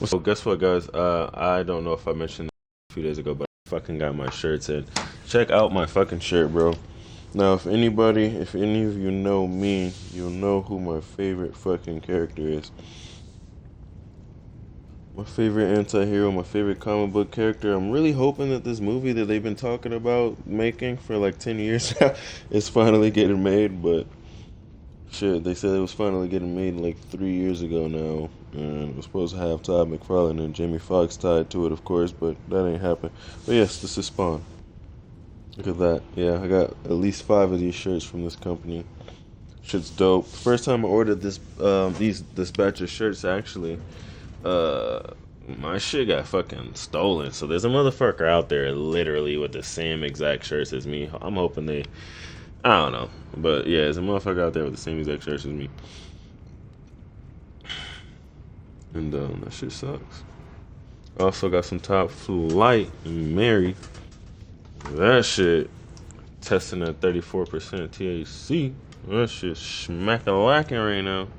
So guess what, guys? I don't know if I mentioned a few days ago, but I fucking got my shirts in. Check out my fucking shirt, bro. Now, if any of you know me, you'll know who my favorite fucking character is. My favorite anti-hero, my favorite comic book character. I'm really hoping that this movie that they've been talking about making for like 10 years now is finally getting made, but shit, they said it was finally getting made like 3 years ago now, and it was supposed to have Todd McFarlane and Jamie Foxx tied to it, of course, but that ain't happened. But yes, this is Spawn. Look at that. Yeah, I got at least 5 of these shirts from this company. Shit's dope. First time I ordered this batch of shirts, actually, uh, my shit got fucking stolen. So there's a motherfucker out there literally with the same exact shirts as me. I'm hoping I don't know, but yeah, there's a motherfucker out there with the same exact shirts as me. And that shit sucks. Also got some Top Flight Mary. That shit testing at 34% THC. That shit smack-a-lacking right now.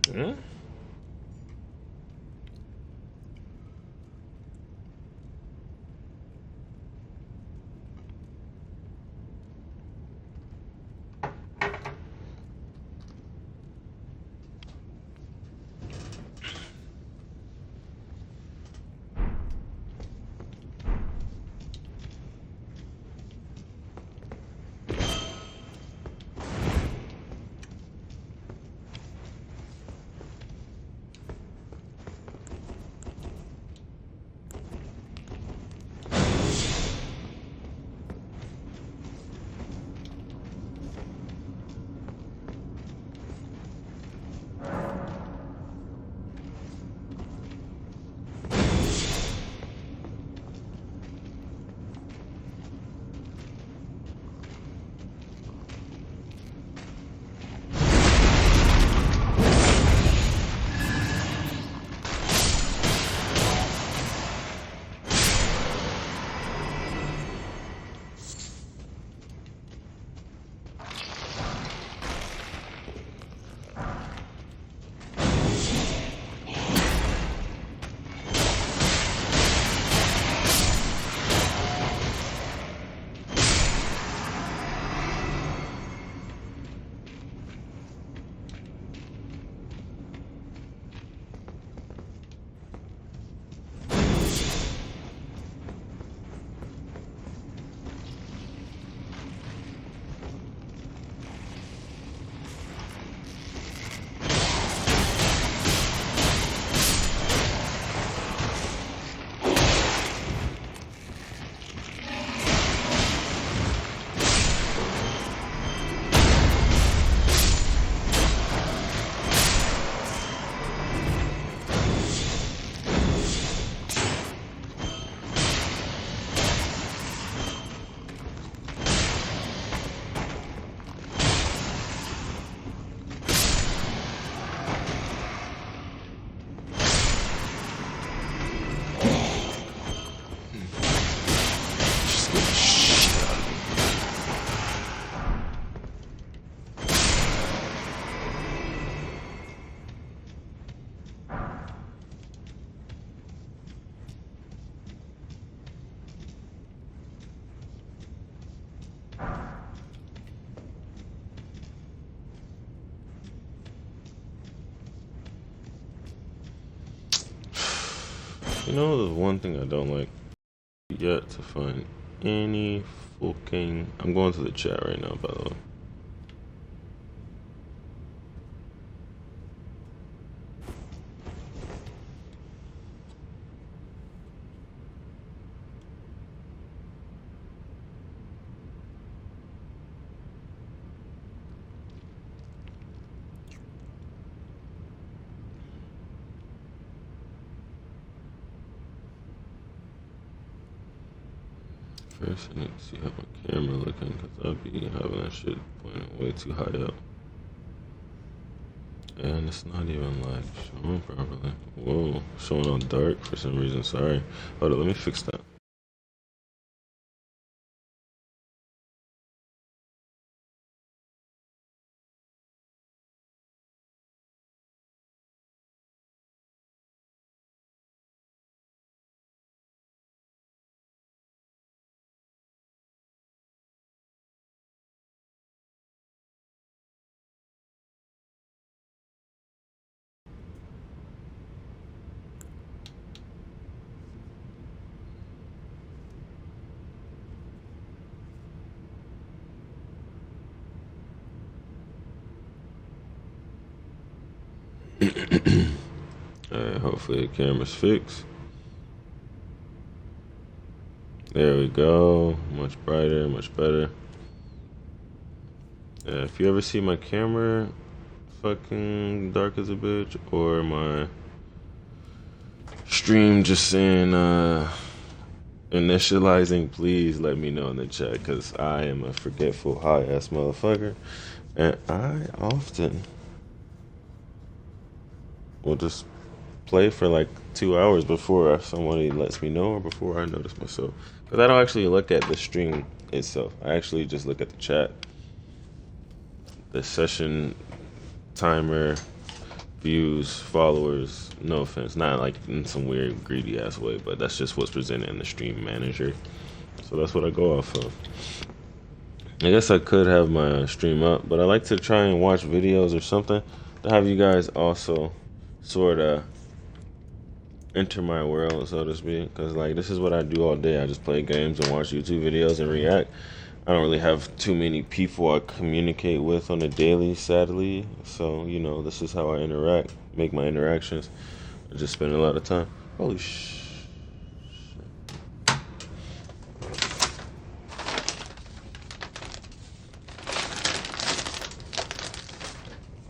Hmm? You know, the one thing I don't like yet to find any fucking. I'm going to the chat right now, by the way. First, I need to see how my camera looking, because I'll be having that shit pointing way too high up. And it's not even like showing properly. Whoa, showing all dark for some reason. Sorry. Hold on, let me fix that. Alright, hopefully the camera's fixed. There we go. Much brighter, much better. Yeah, if you ever see my camera fucking dark as a bitch, or my stream just saying initializing, please let me know in the chat, because I am a forgetful high ass motherfucker, and I often will just play for like 2 hours before somebody lets me know, or before I notice myself, because I don't actually look at the stream itself. I actually just look at the chat, the session timer, views, followers. No offense, not like in some weird greedy ass way, but that's just what's presented in the stream manager, so that's what I go off of. I guess I could have my stream up, but I like to try and watch videos or something to have you guys also sort of enter my world, so to speak, because like this is what I do all day. I just play games and watch YouTube videos and react. I don't really have too many people I communicate with on a daily, sadly, so you know, this is how I interact, make my interactions. I just spend a lot of time. Holy shit.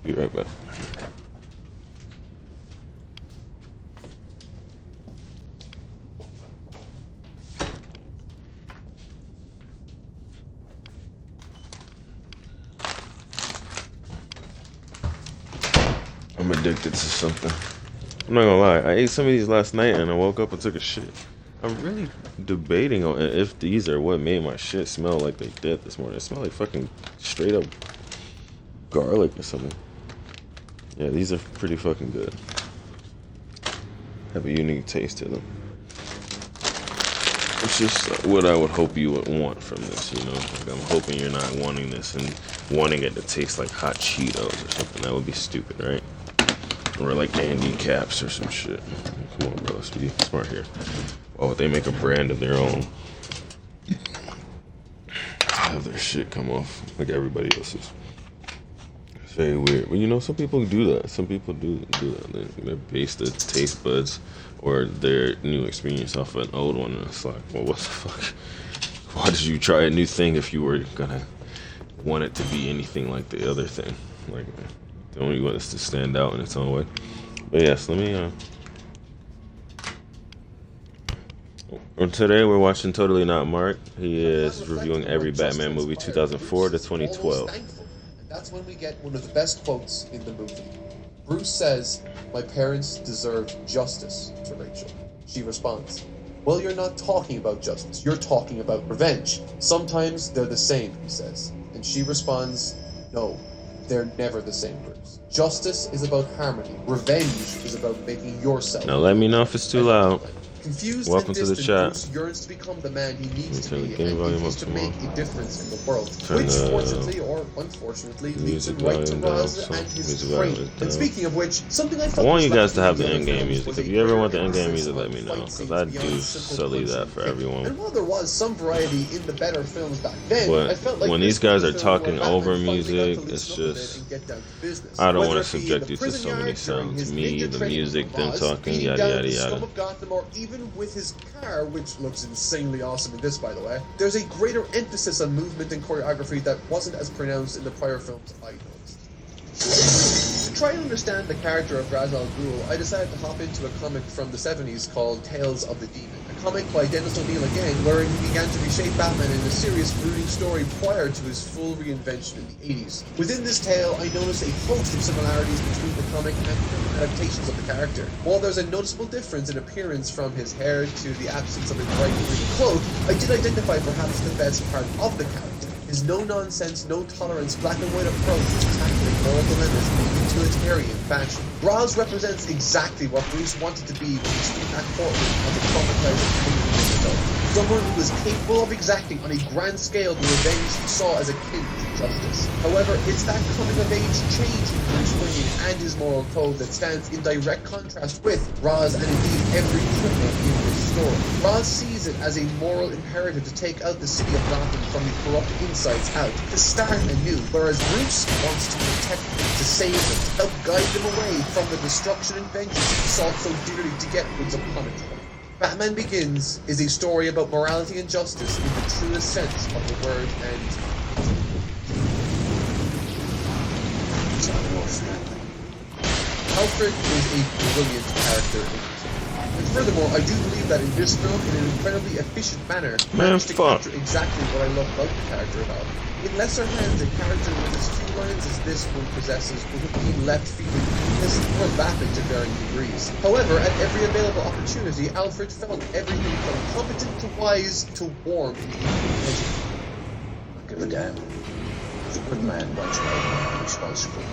Be right back. I'm addicted to something. I'm not gonna lie, I ate some of these last night and I woke up and took a shit. I'm really debating on if these are what made my shit smell like they did this morning. It smelled like fucking straight up garlic or something. Yeah, these are pretty fucking good. Have a unique taste to them. It's just what I would hope you would want from this, you know? Like, I'm hoping you're not wanting this and wanting it to taste like hot Cheetos or something. That would be stupid, right? Or like Andy Caps or some shit. Come on, bro, let's be smart here. Why would they make a brand of their own? Have their shit come off like everybody else's. It's very weird. But you know, some people do that. Some people do that. They base the taste buds or their new experience off an old one, and it's like, well, what the fuck? Why did you try a new thing if you were gonna want it to be anything like the other thing? Like, the only one is to stand out in its own way. But yes, let me today we're watching Totally Not Mark. He is reviewing every Batman movie 2004 to 2012. And that's when we get one of the best quotes in the movie. Bruce says, "My parents deserved justice," to Rachel. She responds, "Well, you're not talking about justice. You're talking about revenge. Sometimes they're the same," he says. And she responds, "No, they're never the same, Bruce. Justice is about harmony. Revenge is about making yourself." Now let me know if it's too loud. Confused Welcome and to the distant, chat. Bruce yearns to become the man he needs to Turn the be game and volume begins up to some make more. a difference in the world, Turn which the fortunately or unfortunately leads music him right to volume down, Roz so and his music volume training. is And down. speaking of which, something I I felt want was you guys to lacking have in the other end game films music. was If a you ever greater want the end game emphasis music, let on me know, fight because scenes I beyond do simple sully punching that and for kicking. everyone. And while there was some variety in the better films back then, I But felt like when this these guys was a are film talking where Batman over finally got music, to it's loosen up a bit just, and get down to business. I don't Whether want it to be in subject the you to prison so many yard during sounds. his Me, ninja the training music, with them Roz, talking, beating yada down yada the scum yada. of Gotham, or even with his car, which looks insanely awesome in this, by the way, there's a greater emphasis on movement and choreography that wasn't as pronounced in the prior films I noticed. To try and understand the character of Ra's al Ghul, I decided to hop into a comic from the 70s called Tales of the Demon, a comic by Dennis O'Neil again, wherein he began to reshape Batman in a serious, brooding story prior to his full reinvention in the 80s. Within this tale, I noticed a host of similarities between the comic and film adaptations of the character. While there's a noticeable difference in appearance from his hair to the absence of a bright green cloak, I did identify perhaps the best part of the character. His no-nonsense, no-tolerance, black-and-white approach to tackling moral dilemmas in a utilitarian fashion. Roz represents exactly what Bruce wanted to be when he stood in that courtroom as a traumatized 20 years ago. Someone who is capable of exacting on a grand scale the revenge he saw as akin to justice. However, it's that coming-of-age change in Bruce Wayne and his moral code that stands in direct contrast with Roz and indeed every criminal in this story. Roz sees it as a moral imperative to take out the city of Gotham from the corrupt insides out, to start anew, whereas Bruce wants to protect them, to save them, to help guide them away from the destruction and vengeance he sought so dearly to get once upon a time. Batman Begins is a story about morality and justice in the truest sense of the word, and Alfred is a brilliant character in this. And furthermore, I do believe that in this film, in an incredibly efficient manner, managed to capture exactly what I love about the character of Alfred. In lesser hands, a character with as few lines as this one possesses would have been left feeling weakness or vapid to varying degrees. However, at every available opportunity, Alfred felt everything from competent to wise to warm and edgy. Don't give a damn. If a good man once made me responsible.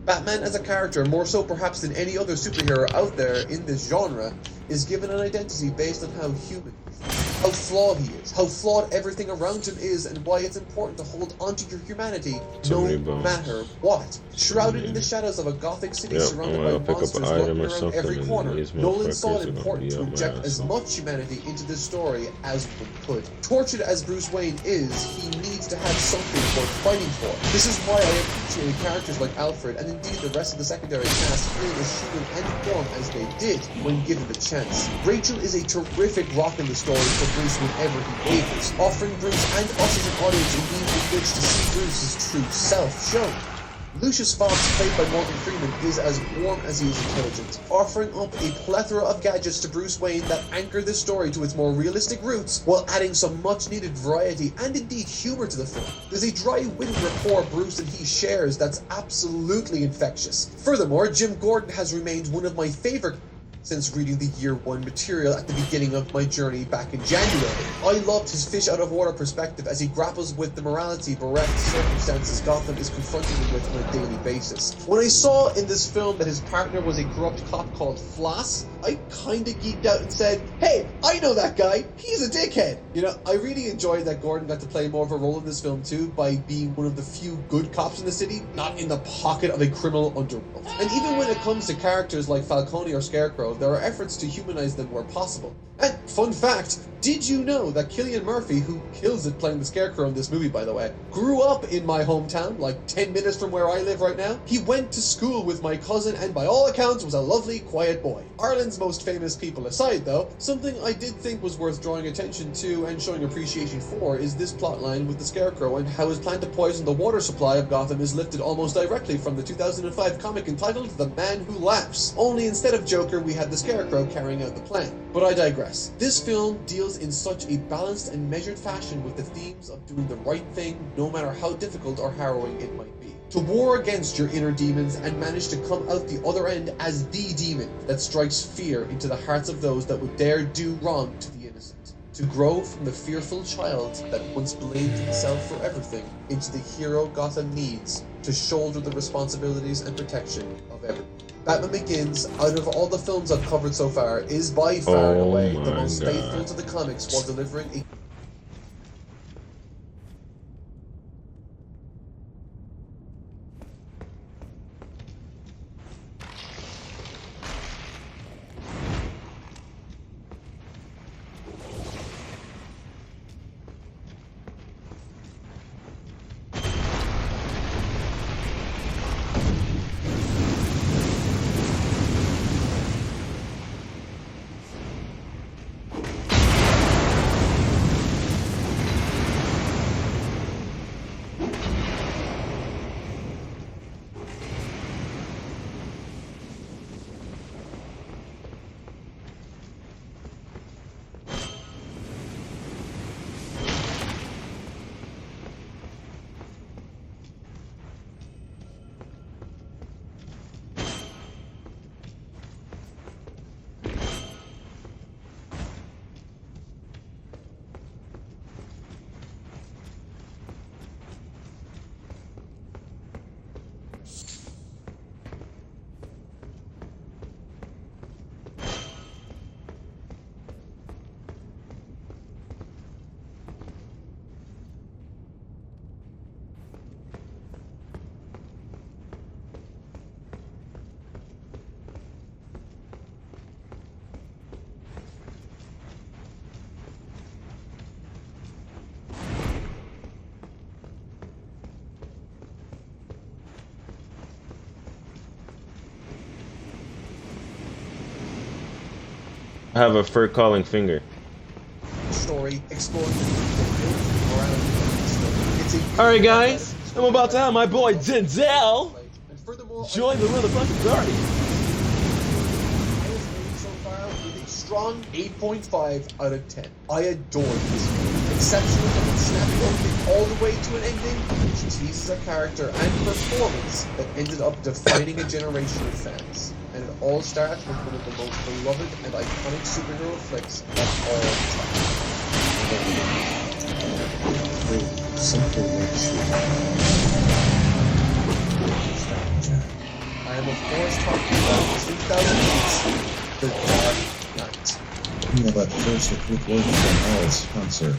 Batman as a character, more so perhaps than any other superhero out there in this genre, is given an identity based on how human he is, how flawed he is, how flawed everything around him is, and why it's important to hold onto your humanity no matter what. Shrouded in the shadows of a gothic city surrounded by monsters lurking around every corner, Nolan saw it important to inject as much humanity into this story as one could. Tortured as Bruce Wayne is, he needs to have something worth fighting for. This is why I appreciate characters like Alfred, and indeed the rest of the secondary cast, feeling as human and warm as they did when given the chance. Rachel is a terrific rock in the story for Bruce whenever he wavers, offering Bruce and us as an audience a means with which to see Bruce's true self shown. Lucius Fox, played by Morgan Freeman, is as warm as he is intelligent, offering up a plethora of gadgets to Bruce Wayne that anchor this story to its more realistic roots, while adding some much-needed variety and indeed humor to the film. There's a dry witty rapport Bruce and he shares that's absolutely infectious. Furthermore, Jim Gordon has remained one of my favorite since reading the Year One material at the beginning of my journey back in January. I loved his fish-out-of-water perspective as he grapples with the morality-bereft circumstances Gotham is confronting him with on a daily basis. When I saw in this film that his partner was a corrupt cop called Floss, I kinda geeked out and said, hey, I know that guy, he's a dickhead! You know, I really enjoyed that Gordon got to play more of a role in this film too, by being one of the few good cops in the city, not in the pocket of a criminal underworld. And even when it comes to characters like Falcone or Scarecrow, there are efforts to humanize them where possible. And fun fact, did you know that Cillian Murphy, who kills it playing the Scarecrow in this movie by the way, grew up in my hometown, like 10 minutes from where I live right now? He went to school with my cousin and by all accounts was a lovely, quiet boy. Ireland's most famous people aside though, something I did think was worth drawing attention to and showing appreciation for is this plotline with the Scarecrow and how his plan to poison the water supply of Gotham is lifted almost directly from the 2005 comic entitled The Man Who Laughs. Only instead of Joker, we had the Scarecrow carrying out the plan. But I digress. This film deals in such a balanced and measured fashion with the themes of doing the right thing no matter how difficult or harrowing it might be. To war against your inner demons and manage to come out the other end as the demon that strikes fear into the hearts of those that would dare do wrong to the innocent. To grow from the fearful child that once blamed himself for everything into the hero Gotham needs to shoulder the responsibilities and protection of everyone. Batman Begins, out of all the films I've covered so far, is by far and Oh away the my most God. faithful to the comics while delivering a I have a fur calling finger. story exploring the morality of the story. It's a Alright, guys, I'm about to have my boy Denzel and furthermore, join the motherfucking party. so far with a strong 8.5 out of 10. I adore this movie. Exceptional from its snappy opening all the way to an ending, which teases a character and performance that ended up defining a generation of fans. And it all starts with one of the most beloved and iconic superhero flicks of all time. Simply makes you. I am of course talking about 2008's The Dark Knight. Yeah, but first a quick word from our sponsor.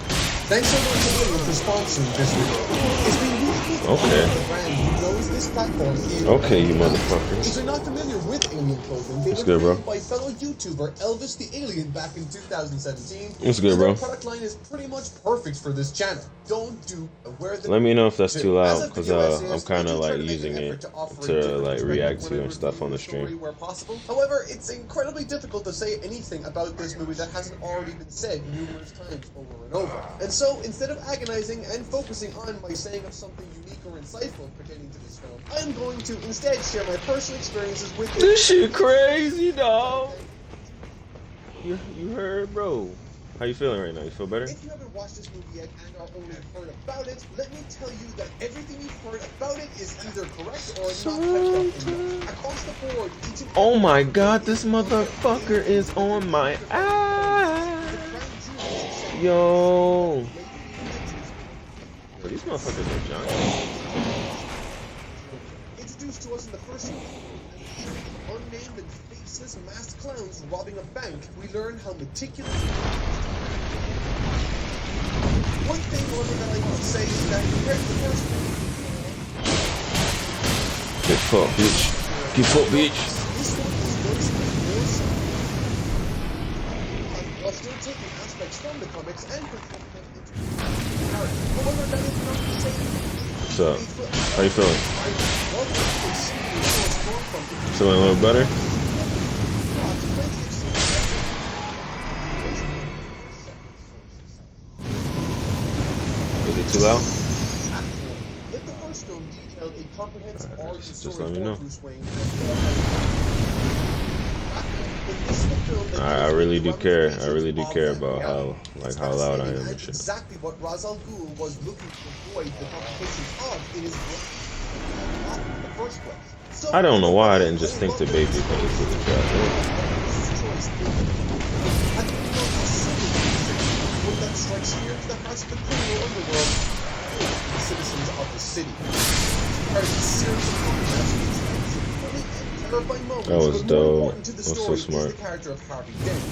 Thanks so much to Alien for sponsoring this video. It's been really cool to Okay. work with a brand who knows this platform is. Okay, you If motherfuckers. you're not familiar with Alien clothing, they What's were good, bro? created by fellow YouTuber Elvis the Alien back in 2017. What's good, and bro? Their product line is pretty much perfect for this channel. Don't do wear the. Let me know if that's too As loud, a because video essayist, I'm kind I of do try like to make using an it effort offer a to different like perspective react when to I and stuff review on the a story stream. Where possible. However, it's incredibly difficult to say anything about this movie that hasn't already been said numerous times over and over. And so, instead of agonizing and focusing on my saying of something unique or insightful pertaining to this film, I'm going to instead share my personal experiences with it. This shit crazy, dog. You heard, bro? How you feeling right now? You feel better? If you haven't watched this movie yet and are only heard about it, let me tell you that everything you've heard about it is either correct or not hyped up enough. Across the board, each and Oh my every God, movie this motherfucker is on my ass. Yo. So these motherfuckers are giants. Introduced to us in the first movie, unnamed and faceless masked clowns robbing a bank, we learn how meticulous. One thing, however, that I want to say is that compared to the first movie, Get fucked, bitch. Get fucked, bitch. this one is noticeably more so. While still taking aspects from the comics and performing them into character. However, that is not to say. What's up? How you feeling? Feeling a little better? Is it too loud? If the first film detailed a comprehensive Alright, origin just story let me for know. Bruce Wayne, this is a film that I deals really with do care. the I really do of care that about reality. how It's how loud I am fascinating and and shit. exactly what Ra's al Ghul was looking to avoid the complications of in his work in the first place. So, I don't know why I didn't just think to baby things with the cat. One that strikes fear to the hearts of the criminal underworld and the citizens of the city. Part of the series of documentaries that is fully terrifying moments, That was but more dope. important to the That was so story smart. is the character of Harvey Dent.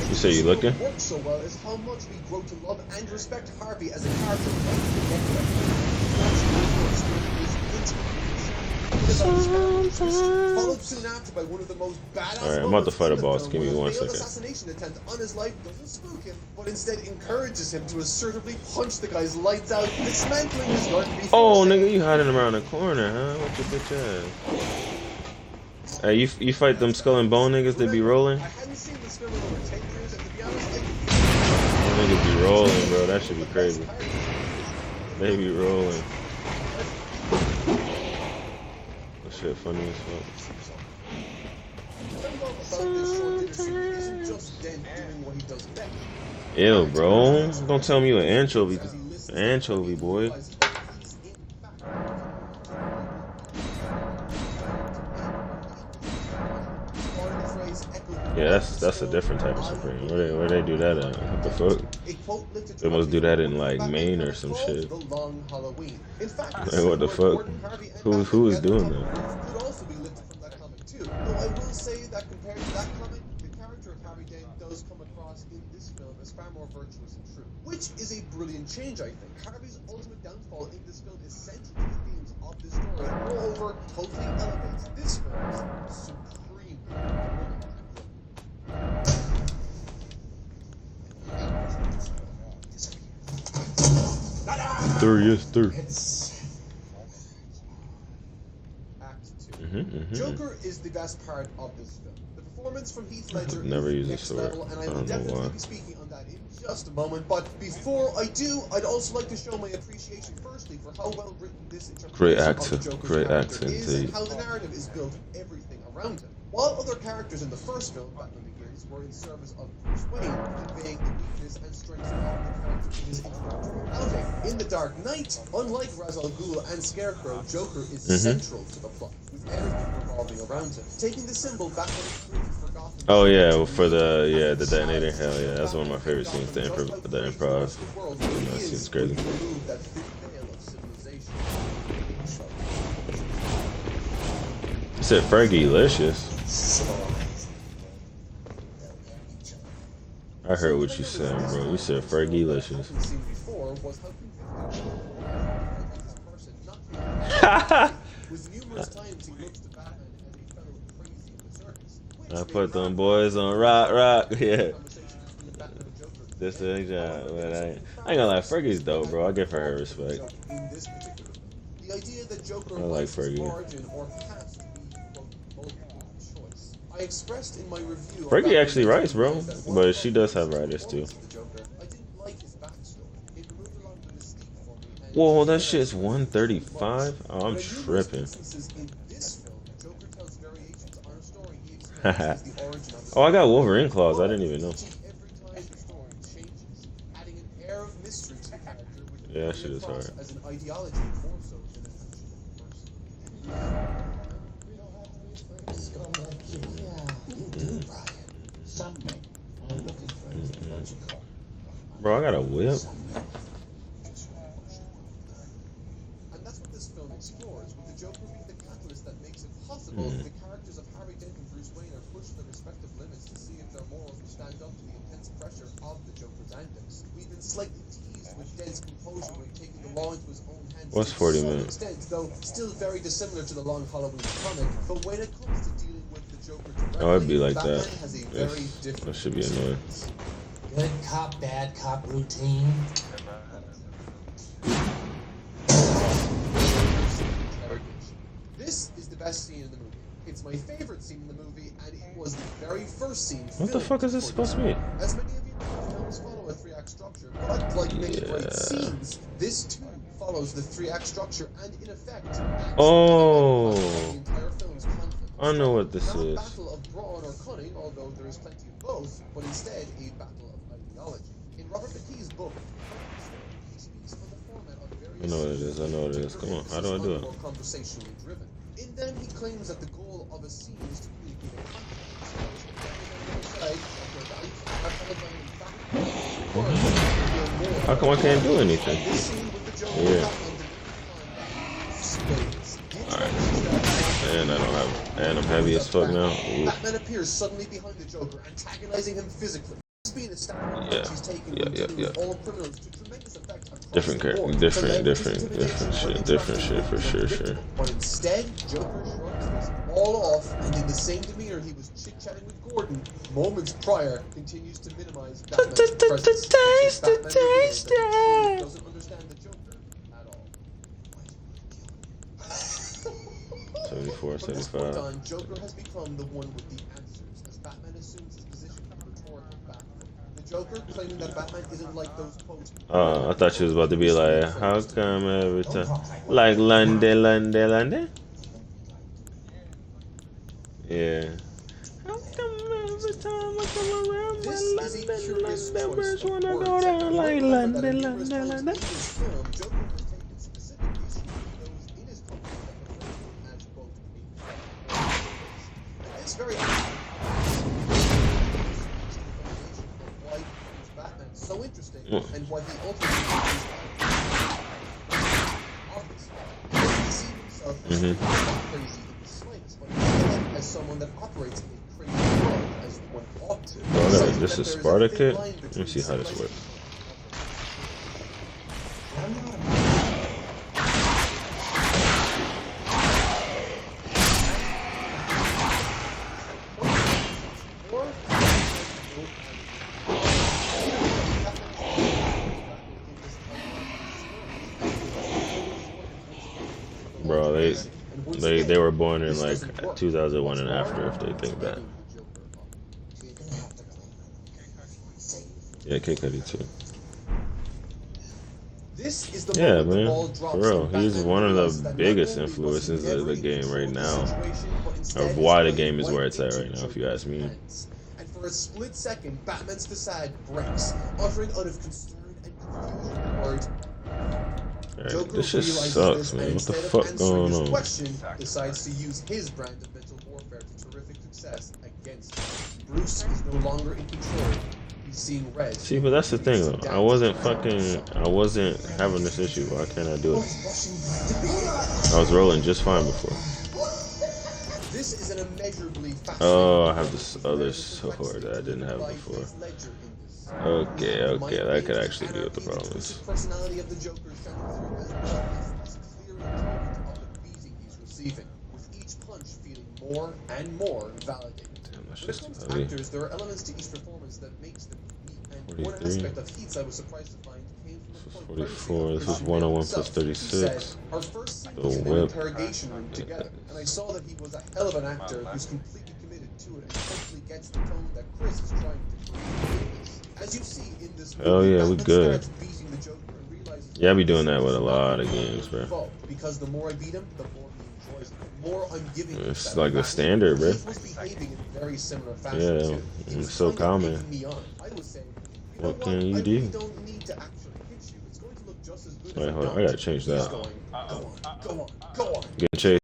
You say you looking? Works so well is how much we grow to love and respect Harvey as a character. Followed soon after by one of the most badass. Alright, I'm about to fight a boss. Give me where the 1 failed second. assassination attempt on his life doesn't spook him, but instead encourages him to assertively punch the guy's lights out, dismantling his work before. Oh, nigga, you hiding around the corner, huh? What your bitch ass? Hey, you fight them skull and bone niggas that be rolling? I hadn't seen this film in over 10 years, and to be honest, Them niggas be rolling, bro. That should be crazy. They be rolling. That shit funny as fuck. Ew, bro. Don't tell me you an anchovy. Anchovy, boy. Yeah, that's a different type of Supreme. Where they do that at? What the fuck? They must do that in like Maine or some shit. Like, what the fuck? Who is doing that? Could also be lifted from that comic too. Though I will say that compared to that comic, the character of Harvey Dent does come across in this film as far more virtuous and true, which is a brilliant change, I think. Harvey's ultimate downfall in this film is central to the themes of this story. Moreover, totally elevates this film's supreme brilliant. Yes, through. Act 2. Joker is the best part of this film. The performance from Heath Ledger Never is use a next sword. level, and I I will don't know definitely why. be speaking on that in just a moment. But before I do, I'd also like to show my appreciation firstly for how well written this Great interpretation actor. of the Joker's Great character accent, is, and indeed. how the narrative is built with everything around him. While other characters in the first film, Batman Begins, were in service of Bruce Wayne, conveying the weakness and strengths of the character in his introductory outing. In The Dark Knight, unlike Ra's al Ghul and Scarecrow, Joker is central to the plot, with everything revolving around him. Taking the symbol Batman created for Gotham. Oh yeah, well, for the detonator. Hell yeah, that's one of my favorite scenes. The improv. That scene's crazy. You said Fergie-licious. I heard what you said, bro. You said Fergie-licious. I put them boys on rock, yeah. That's the job, but I ain't gonna lie, Fergie's dope, bro. I give her respect. The idea that Joker I like Fergie. origin or past to be multiple choice. I expressed in my review. Fergie actually writes, bro, but she does have writers too. I didn't like his backstory. It removed a lot of the mystique for me. And Whoa, that shit's 135. Oh, I'm tripping. in this film, Joker tells variations on a story he explains the origin of the Oh, I got Wolverine claws. I didn't even know. every time the story changes, adding an air of mystery to the character, which Yeah, that shit is hard. as an ideology more so than a fictional person. Bro, I got a whip. And that's what this film explores, with the Joker being the catalyst that makes it possible that the characters of Harvey Dent and Bruce Wayne are pushed to their respective limits to see if their morals will stand up to the intense pressure of the Joker's antics. We've been slightly teased with Dent's composure when taking the law into his own hands. What's to 40 some minutes? extent, though still very dissimilar to the Long Halloween comic. But when it comes to dealing with the Joker directly, Oh, it'd be like Batman that. has a very Yes, different that should be annoying. Good cop, bad cop routine. This is the best scene in the movie. It's my favorite scene in the movie, and it was the very first scene. What the fuck is this supposed to be? As many of you know, films follow a 3-act structure, but like many great scenes, this too follows the 3-act structure, and in effect, Oh. the entire film's conflict. I know what this Not a is. battle of brawn or cunning, although there is plenty of both, but instead a battle of ideology. In Robert McKee's book, he speaks of the format of various I know what it is. I know what it is. Come on, how do I do it? more conversationally driven. In them, he claims that the goal of a scene is to communicate a context. How come I can't do anything? This scene with the Joker Yeah. Batman didn't find that spades. The Alright. And I don't have, and I'm heavy as fuck now. Ooh. Batman appears suddenly behind the Joker, antagonizing him physically. This being a stand Yeah. he's taken Yeah, when yeah, dealing yeah. with all criminals to tremendous effect across Different the character, board. different shit for sure. But instead, Joker shrugs this all off, and in the same demeanor he was chit-chatting with Gordon moments prior, continues to minimize Batman's presence. Batman reveals that he doesn't understand the Joker at all. 74, From this point 75. on, Joker has become the one with the answers, as Batman assumes his position in the rhetorical background. The Joker claiming that Batman isn't like those quotes. I thought she was about to be like, how come every time, like London, London, London? Yeah. How come every time I come around This my is a London, curious London, choice birds of wanna words. go down like Remember that London, numerous London, times London. in this film, Joker has taken specific issue with those in his company that refer to him as, quote, a and this very why Batman so interesting and why he ultimately office. He doesn't see himself as Mhm. crazy in the slightest, but instead as someone that operates in a crazy world as one ought to. Bro, I got Citing this that is there a Sparta thin kit. line Let me between see how this civilization works. I'm not a Bro, they were born in like 2001 and after, if they think that. You're gonna have to clean. Yeah, Kid Cudi too. This is the Yeah, moment the man. ball drops For real, and he's Batman one of realizes the that biggest not only was he influences of never the in game control right of the now. situation, but instead Of why the he's game is playing where it's at into right now, if you Joker's ask me. hands. And for a split second, Batman's facade breaks, uttering out of concern and confusion the words. Alright, Joker this shit realizes sucks, this, man. and What the instead of fuck answering going his on? question, decides to use his brand of mental warfare to terrific success against him. Bruce is no longer in control. He's seeing red. See, but that's the thing though. I wasn't having this issue. Why can't I do it? I was rolling just fine before. This is an immeasurably fascinating. Oh, I have this other sword that I didn't have before. Okay, that could actually be what the problem is. Personality of the Joker shining through as well as this clear enjoyment of the beating he's receiving, with each punch feeling more and more validated. Damn, that's When it just comes to heavy. actors, there are elements to each performance that makes them unique, and one 43. aspect of Heats I was surprised to find came from the point 44, this is Christian 101 Bale plus himself. He 36. said, our first scene The was in an whip. interrogation room together, and I saw that he was a hell of an actor who's completely committed to it and totally gets the tone that Chris is trying to create. As you see in this movie, Hell yeah, we Batman good. starts beating the Joker and realizes Yeah, I be doing that with a lot of games, bro. because the more I beat him, the more he enjoys it. The more I'm giving him It's that like the back. standard, bro. He was behaving in a very similar fashion Yeah, too. He was it's so kind of common. egging me on. I was saying, you What know can you I do? really don't need to actually hit you. It's going to look just as good Wait, as hold on, don't. I gotta change He's that. going, go on, go on. Getting chased.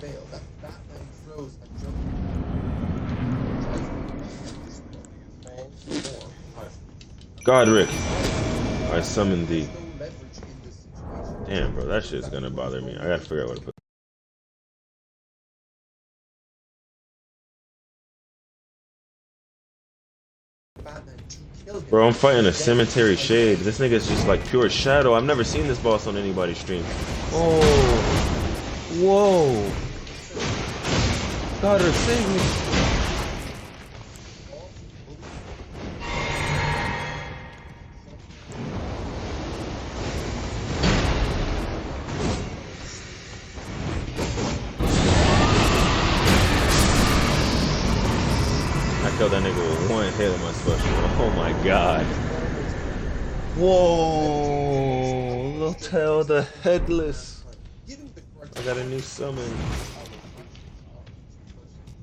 Veil that Batman throws at Joker. Godric, I summon thee. No leverage in this situation. Damn, bro, that shit's gonna bother me. I gotta figure out what to put. Batman to kill him. Bro, I'm fighting a cemetery shade. This nigga's just like pure shadow. I've never seen this boss on anybody's stream. Oh, whoa. Godric, save me. I killed that nigga with one hit of my special. Oh my god. Whoa, Lotel the Headless. Giving the correct I got a new summon.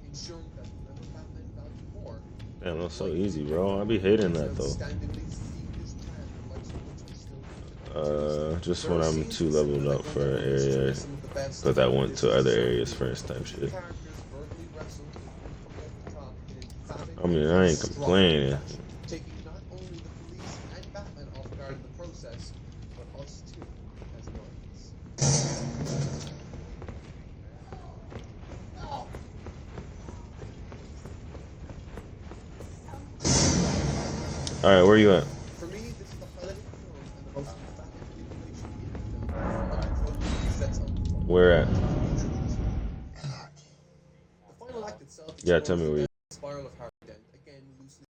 ensuring that whoever Batman valued more Damn, that's so easy, bro. I be hating that though. outstandingly fiendish plan the likes of which I still Just when I'm too leveled up for an area, because I went to other areas first type shit. I mean, I ain't complaining. All right, where you at? For me, this is the highlight of the film and the most emphatic illumination in the film. The sets up the final. Where at? The final act itself Yeah, tell me where you. the spiral of Harry Dent, again loosely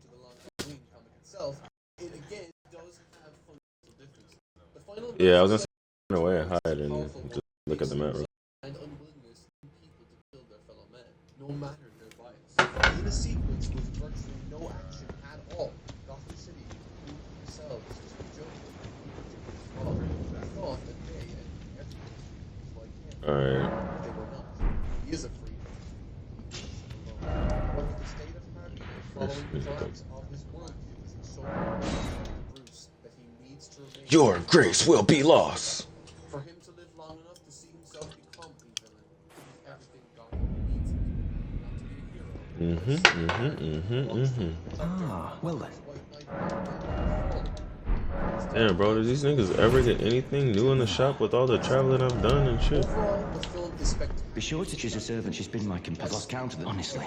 to the long Halloween comic itself. It again does have fundamental differences. The final Yeah, I was gonna run away and hide and just look at the map. and unwillingness in people to kill their fellow men, no matter their bias. In a sequence with virtually no action at all, Gotham City proved themselves to be joking. I thought that they and everyone was like him. All right. They were not. He is a freak. But with the state of Harvey following the drives of his worldview is so Bruce that he needs to remain. Your grace will be lost. For him to live long enough to see himself become a villain is everything Gotham needs him to be. Not to be a hero. Ah, well then. Damn, bro, did these niggas ever get anything new in the shop with all the traveling I've done and shit? Overall, the film is spectacular. Be sure to choose a servant. She's been my I've lost count of them, honestly.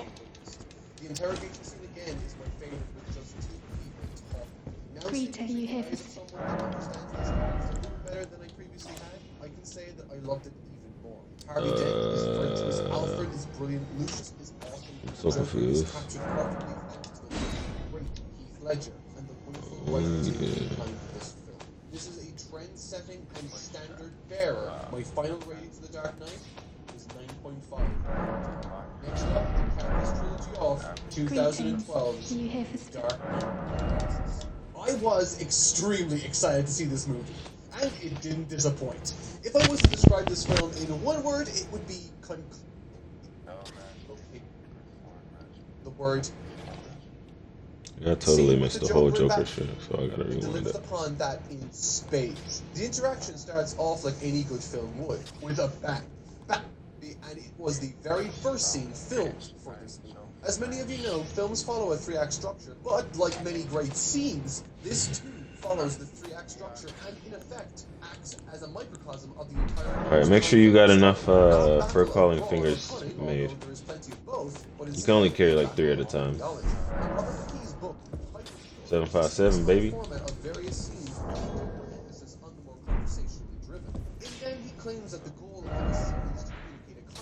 The interrogation scene again is my favorite with just two people talking. Now Rita, seeing you here the eyes for- of someone that understands these characters a little better than I previously had, I can say that I loved it even more. Harvey Dent is virtuous, Alfred is brilliant, Lucius is awesome, So confused. captured perfectly thanks to the great Heath Ledger and the wonderful writing team behind this film. This is a trend-setting and standard bearer. My final rating for The Dark Knight is 9.5. Next up, to cap this trilogy off, 2012's Are you here for Dark Knight Rises. I was extremely excited to see this movie, and it didn't disappoint. If I was to describe this film in one word, it would be the word. I totally Scene missed with the whole Joker Joker back. shit, so I gotta rewind Delivers it. upon that in spades. The interaction starts off like any good film would, with a bang, bang, and it was the very first scene filmed for this movie. As many of you know, films follow a three-act structure, but like many great scenes, this too follows the three-act structure and in effect acts as a microcosm of the entire. Alright, make sure you got enough fur crawling fingers made. You can only carry like 3 at a time. 757, baby.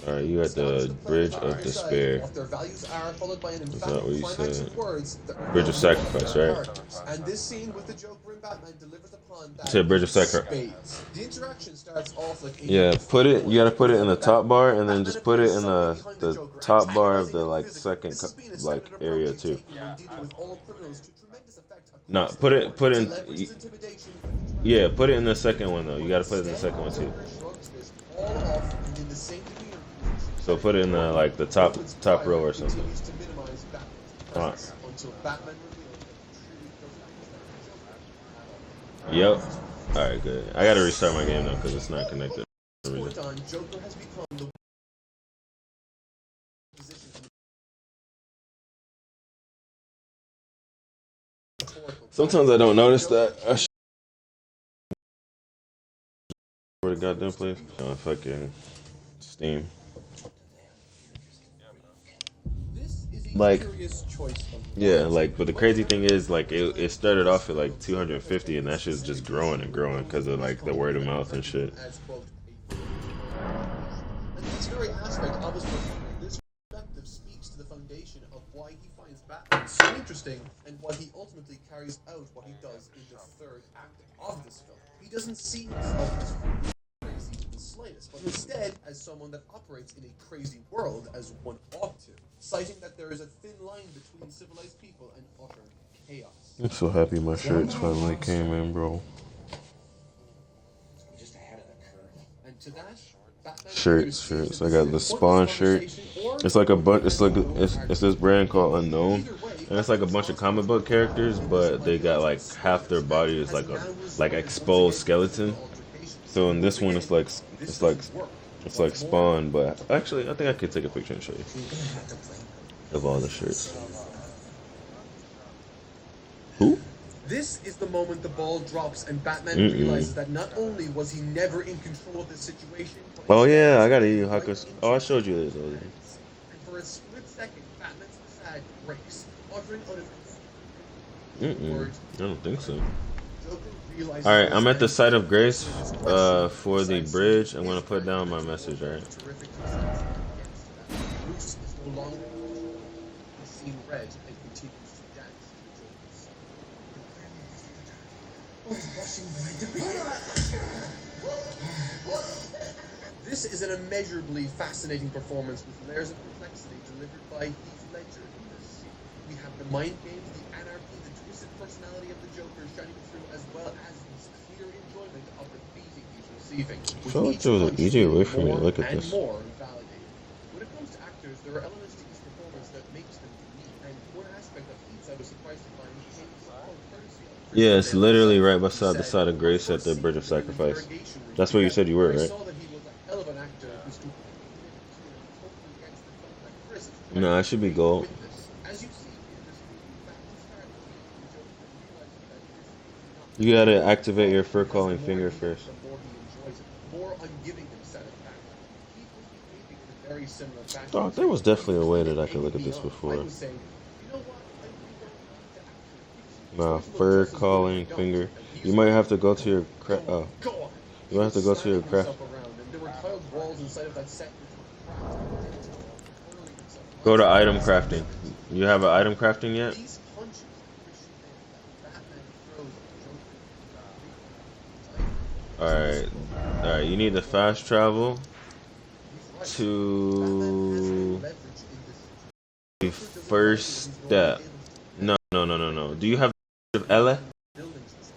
Alright, you got the Bridge of Despair. What their values are, followed by an Is that what you climax said? of words that Bridge of Sacrifice, right? And this scene with the Joker and Batman delivers upon that. Said Bridge of Sacrifice. spades. The interaction starts off like Yeah, put it. You gotta put it in the top bar, and then just put it in the top bar of the like second like area too. No, put it in. Yeah, put it in the second one though. You gotta put it in the second one too. So put it in the like the top row or something. Alright. Yep. Alright, good. I gotta restart my game though because it's not connected. for some reason. Joker has become the Sometimes I don't notice that. Where the goddamn place? Oh, fucking Steam. Like, yeah, like, but the crazy thing is, like, it started off at like 250, and that shit's just growing and growing because of like the word of mouth and shit. And this very aspect of his performance, this perspective speaks to the foundation of why he finds Batman so interesting and why he ultimately carries out what he does in the third act of this film. He doesn't see himself as crazy in the slightest, but instead as someone that operates in a crazy world as one ought to, citing that there is a thin line between civilized people and utter chaos. I'm so happy my shirts finally came in, bro. Just ahead of the curve. And to that, Batman Shirts. I got the Spawn shirt. It's like a bunch. It's this brand called Unknown, and it's like a bunch of comic book characters, but they got like half their body is like a exposed skeleton. So in this one, it's like Spawn, but actually, I think I could take a picture and show you of all the shirts. Who? This is the moment the ball drops and Batman realizes that not only was he never in control of the situation, but Oh yeah, I got Yu Yu Hakusho. Oh, I showed you this already. and for a split second, Batman's facade breaks, uttering word. I don't think so. Joker realizes All right, this I'm at the and site of grace answers this question. for the Besides bridge. I'm his gonna put down my character message. All right. terrific success and gets to that. Bruce is no longer the scene red and continues to dance to the Joker's song. Was rushing by the This is an immeasurably fascinating performance with layers of complexity delivered by Heath Ledger in this. We have the mind games, the anarchy, the twisted personality of the Joker shining through, as well as this clear enjoyment of the beating he's receiving. I feel like there was an easier way for me to look at this. More validated. When it comes to actors, there are elements to each performance that makes them unique, and one aspect of Heath's I was surprised to find came from courtesy of Yeah, it's Christian literally Bale. right beside the side of grace at the bridge of sacrifice. That's where you said you were, I right? saw that he was a hell of an actor who's completely totally against the film like Chris is No, it should be gold. witness. As you see in this movie, back to start with the Joker realizing that this is not You gotta activate your fur calling finger first. the more he enjoys it, the more ungiving him satisfaction. He was behaving in a very similar fashion. Oh, there was definitely a way that I could look at this I before. was saying, you know what? I really don't need to actually Nah, fur calling finger. You might have to go to your oh, Go on. you might have to go to your craft. There were tiled walls inside of that set which were cracked. Hurling himself. Go to item crafting. You have an item crafting yet? These punches that Batman throws at Joker. All right. You need to fast travel He's right. to Batman has leverage in the this. first step. No. Do you have of Ella? Buildings and such.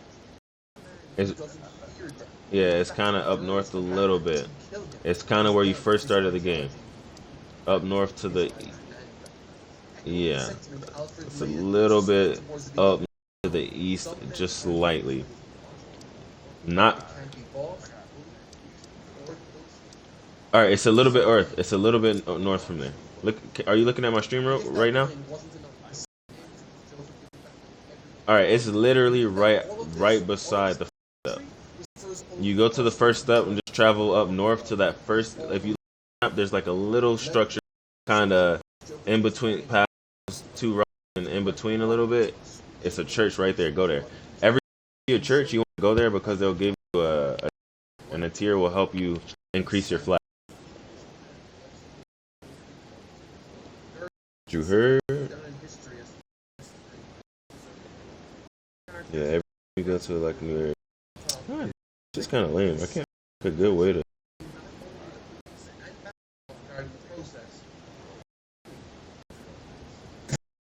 It's, Doesn't fear death. yeah, it's kind of up north a little bit. It's kind of where you first started the game. Up north to the yeah. It's a little bit up to the east, just slightly. Not. All right, it's a little bit earth. It's a little bit north from there. Look, are you looking at my stream right now? All right, it's literally right beside the step. You go to the first step and just travel up north to that first. If you look up, there's like a little structure, kind of in between, past two rocks and in between a little bit. It's a church right there. Go there. Every church you want to go there because they'll give you and a tier will help you increase your flag. You heard? Yeah, every you go to like new area. It's just kind of lame. I can't pick a good way to.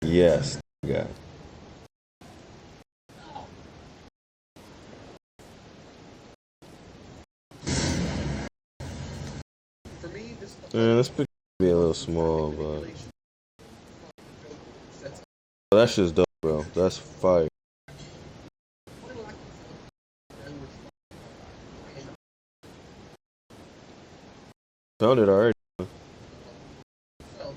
Yes, guy. This picture be a little small, but that's just dope, bro. That's fire. Found it already.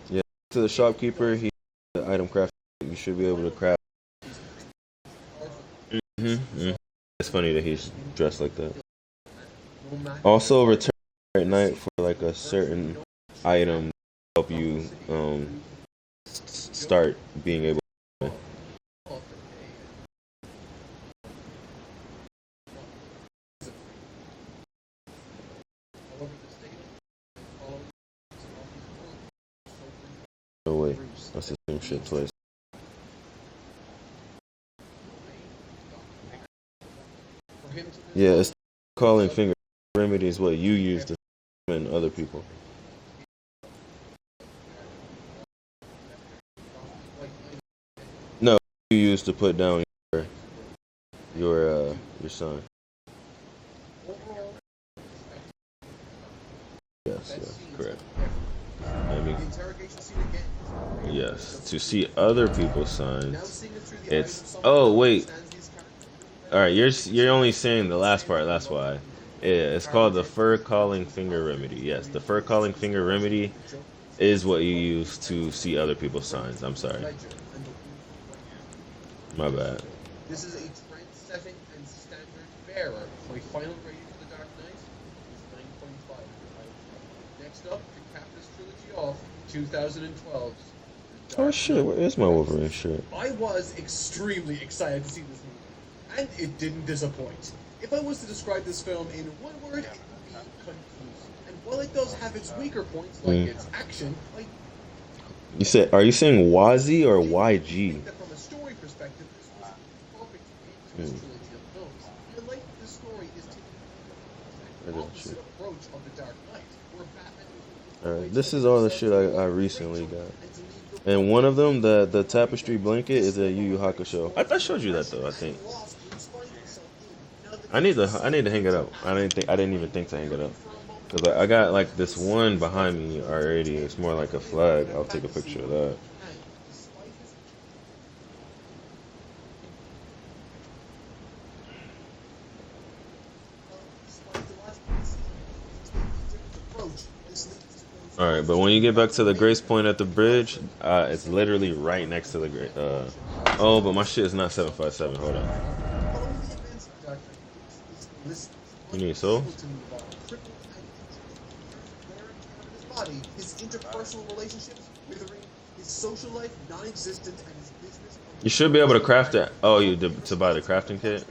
Yeah, to the shopkeeper, he the item craft. You should be able to craft. It's funny that he's dressed like that. Also, return at night for like a certain item to help you start being able to. No way. That's the same shit twice. Yeah, it's calling finger remedy is what you use to summon other people. No, you use to put down your sign. Yes, correct. I mean, yes, to see other people's signs. It's wait. All right, you're only saying the last part. That's why. Yeah, it's called the fur calling finger remedy. Yes, the fur calling finger remedy is what you use to see other people's signs. I'm sorry. My bad. This is a trend-setting and standard bearer. My final rating for The Dark Knight is 9.5. Next up, to cap this trilogy off, 2012's The Oh shit, where is my Wolverine shirt? I was extremely excited to see this movie, and it didn't disappoint. If I was to describe this film in one word, it would be confusing. And while it does have its weaker points, like its action, You said, are you saying YZ or I YG? think that from a story perspective, this was a perfect end to this trilogy of films. I like that this story is taking the opposite approach of The Dark Knight, where Batman Alright, this is all the shit I recently got. And one of them, the tapestry blanket, is a Yu Yu Hakusho. I showed you that though, I think. I need to hang it up. I didn't even think to hang it up. Cause I got like this one behind me already. It's more like a flag. I'll take a picture of that. All right, but when you get back to the Grace Point at the bridge, it's literally right next to the oh, but my shit is not 757. Hold on. You need soul? His interpersonal relationships withering, his social life non-existent, and his business. You should be able to craft it. Oh, to buy the crafting kit.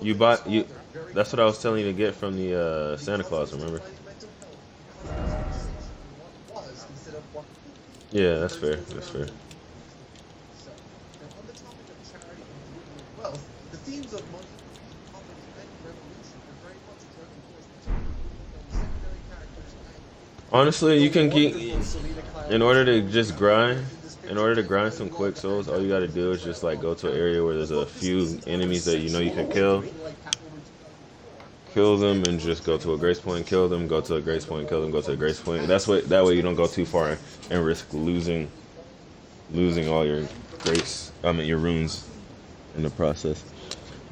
You bought you. That's what I was telling you to get from the Santa Claus. Remember? Yeah, that's fair. That's fair. The themes of money, poverty, and revolution are very much driving force between secondary characters and Honestly, you can keep. In order to just grind, in order to grind some quick souls, all you gotta do is just like go to an area where there's a few enemies that you know you can kill. Kill them and just go to a grace point. Kill them, go to a grace point. Kill them, go to a grace point. That way you don't go too far and risk losing all your your runes in the process.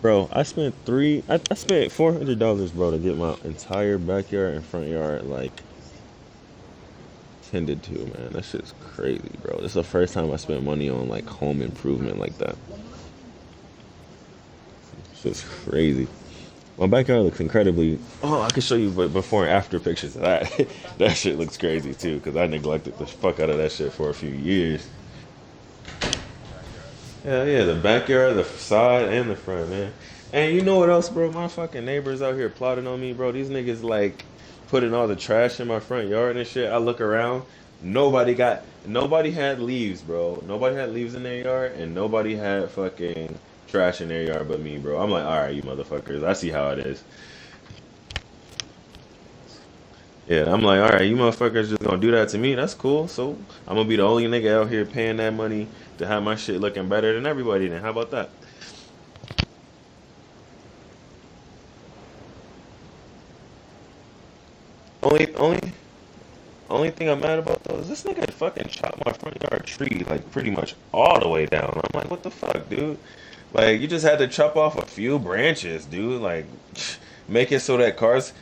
Bro, I spent $400, bro, to get my entire backyard and front yard like tended to, man. That shit's crazy, bro. This is the first time I spent money on like home improvement like that. Shit's crazy. My backyard looks incredibly. Oh, I can show you before and after pictures of that. That shit looks crazy too, because I neglected the fuck out of that shit for a few years. Hell yeah, the backyard, the side, and the front, man. And you know what else, bro? My fucking neighbors out here plotting on me, bro. These niggas like putting all the trash in my front yard and shit. I look around, nobody had leaves, bro. Nobody had leaves in their yard, and nobody had fucking trash in their yard but me, bro. I'm like, all right, you motherfuckers. I see how it is. Yeah, I'm like, all right, you motherfuckers just gonna do that to me. That's cool. So I'm gonna be the only nigga out here paying that money to have my shit looking better than everybody. Then how about that? Only thing I'm mad about though is this nigga fucking chopped my front yard tree like pretty much all the way down. I'm like, what the fuck, dude? Like, you just had to chop off a few branches, dude. Like, make it so that cars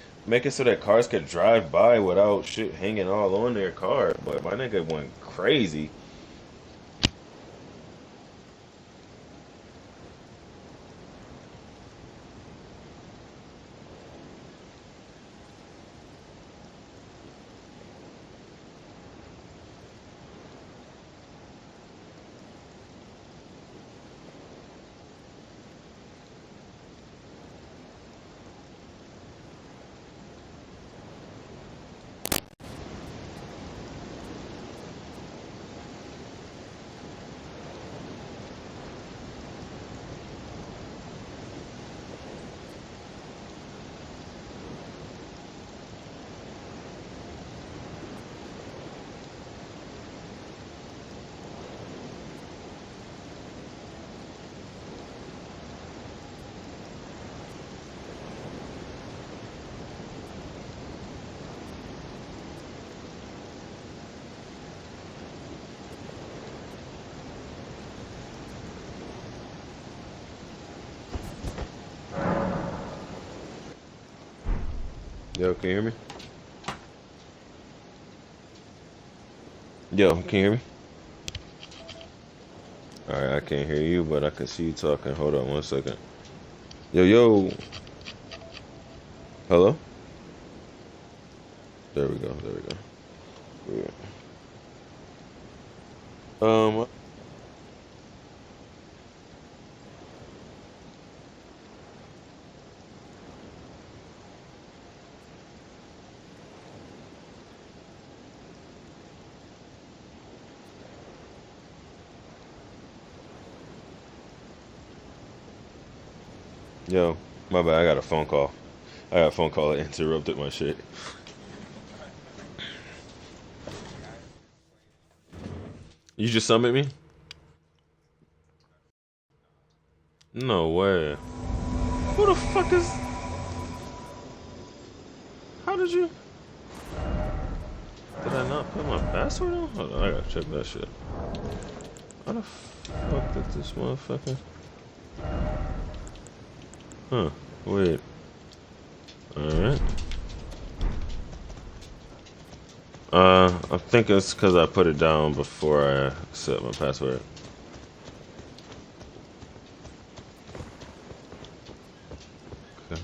could drive by without shit hanging all on their car. But my nigga went crazy. Yo, can you hear me? Yo, can you hear me? Alright, I can't hear you, but I can see you talking. Hold on 1 second. Yo. Hello? There we go. Um, yo, my bad. I got a phone call. I got a phone call that interrupted my shit. You just summoned me? No way. Who the fuck is? How did you? Did I not put my password on? Hold on, I gotta check that shit. How the fuck did this motherfucker? Huh? Wait. All right. I think it's because I put it down before I set my password. Okay.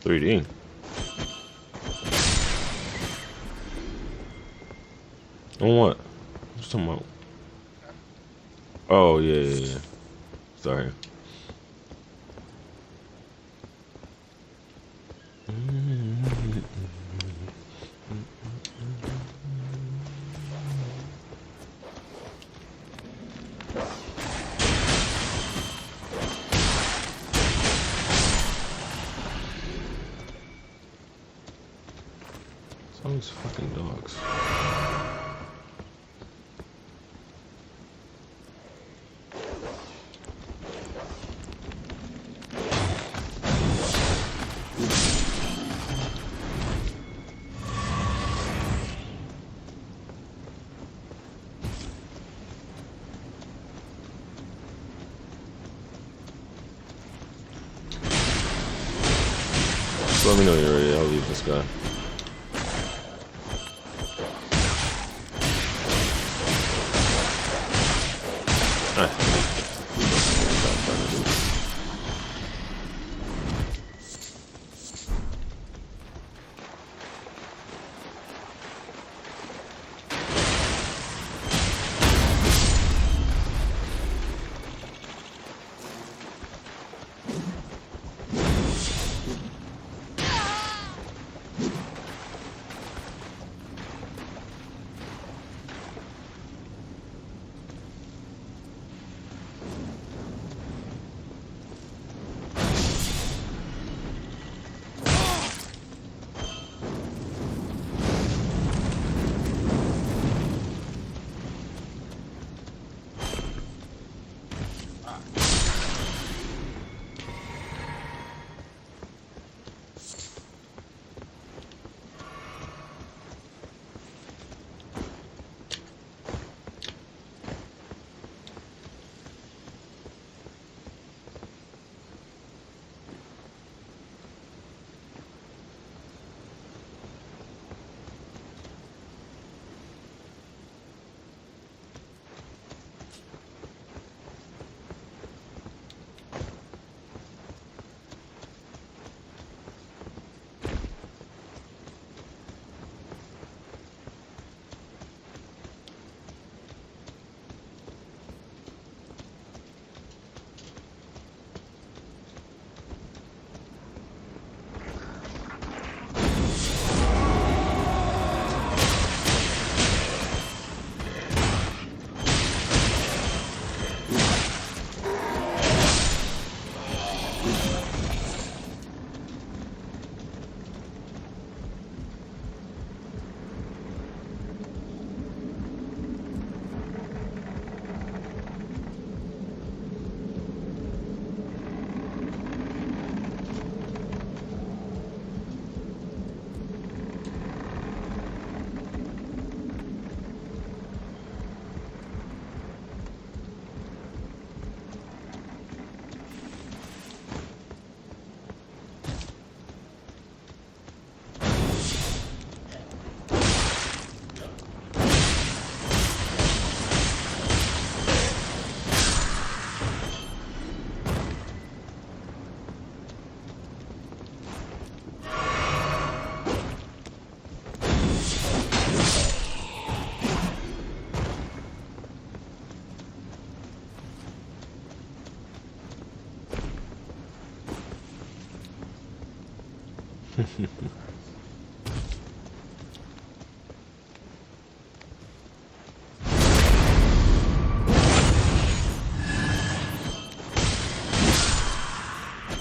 $3D. On what? What's talking about? Oh, yeah. Sorry. All these fucking dogs. Let me know when you're ready. I'll leave this guy.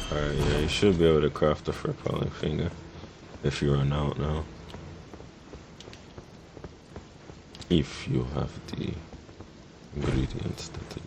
Alright, yeah, you should be able to craft the propelling finger if you run out now. If you have the ingredients, that is.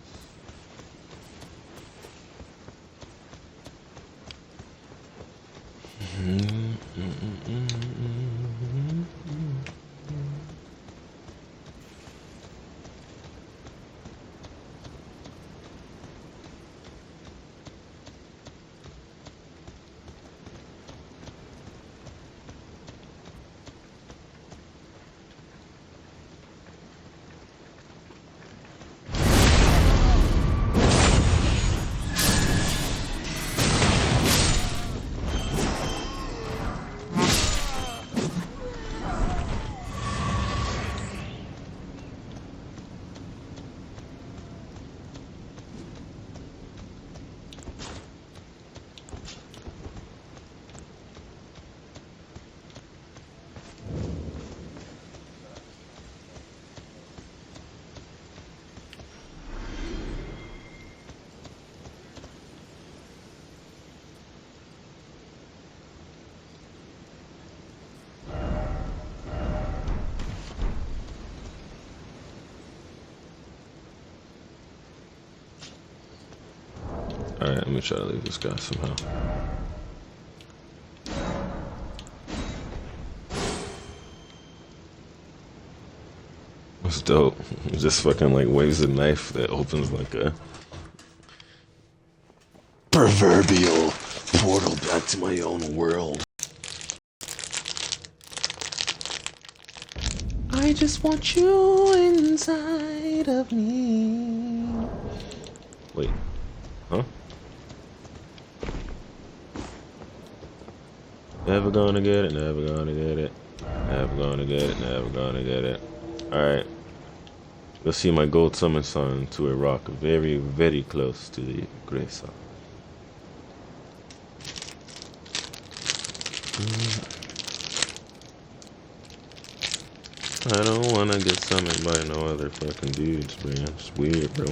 Alright, let me try to leave this guy somehow. It's dope. Just fucking like waves a knife that opens like a proverbial portal back to my own world. I just want you inside of me. Wait. Huh? Never gonna get it, never gonna get it. Never gonna get it, never gonna get it. Alright. You'll see my gold summon son to a rock very, very close to the Gresa. I don't wanna get summoned by no other fucking dudes, man. It's weird, bro.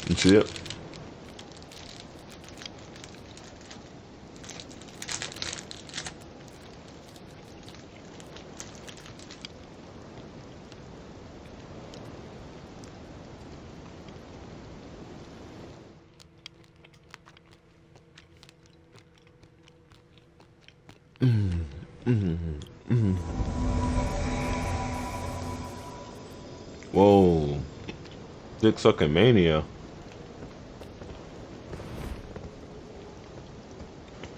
You see it? Whoa. Dick sucking mania.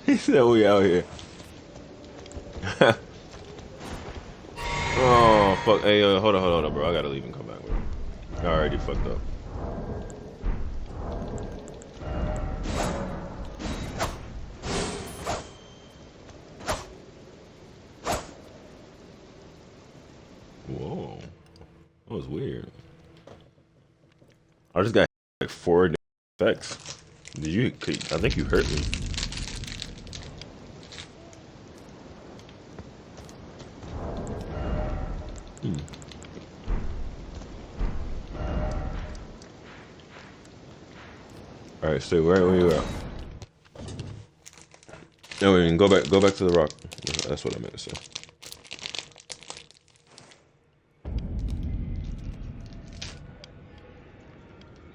He said we out here. Oh fuck. Hey, hold on, bro. I gotta leave and come back, bro. I already fucked up. Whoa. That was weird. I just got like 4 effects. Did you? I think you hurt me. All right, stay right where you are. No, we can go back to the rock. That's what I meant to say.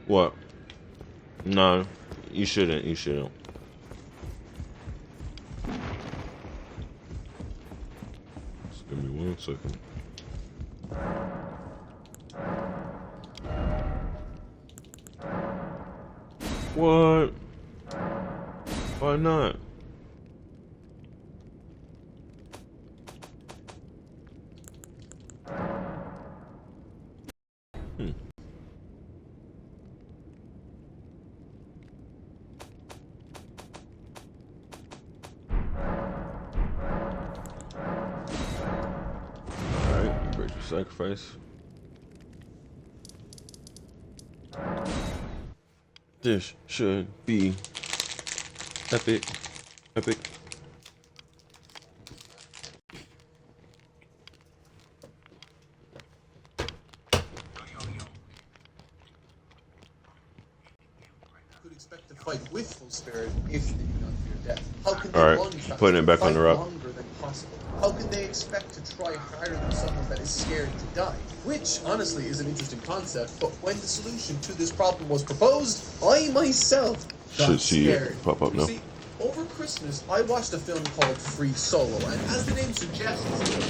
What? No, you shouldn't. You shouldn't. Just give me 1 second. What? Why not? Alright, you break your sacrifice. This should be epic. Epic. Could expect to fight with full spirit if they do not fear death. How can they Alright, run faster, putting it back on fight the rock. longer than possible? How can they expect to try harder than someone that is scared to die? Which, honestly, is an interesting concept, but when the solution to this problem was proposed, I myself got Should see it scared. pop up now. See, over Christmas, I watched a film called Free Solo, and as the name suggests,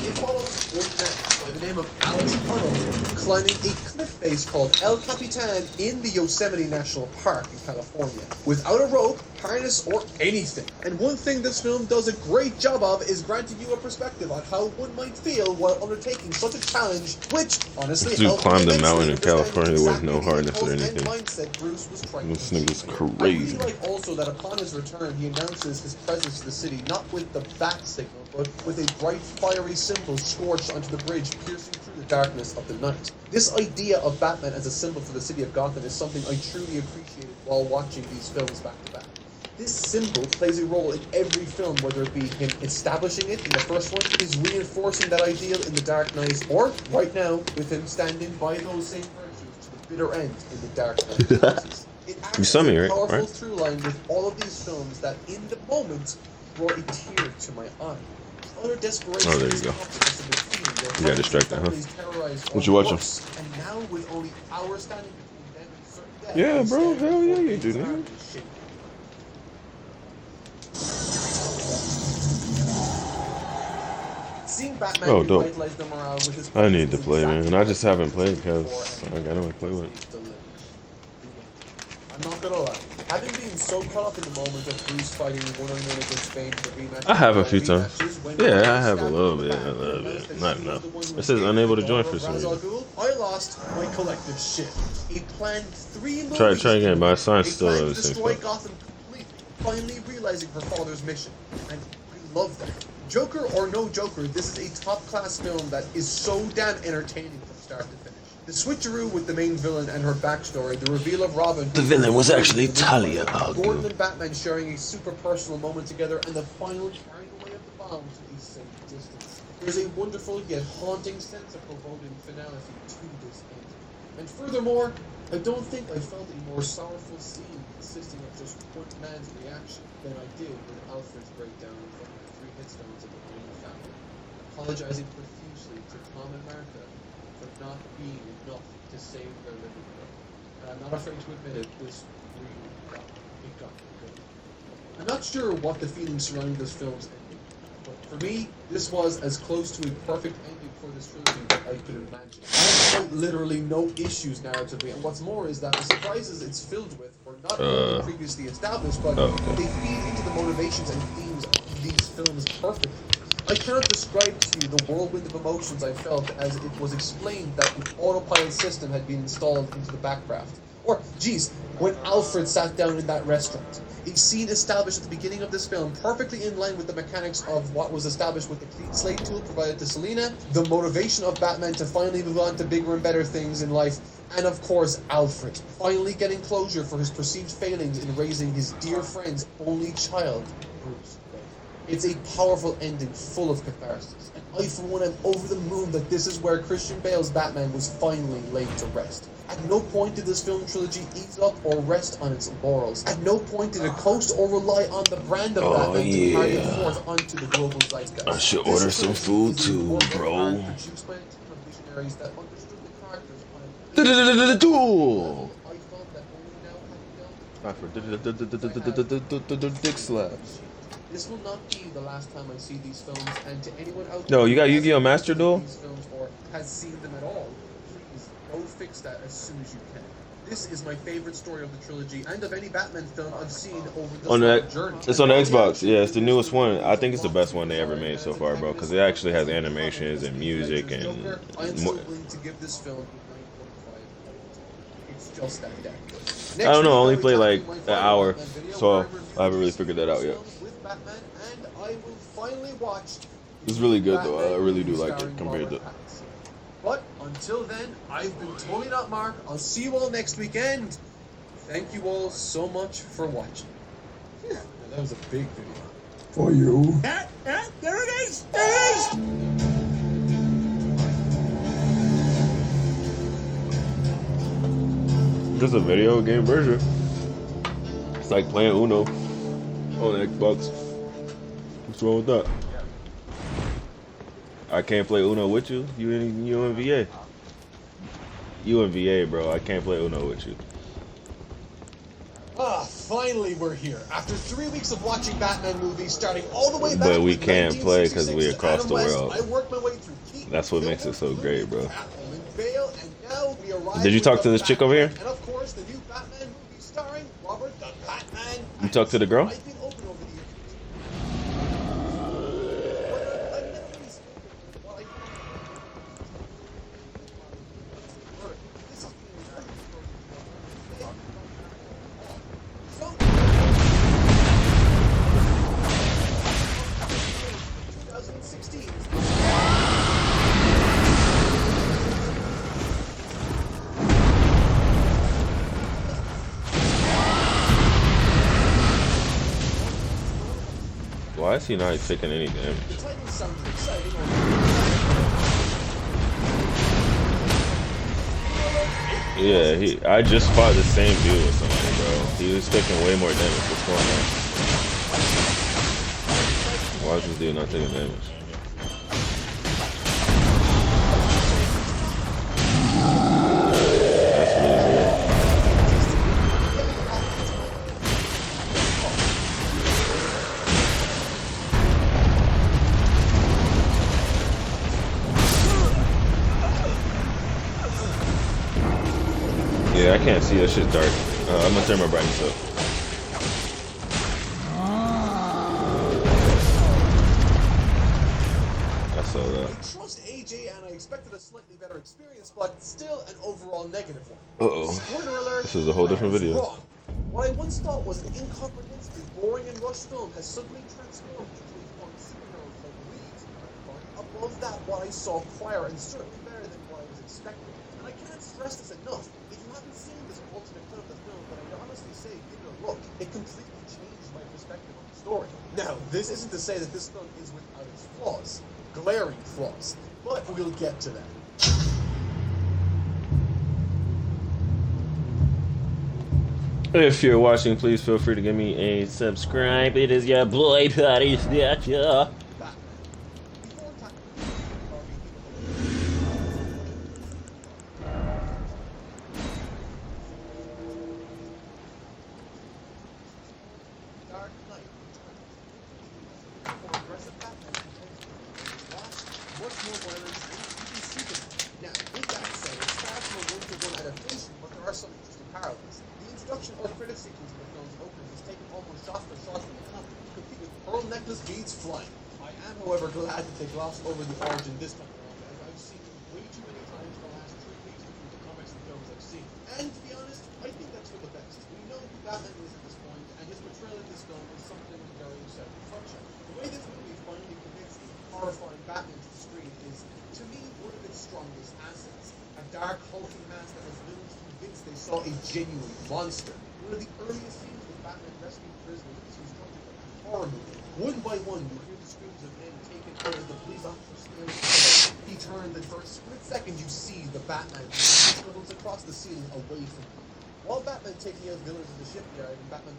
it follows one man by the name of Alex Arnold climbing a cliff face called El Capitan in the Yosemite National Park in California, without a rope, harness, or anything. And one thing this film does a great job of is granting you a perspective on how one might feel while undertaking such a challenge, which honestly This dude helped me climbed a immensely mountain in understand California with exactly no the harness or impulse and anything. mindset Bruce was trying This to nigga's achieve. I crazy. really like also that upon his return, he announces his presence to the city not with the bat signal, but with a bright, fiery symbol scorched onto the bridge, piercing through the darkness of the night. This idea of Batman as a symbol for the city of Gotham is something I truly appreciated while watching these films back to back. This symbol plays a role in every film, whether it be him establishing it in the first one, his reinforcing that ideal in The Dark Knight, or, right now, with him standing by those same virtues to the bitter end in The Dark Knight Rises. It You acts saw as me, a right? powerful Right? through line with all of these films that, in the moment, brought a tear to my eye. Utter desperation. Oh, there you is go. topic must have been feeling their You got families distracted, and huh? families terrorized What or you watching? worse. And now, with only hours standing between them and certain death, Yeah, they bro. stand Hell yeah, before you the do, entirely nigga. shaken. Seeing Batman Oh, dope. revitalize the morale with his I need to is play, exactly man. I what just I've haven't played been because for, I and gotta play with it. it's delivered. I'm not gonna lie. Having been so caught up in the moment of Bruce fighting one-on-one against Bane for rematches, I have a few rematches, times. when Yeah, Batman I have a stabbed little him in bit, the a back, little and bit. that Not she was enough. the one who It says escaped unable the to join daughter for of some Ra's al reason. Ghul. I lost my collective shit. He planned 3 movies. Try again, but I signed He still planned the to same destroy stuff. Gotham completely, finally realizing her father's mission, and I love that. Joker or no Joker, this is a top-class film that is so damn entertaining from start to finish. The switcheroo with the main villain and her backstory, the reveal of Robin. The villain was actually Talia al Ghul. Gordon and Batman sharing a super personal moment together, and the final carrying away of the bomb to a safe distance. There's a wonderful yet haunting sense of foreboding finality to this end. And furthermore, I don't think I felt a more sorrowful scene consisting of just one man's reaction than I did with Alfred's breakdown in front of the 3 headstones of the Wayne family, apologizing profusely to Tom and Martha for not being enough to save their living girl. And I'm not afraid to admit it, this really got me good. I'm not sure what the feelings surrounding this film's ending, but for me, this was as close to a perfect ending for this trilogy that I could imagine. I have quite literally no issues narratively, and what's more is that the surprises it's filled with were not only previously established, but they feed into the motivations and themes of these films perfectly. I cannot describe to you the whirlwind of emotions I felt as it was explained that an autopilot system had been installed into the backcraft. Or, geez, when Alfred sat down in that restaurant. A scene established at the beginning of this film, perfectly in line with the mechanics of what was established with the clean slate tool provided to Selina, the motivation of Batman to finally move on to bigger and better things in life, and of course, Alfred, finally getting closure for his perceived failings in raising his dear friend's only child, Bruce Wayne. It's a powerful ending full of catharsis, and I for one am over the moon that this is where Christian Bale's Batman was finally laid to rest. At no point did this film trilogy ease up or rest on its laurels. At no point did it coast or rely on the brand of Batman to carry it forth onto the global zeitgeist. I should This order some trilogy food is a too, work of bro. art produced by a team of visionaries that understood the characters on a Duel. I felt that only now having dealt I for dick slap. this will not be the last time I see these films, and to anyone out Yo, there you got who Yu-Gi-Oh! hasn't Master seen Duel? these films or has seen them at all, please go fix that as soon as you can. This is my favorite story of the trilogy and of any Batman film I've seen over this On long the, journey. it's on the Xbox. Yeah, it's the newest one. I think it's the best one they ever made so far, bro. Because it actually has animations and music and I'm more. still willing to give this film a 9.5. It's just that damn good. I don't know, I only Next played week, like I'll be an tackling my hour, final Batman video so where review I haven't really these figured that out yet. films with Batman, and I will finally watch. It's really good though. I Batman really do movie like it starring compared to. Robert Pattinson. But until then, I've been totally not Mark. I'll see you all next weekend. Thank you all so much for watching. Yeah, that was a big video. For you. There it is! There it is! Just a video game version. It's like playing Uno on the Xbox. What's wrong with that? I can't play Uno with you. You in VA. You in VA, bro. I can't play Uno with you. Ah, finally we're here. After 3 weeks of watching Batman movies, starting all the way back. But we with can't play 'cause 1966 we to across Adam the West, world. I worked my way through Keaton, That's what makes it so Kilmer, great, bro. Catwoman, Bale, and now we arrive Did you with talk to the this chick over here? Batman. And of course, the new Batman movie starring Robert the Batman. You talked to the girl? I've been open over the years. Why is he not taking any damage? The title sounds exciting. Yeah, I just fought the same dude with somebody, bro. He was taking way more damage. What's going on? Why is this dude not taking damage? That's really weird. Yeah, I can't see. That shit's dark. I'm gonna turn my brightness up. I saw I that. trust AJ and I expected a slightly better experience, but still an overall negative one. Uh-oh. Spoiler alert, This is a whole different I was video. wrong. What I once thought was an incomprehensibly boring and rushed film has suddenly transformed into a fun superhero like Weeds. Above that, what I saw prior, and certainly better than what I was expecting. And I can't stress this enough. If you haven't seen this alternate cut of the film, then I can honestly say, give it a look. It completely changed my perspective on the story. Now, this isn't to say that this film is without its flaws. Glaring flaws. But we'll get to that. If you're watching, please feel free to give me a subscribe. It is your boy, Patty Snatcher. Before tackling Dark Knight more aggressive Batman much more violence, and even stupid. Now, with that said, it's far from a one-to-one adaptation, but there are some interesting parallels. The introduction or credit sequence of the film's opening is taken almost shot for shot from the comic, complete with pearl necklace beads flying. I am, however, glad that they glossed over the origin this time around, as I've seen way too many times in the last 3 weeks with the comics and films I've seen. And to be honest, I think that's for the best. We know who Batman is at this point, and his portrayal in this film is something very self-reflection. The way this movie finally commits the horrifying Batman to the screen is, to me, one of its strongest assets. A dark, hulking mask that has villains convinced they saw a genuine monster. One of the earliest scenes with Batman rescuing prisoners is constructed like a horror movie. One by one, you hear the screams of men taken out as the police officer stares. He turned, and for a split second, you see the Batman scuttles across the ceiling away from you. While Batman taking out villains in the shipyard, and Batman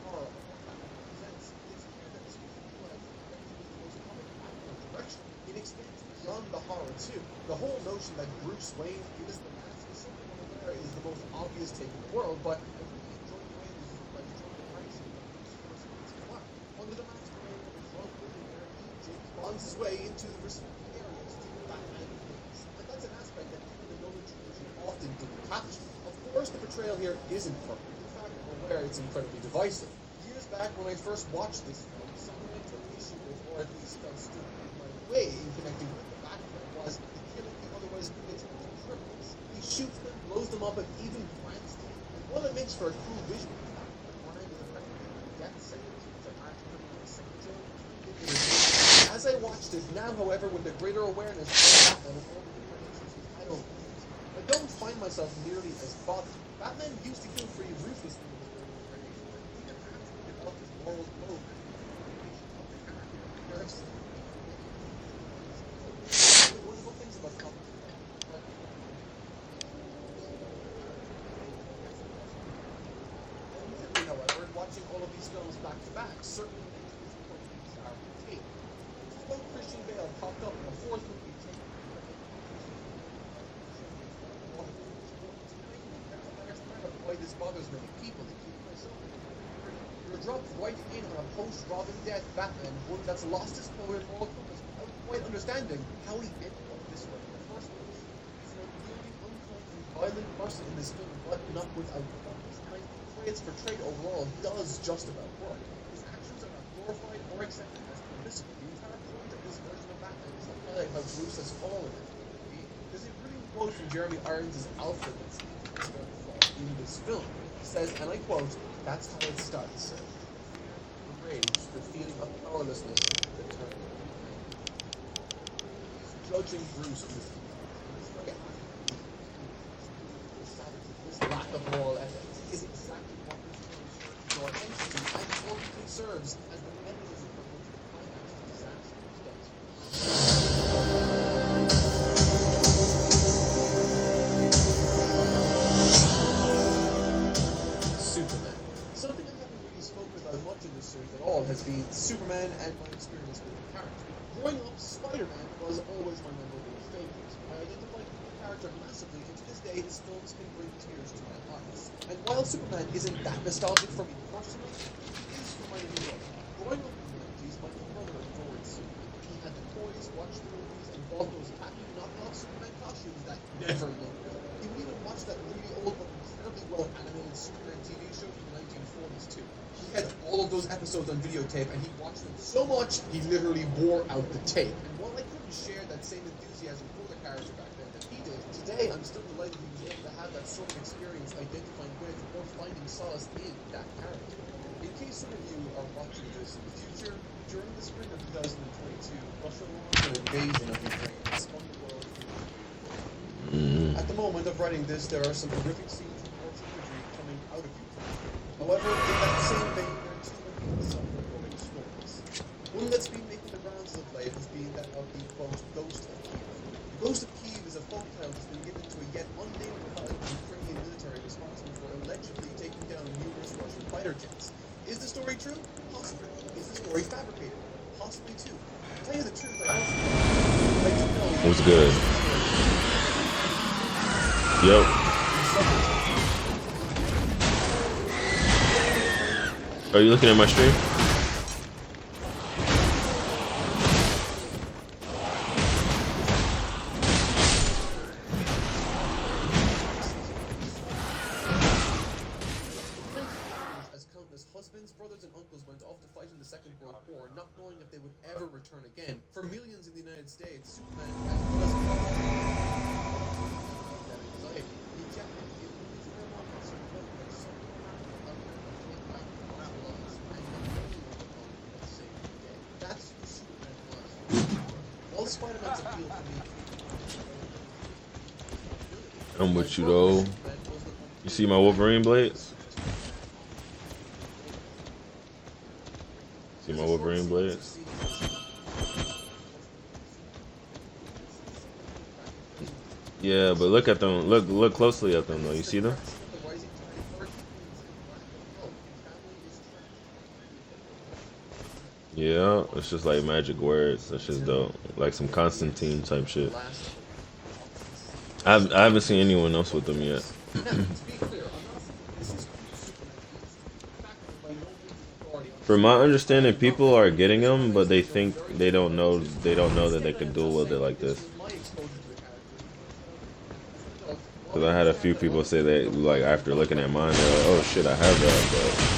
horror of what Batman presents, it's clear that this movie realizes that he was the most comic Batman direction. It extends beyond the horror too. The whole notion that Bruce Wayne is the mask is something I'm aware is the most obvious take in the world, but I really enjoy the way this is like Johnny Harrison when Bruce first meets Clark. Under the masquerade of a drug billionaire, he James Bonds his way into the restricted areas to the Batman villains. And that's an aspect that even the Nolan trilogy often didn't capture. Of course, the portrayal here isn't perfect. In fact, I'm aware it's incredibly divisive. Years back, when I first watched this film, something I took issue with, or at least felt stood in my way in connecting with the Batman, was the killing the otherwise inattentive criminals. He shoots them, blows them up, and even plants them. And while it makes for a cool visual, the crime is effectively a death sentence to act criminal secretary. As I watched it now, however, with a greater awareness of Batman and all the different issues he's had over the years, I don't find myself nearly as bothered. Batman used to kill pretty ruthlessly in his early incarnation, but he didn't have to develop his moral code and the character. The wonderful things about comics. However, watching all of these films back to back certainly makes this point bizarre to take. When Christian Bale popped up in the fourth movie, why this bothers many people, including myself. You're dropped right in on a post-Robin death Batman, one that's lost his power in all colors without quite understanding how he ended up this way in the first place. He's an unwieldy, uncomfortable, violent person in this film, but not without purpose. And I think the way it's portrayed overall does just about work. His actions are not glorified or accepted as permissible. The entire point of this version of Batman is to highlight how Bruce has fallen. There's a brilliant quote from Jeremy Irons' Alfred that's in this film. He says, and I quote, "That's how it starts, sir. The rage, the feeling of powerlessness, the turn." He's judging Bruce in this this lack of moral ethics is exactly what this film serves to draw attention to, and ultimately serves as the mechanism for which the climax of disaster is dealt. Superman and my experience with the character. Growing up, Spider-Man was always my memorable favorite. I identified with the character massively, and to this day, his films can bring tears to my eyes. And while Superman isn't that nostalgic for me personally, he is for my new life. Growing up in the 90s, my brother adored Superman. He had the toys, watched the movies, and bought those tacky knockoff Superman costumes that never looked good. He would even watch that really old but incredibly well animated Superman TV show from the 1940s too. He had all of those episodes on videotape, and he watched them so much he literally wore out the tape. And while I couldn't share that same enthusiasm for the character back then that he did, today I'm still delighted he was able to have that sort of experience identifying with or finding solace in that character. In case some of you are watching this in the future, during the spring of 2022, Russia launched an invasion of Ukraine and spun the world. At the moment of writing this, there are some horrific scenes and parts imagery coming out of Ukraine. However, in that same vein, there are two self-reporting stories. One that's been making the rounds of late has been that of the, quote, Ghost of Kyiv. The Ghost of Kyiv is a folktale that's been given to a yet unnamed part of the Ukrainian military responsible for allegedly taking down numerous Russian fighter jets. Is the story true? Possibly. Is the story fabricated? Possibly too. To tell you the truth, I do know. What's good? Yo. Are you looking at my stream? As countless husbands, brothers, and uncles went off to fight in the Second World War, not knowing if they would ever return again. For millions in the United States, Superman as well as anxiety. He kept it in his grandma concerned about that something happened out there and not only but saved the day. That's who Superman was. While Spider-Man's appeal for me, I'm with you though. You see my Wolverine blades? See my Wolverine blades? Yeah, but look at them. Look closely at them though. You see them? Yeah, it's just like magic words. That's just dope. Like some Constantine type shit. I haven't seen anyone else with them yet. From my understanding, people are getting them, but they think they don't know that they can duel with it like this. Because I had a few people say that, like, after looking at mine, they're like, oh shit, I have that, but...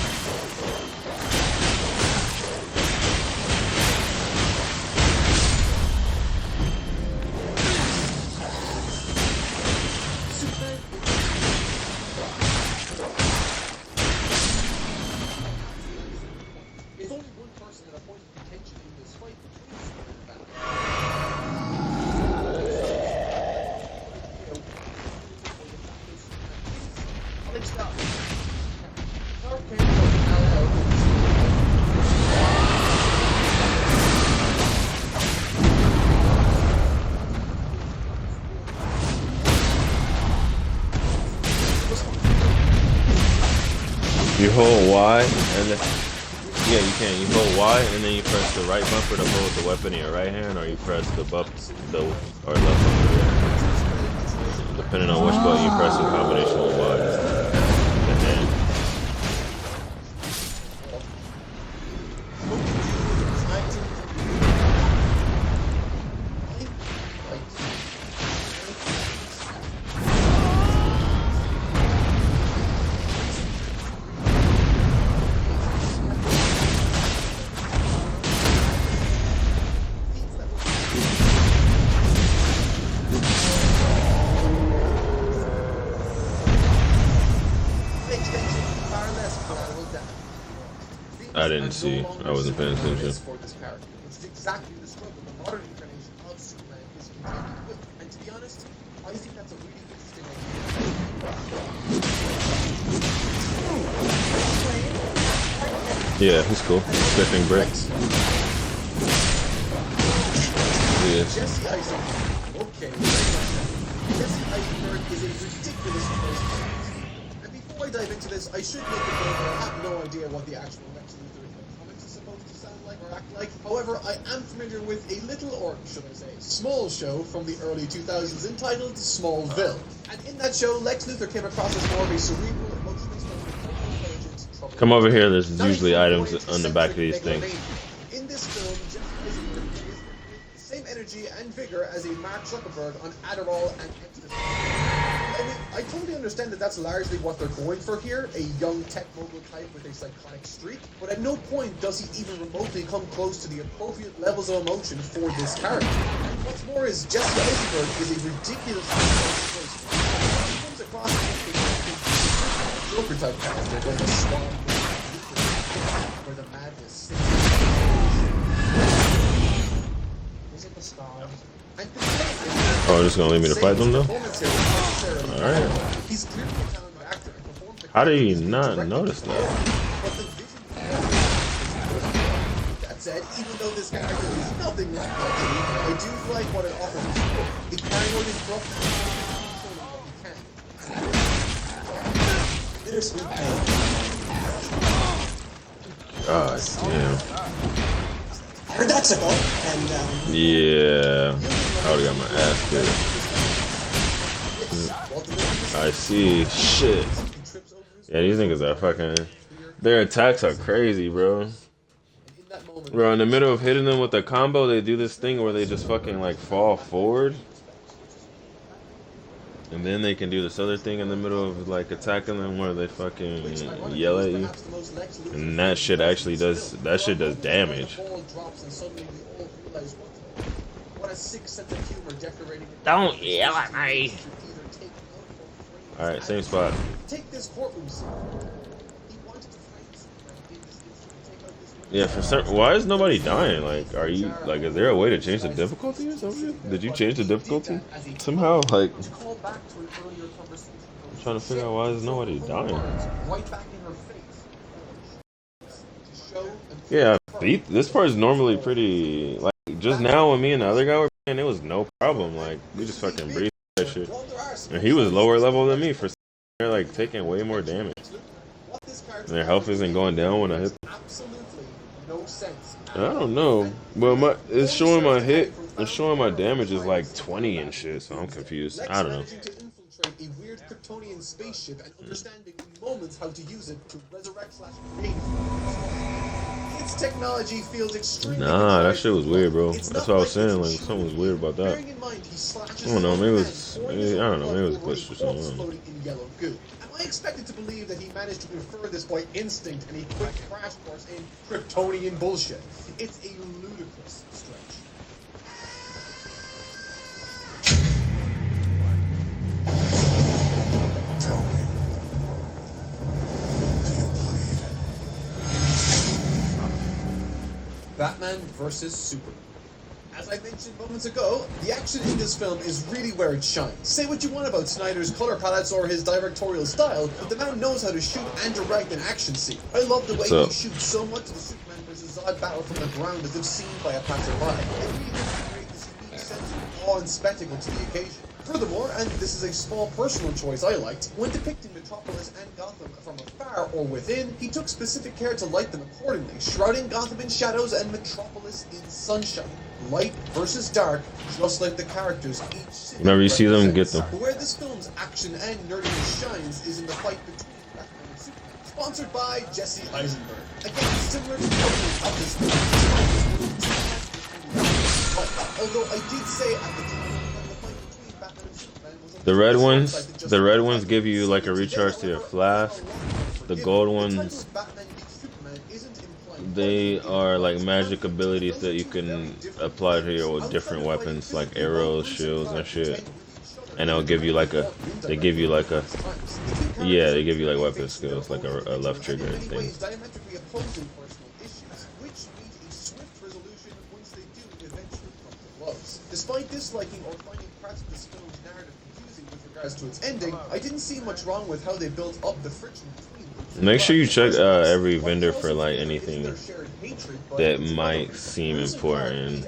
You hold Y and then yeah, you can. You hold Y and then you press the right bumper to hold the weapon in your right hand, or you press the or left bumper. Depending on which button you press in combination with Y. The hand. I didn't see. I wasn't paying attention. For this character, which is exactly the struggle the modern incarnation of Superman is contending with. And to be honest, I think that's a really interesting idea. Yeah, he's cool. Sniffing bricks. Yeah. Jesse Eisenberg. Okay. Jesse Eisenberg is a ridiculous person. And before I dive into this, I should make it clear that I have no idea what the actual Lex Luthor in the comics is supposed to sound like or like. However, I am familiar with a little, or should I say, small show from the early 2000s entitled Smallville. And in that show, Lex Luthor came across as more of a cerebral, emotionally intelligent. Come over here. There's usually items on the back of these things. In this film, Jesse Eisenberg is the same energy and vigor as a Mark Zuckerberg on Adderall and ecstasy. I mean, I totally understand that that's largely what they're going for here, a young tech mogul type with a psychotic streak, but at no point does he even remotely come close to the appropriate levels of emotion for this character. And what's more is, Jesse Eisenberg is a ridiculously person. He comes across as a Joker type character when the Swan where the madness is it the stars? Oh, just gonna leave me to fight them though? Alright. He's clearly a talented actor and performs How did he not notice that? but the vision that said, even though this character is nothing like that, I do like what it offers. The paranoid is broken he can. Bittersweet pain. God damn. Paradoxical, and Yeah. I would've got my ass kicked. I see. Shit. Yeah, these niggas are fucking. Their attacks are crazy, bro. Bro, in the middle of hitting them with a combo, they do this thing where they just fucking like fall forward. And then they can do this other thing in the middle of like attacking them where they fucking yell at you. And that shit actually does, that shit does damage. Don't yell at me. Alright, same spot. Take this courtroom scene. Yeah, for certain. Why is nobody dying? Like, are you like? Is there a way to change the difficulty or something? Did you change the difficulty somehow? Like, I'm trying to figure out why is nobody dying. Yeah, this part is normally pretty. Like, just now when me and the other guy were playing, it was no problem. Like, we just fucking breathed that shit. And he was lower level than me for. They're like taking way more damage. And their health isn't going down when I hit them. I don't know. Well, it's showing my hit. It's showing my damage is like 20 and shit. So I'm confused. I don't know. A weird Kryptonian spaceship and understanding in moments how to use it to resurrect / create. Its technology feels extremely. Nah, that shit was weird, bro. That's what I was saying. Like something was weird about that. I don't know. Maybe it was. I don't know. Maybe it was a glitch or something. I expected to believe that he managed to infer this by instinct and a quick crash course in Kryptonian bullshit. It's a ludicrous stretch. Tell me, do you bleed? Batman vs. Superman. As I mentioned moments ago, the action in this film is really where it shines. Say what you want about Snyder's color palettes or his directorial style, but the man knows how to shoot and direct an action scene. I love the way he shoots so much of the Superman vs. Zod battle from the ground as if seen by a passerby. It really does create this unique sense of awe and spectacle to the occasion. Furthermore, and this is a small personal choice I liked, when depicting Metropolis and Gotham from afar or within, he took specific care to light them accordingly, shrouding Gotham in shadows and Metropolis in sunshine. Light versus dark, just like the characters each city. Whenever you see them, get them. But where this film's action and nerdiness shines is in the fight between Batman and Superman. Sponsored by Jesse Eisenberg. Again, similar to the opening of this film. Although I did say at the time that the fight between Batman and Superman was the red ones give you like a recharge to your flask. The gold ones, they are like magic abilities that you can apply to your different weapons, like arrows, shields, and shit. And they'll give you like a, they give you like weapon skills, like a left trigger and things. Despite disliking or finding parts of this film's narrative confusing with regards to its ending, I didn't see much wrong with how they built up the friction between them. Make sure you check every vendor for like anything that might seem important.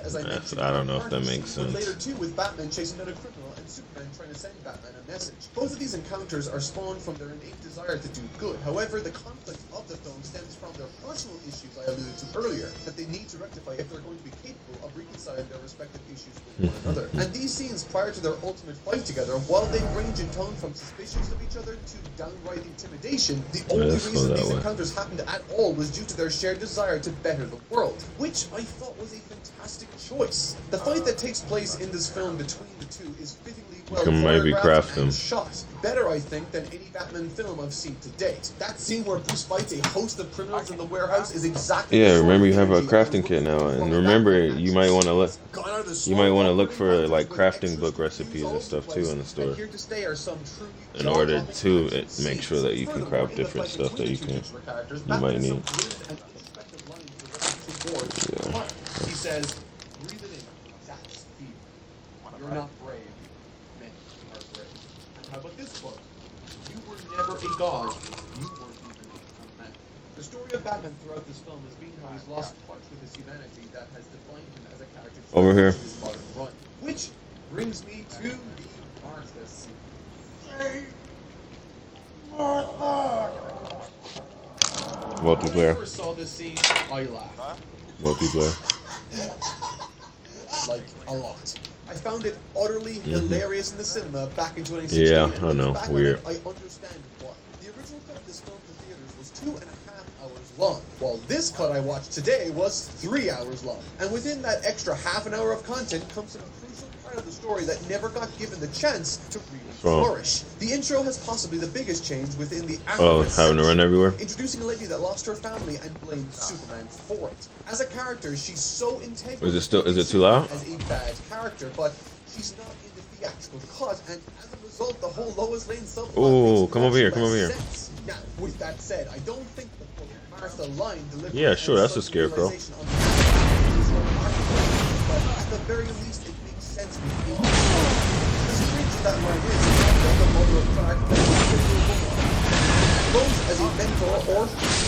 I don't know if that makes sense. Later too, with Batman chasing down a criminal and Superman Superman trying to send Batman a message. Both of these encounters are spawned from their innate desire to do good. However, the conflict of the film stems from their personal issues I alluded to earlier, that they need to rectify if they're going to be capable of reconciling their respective issues with one another. And these scenes prior to their ultimate fight together, while they range in tone from suspicions of each other to downright intimidation, the only reason these encounters happened at all was due to their shared desire to better the world, which I thought was a fantastic choice. The fight that takes place in this film between the two is fittingly well choreographed and shot. Better, I think, than any Batman film I've seen to date. That scene where Bruce fights a host of criminals in the warehouse is exactly remember you have a crafting kit now, and remember you might want to look. You might want to look for like crafting book recipes and stuff too in the store, in order to make sure that you can craft different stuff that you might need. Yeah. He says, breathe it in. That's fear. You're not brave. Men are brave. And how about this quote? You were never a god. You weren't even a man. The story of Batman throughout this film has been how he's lost touch with his humanity that has defined him as a character over here. His modern run. Which brings me to the Martha scene. Multiplayer. When I first saw this scene, I laughed. Multiplayer. Like, a lot. I found it utterly hilarious in the cinema back in 2016. Yeah, I know. Weird. I understand why. The original cut of this film for theaters was 2.5 hours long, while this cut I watched today was 3 hours long. And within that extra half an hour of content comes a crucial part of the story that never got given the chance to really flourish. The intro has possibly the biggest change within the having to run everywhere. Introducing a lady that lost her family and blamed Superman for it. As a character, she's so integral. Is it too loud? As a bad character, but she's not in the theatrical cut, and as a result, the whole Lois Lane subplot. Oh, come over here, come over here. Now, with that said, I don't think the Martha line delivered. Yeah, sure, that's a scarecrow. But at the very least, it makes sense with me. As strange as that line is, the mother of Clark both as a mentor or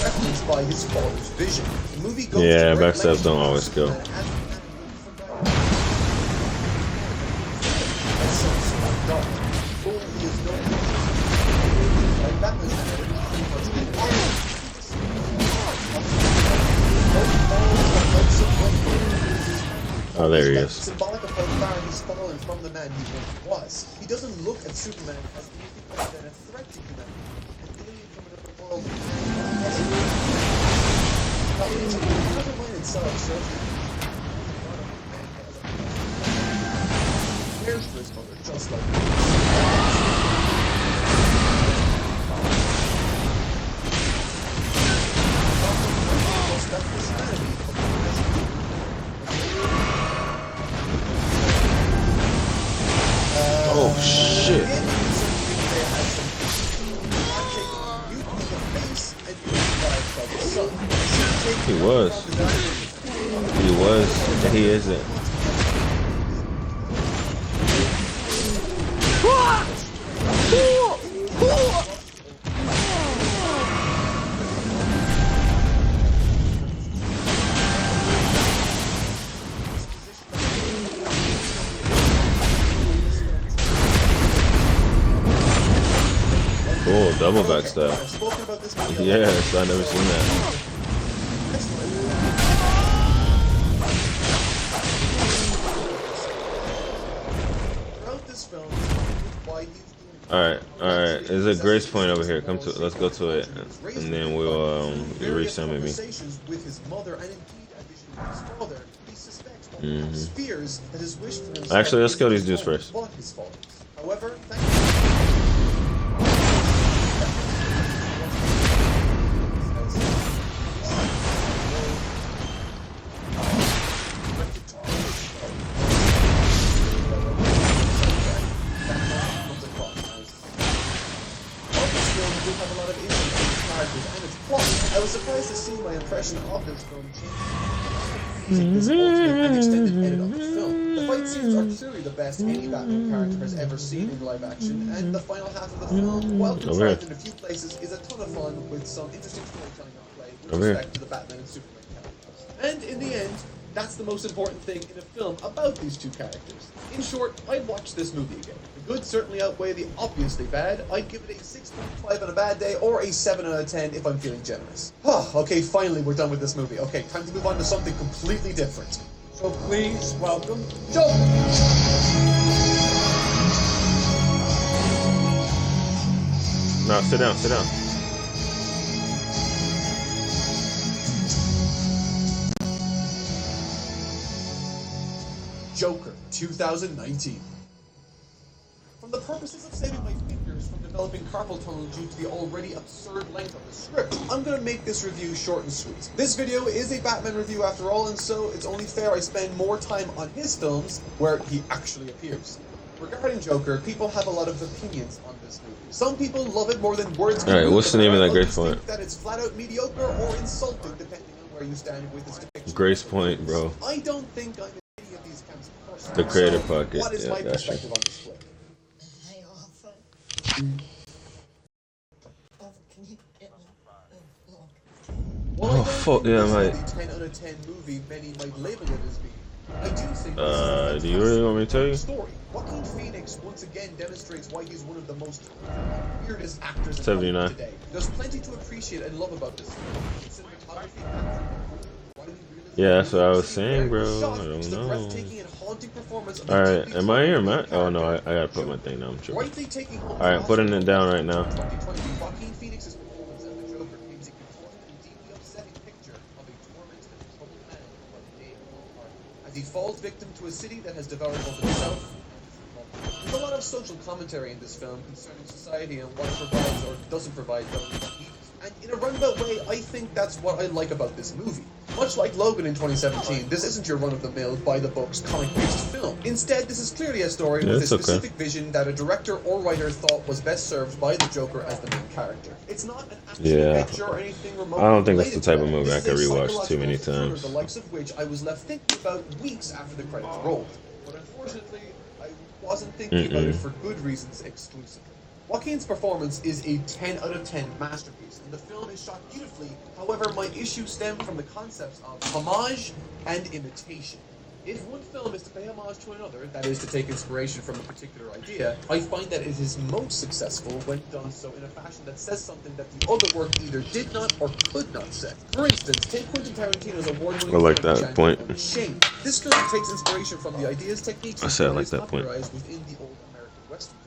referenced by his father's vision. The movie goes to backstabs don't always go. Oh, there he is. Symbolic of how far he's fallen from the man he once was. He doesn't look at Superman as anything other than a threat to humanity. Never mind itself serves cares for his mother just like Oh shit. He was. He isn't. Cool, double backstab. Yes, I never seen that. Alright. There's a grace point over here. Let's go to it, and then we'll re-summon me. Actually, let's kill these dudes first. However, I was surprised to see my impression of this film change. Using this ultimate and extended edit of the film. The fight scenes are clearly the best any Batman character has ever seen in live action, and the final half of the film, while contrived in a few places, is a ton of fun with some interesting storytelling at play with respect to the Batman and Superman characters. And in the end, That's the most important thing in a film about these two characters. In short, I'd watch this movie again. The good certainly outweigh the obviously bad. I'd give it a 6.5 on a bad day, or a 7 out of 10 if I'm feeling generous. Okay, finally we're done with this movie. Okay, time to move on to something completely different. So please welcome Joker! No, sit down, sit down. Joker 2019. For the purposes of saving my fingers from developing carpal tunnel due to the already absurd length of the script, I'm gonna make this review short and sweet. This video is a Batman review after all, and so it's only fair I spend more time on his films where he actually appears. Regarding Joker, people have a lot of opinions on this movie. Some people love it more than words can Alright, move, what's the name of that others Grace Point? think that it's flat out mediocre or insulting depending on where you stand with this depiction. Grace Point, bro. I don't think I'm in any of these camps personally. The creator So, pocket, what is yeah, my gotcha. perspective on this flick? I offer. Can you get look? While I don't fuck, think yeah, this mate. is the 10 out of 10 movie many might label it as being, I do think Do you really want me to tell you? story. Joaquin Phoenix once again demonstrates why he's one of the most weirdest actors in 79. Hollywood today. There's plenty to appreciate and love about this film. Cinematography, acting, Yeah, that's what I was saying, bro. Shot I don't is the know. breathtaking and haunting performance of Alright, deeply am I here, troubling Matt? Oh no, I character, gotta put my Joker. thing down. I'm tripping. Rightly taking home Alright, the putting Oscar it down right now. 2020, Joaquin Phoenix's performance as the Joker paints a confronting and deeply upsetting picture of a tormented and troubled man by the name of Harvey, as he falls victim to a city that has devoured both himself and his people. There's a lot of social commentary in this film concerning society and what it provides or doesn't provide those that need it. And in a roundabout way, I think that's what I like about this movie. Much like Logan in 2017, this isn't your run-of-the-mill, by-the-books, comic-based film. Instead, this is clearly a story Yeah, with a it's okay. specific vision that a director or writer thought was best served by the Joker as the main character. It's not an action Yeah. adventure or anything remotely I don't think that's the related type to of that. movie I This could is a rewatch too many psychological thriller, times. the likes of which I was left thinking about weeks after the credits rolled. But unfortunately, I wasn't thinking about it for good reasons exclusively. Joaquin's performance is a 10 out of 10 masterpiece, and the film is shot beautifully. However, my issues stem from the concepts of homage and imitation. If one film is to pay homage to another, that is to take inspiration from a particular idea, I find that it is most successful when done so in a fashion that says something that the other work either did not or could not say. For instance, take Quentin Tarantino's award-winning I like film that Django point. Unchained. This film takes inspiration from the ideas, techniques, I and said I like stories that point. popularized within the old American Western films.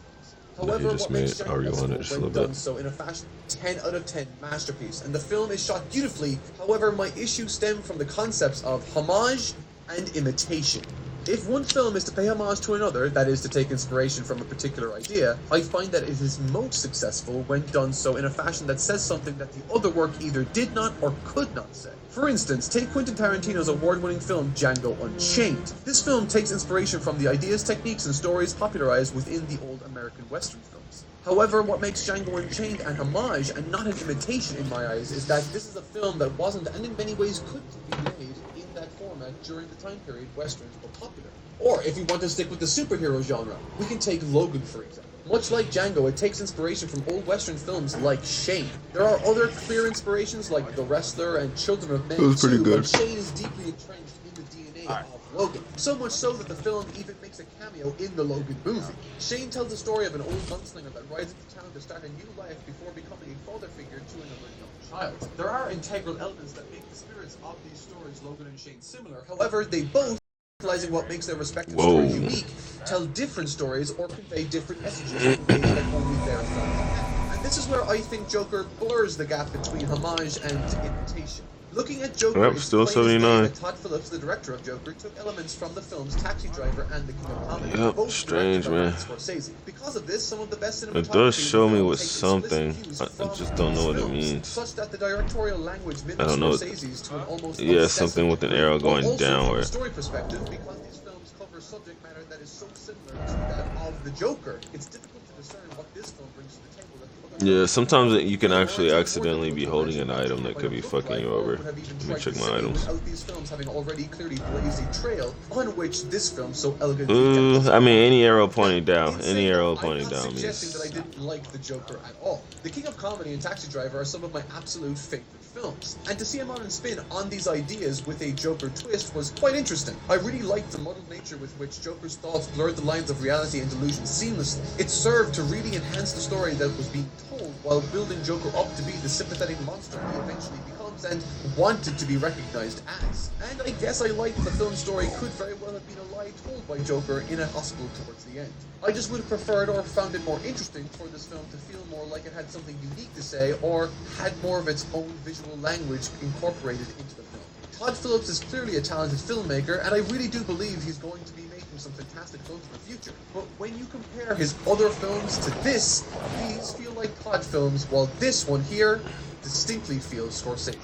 But he However, just what makes made Django Ario on it successful just a when little done bit. so in a fashion 10 out of 10 masterpiece, and the film is shot beautifully. However, my issues stem from the concepts of homage and imitation. If one film is to pay homage to another, that is to take inspiration from a particular idea, I find that it is most successful when done so in a fashion that says something that the other work either did not or could not say. For instance, take Quentin Tarantino's award-winning film Django Unchained. This film takes inspiration from the ideas, techniques, and stories popularized within the old American Western films. However, what makes Django Unchained an homage and not an imitation in my eyes is that this is a film that wasn't, and in many ways couldn't be made in that format during the time period Westerns were popular. Or, if you want to stick with the superhero genre, we can take Logan for example. Much like Django, it takes inspiration from old Western films like Shane. There are other clear inspirations like The Wrestler and Children of Men That was pretty too, good. but Shane is deeply entrenched in the DNA of Logan. So much so that the film even makes a cameo in the Logan movie. Shane tells the story of an old gunslinger that rides into town to start a new life before becoming a father figure to another young child. There are integral elements that make the spirits of these stories, Logan and Shane, similar. However, they both, realizing what makes their respective stories unique, tell different stories or convey different messages in ways that only their films can. And this is where I think Joker blurs the gap between homage and imitation. Looking at Joker, Yep, it's still plain as day 79. that Todd Phillips, the director of Joker, took elements from the films Taxi Driver and The King of Comedy. Yep, both strange, directed by man. Martin Scorsese. Because of this, some of the best It cinematography does show in me film with takes something. explicit cues I from just don't know these what it films, means. such that the directorial language mimics I don't know. Scorsese's to an almost Yeah, obsessive something with an degree. arrow going Also, from downward. a story perspective, because these films cover subject matter that is so similar to that of the Joker, it's difficult to discern what this film brings to the table that the other Yeah, films sometimes don't. you can actually Or it's accidentally be important holding an to mention item that what could be it looked fucking you like, or over. would have even Let me tried check to my say items. without these films having already clearly blazed a trail on which this film so elegantly I mean, any arrow pointing down. in Any saying arrow that, pointing I'm not down suggesting that I means. didn't like the Joker at all. The King of Comedy and Taxi Driver are some of my absolute favorite films. And to see a modern spin on these ideas with a Joker twist was quite interesting. I really liked the muddled nature with which Joker's thoughts blurred the lines of reality and delusion seamlessly. It served to really enhance the story that was being told while building Joker up to be the sympathetic monster he eventually becomes and wanted to be recognized as. And I guess I liked the film story could very well have been a lie told by Joker in a hospital towards the end. I just would have preferred or found it more interesting for this film to feel more like it had something unique to say or had more of its own visual language incorporated into the film. Todd Phillips is clearly a talented filmmaker, and I really do believe he's going to be making some fantastic films in the future. But when you compare his other films to this, these feel like Todd films, while this one here distinctly feels Scorsese.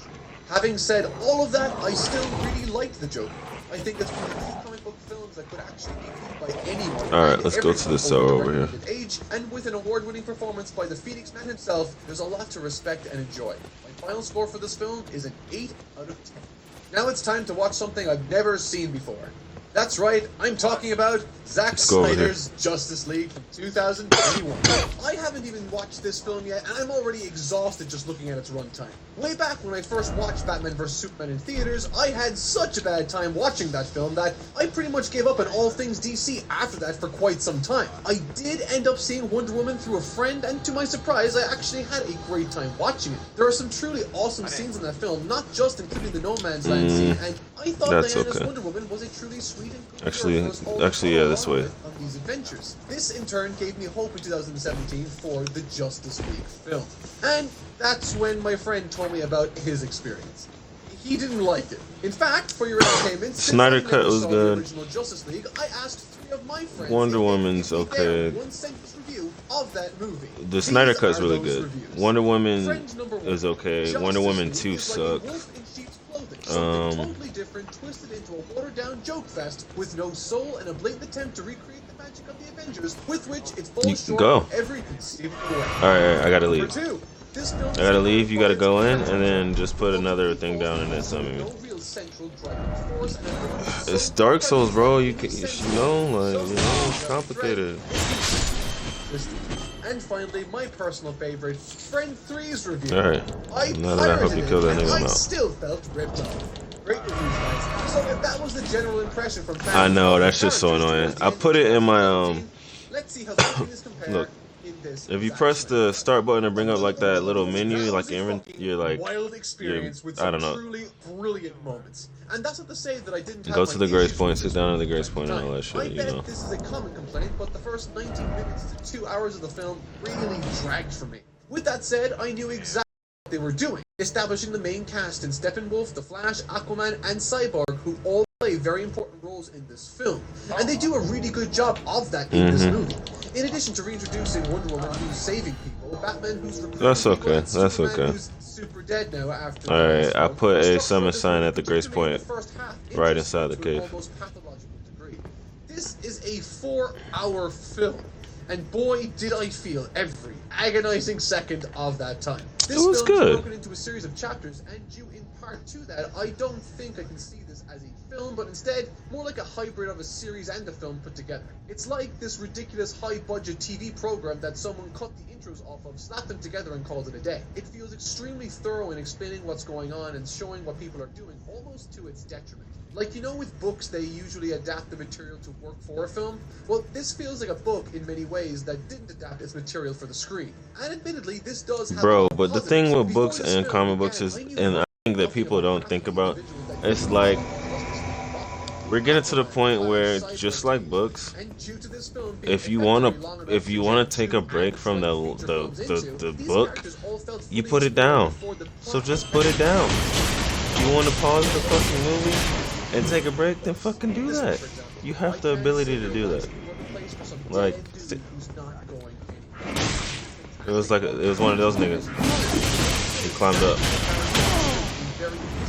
Having said all of that, I still really liked The Joker. I think it's one of the few comic book films that could actually be viewed by anyone. Alright, let's go to the cell over here. Age, and with an award-winning performance by the Phoenix Man himself, there's a lot to respect and enjoy. My final score for this film is an 8 out of 10. Now it's time to watch something I've never seen before. That's right, I'm talking about Zack Snyder's Justice League from 2021. I haven't even watched this film yet, and I'm already exhausted just looking at its runtime. Way back when I first watched Batman vs Superman in theaters, I had such a bad time watching that film that I pretty much gave up on all things DC after that for quite some time. I did end up seeing Wonder Woman through a friend, and to my surprise, I actually had a great time watching it. There are some truly awesome scenes in that film, not just including the No Man's Land scene, and I thought Diana's Wonder Woman was a truly sweet and good Actually, yeah, this way. On these adventures. This in turn gave me hope in 2017 for the Justice League film. And that's when my friend told me about his experience. He didn't like it. In fact, for your entertainment, Snyder Cut was good. The original Justice League, I asked 3 of my friends Wonder Woman's okay. one-sentence review of that movie. The Snyder Cut's really good. Reviews. Wonder Woman Friend number 1, is okay. Justice Wonder Woman League 2 is like a sucked. wolf in sheep's clothing. Something totally different, twisted into a watered-down joke fest with no soul and a blatant attempt to recreate the magic of the Avengers, with which it's falls You short go. in every conceivable way. Alright, I gotta leave. Number 2, this film I gotta leave, you gotta go in, and then just put another thing down and then summon me. no real central driving force, and everyone is It's so Dark Souls, bro. You can, so it's complicated. And finally, my personal favorite, Friend 3's review. Alright, now that I hope you kill that nigga, I'm I out. still felt ripped off. Great reviews, guys. So if that was the general impression from fans, I know, that's just so annoying. I put it in my, Let's see how the movies compare look. in this If you Zack press Snyder. the start button and bring up like that little menu, like you're like, wild experience with I some don't know. truly brilliant moments. And that's not to say that I didn't have Go my to the grace issues point, with sit this down at movie the grace from point and all that time. shit, you I bet know. this is a common complaint, but the first 19 minutes to 2 hours of the film really dragged for me. With that said, I knew exactly what they were doing, establishing the main cast in Steppenwolf, The Flash, Aquaman, and Cyborg, who all play very important roles in this film. And they do a really good job of that in this movie. In addition to reintroducing Wonder Woman who's saving people, Batman who's recruiting That's people, okay, and that's Superman okay. who's super dead now after Alright, I put a The structure summon of this sign movie at the grace continued in point the first half right interesting inside the to an cave. almost pathological degree. This is a 4-hour film, and boy did I feel every agonizing second of that time. This It was film good. is broken into a series of chapters, and due in part to that, I don't think I can see this as a film, but instead more like a hybrid of a series and a film put together. It's like this ridiculous high-budget TV program that someone cut the intros off of, slapped them together, and called it a day. It feels extremely thorough in explaining what's going on and showing what people are doing, almost to its detriment. Like, you know, with books, they usually adapt the material to work for a film? Well, this feels like a book in many ways that didn't adapt its material for the screen. And admittedly, this does have Bro, a but the positives. thing with Before books this and film comic books began, is, I knew and I think that nothing people about don't think the about, individual that it's created like, Justice League. we're getting to the point where, just like books, And due to this film being if you wanna effectively long enough if you to wanna get take two a break from the action films into, the these book, characters all felt you fully put it explored down. before the So plot just was put it down. You want to pause the fucking movie and take a break, then fucking do This one, that. for example, You have I the can't ability sit to there do watching that. the work place for some Like, dead dude who's not going anywhere. It was like it was one of those niggas. He climbed up.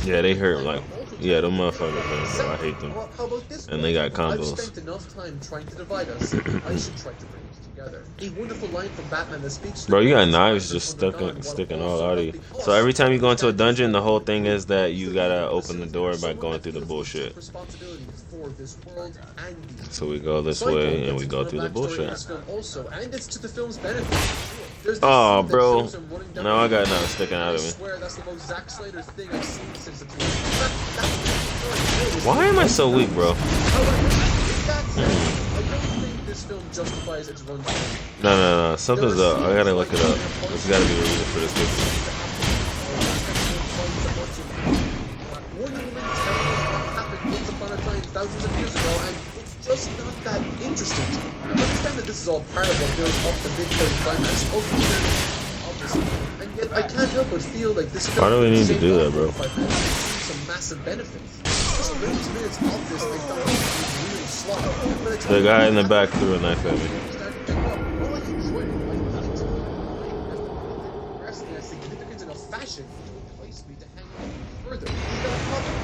Yeah, they hurt like, yeah, them motherfuckers, man, bro. I hate them. How about this And they got one? I've combos. spent enough time trying to divide us. I should try to bring us together. together. A wonderful line from Batman that speaks to Bro, you got the knives just sticking all out of you. So every time you go into a dungeon, the whole thing is that you gotta open the door by going through the bullshit. So we go this way and we go through the bullshit. Also, and it's to the film's benefit. Oh, bro. Now I got knives sticking out of me. I swear that's the most Zack Snyder thing I've seen since the Why am I so weak, bro? I don't think this film justifies its runtime. No. Something's up. I gotta look it up. There's gotta be a reason for this movie. Wonder Woman tells us what happened once upon a time thousands of years ago, and it's just not that interesting. I understand that this is all part of what builds up the midpoint climax of the obviously, and yet I can't help but feel like this film Why do we need to do that, bro? some massive benefits. Just 30 minutes of this, I found it really slow. By the time The guy in the back threw a knife at me. significant enough fashion to entice me to hang on further. Is that a problem?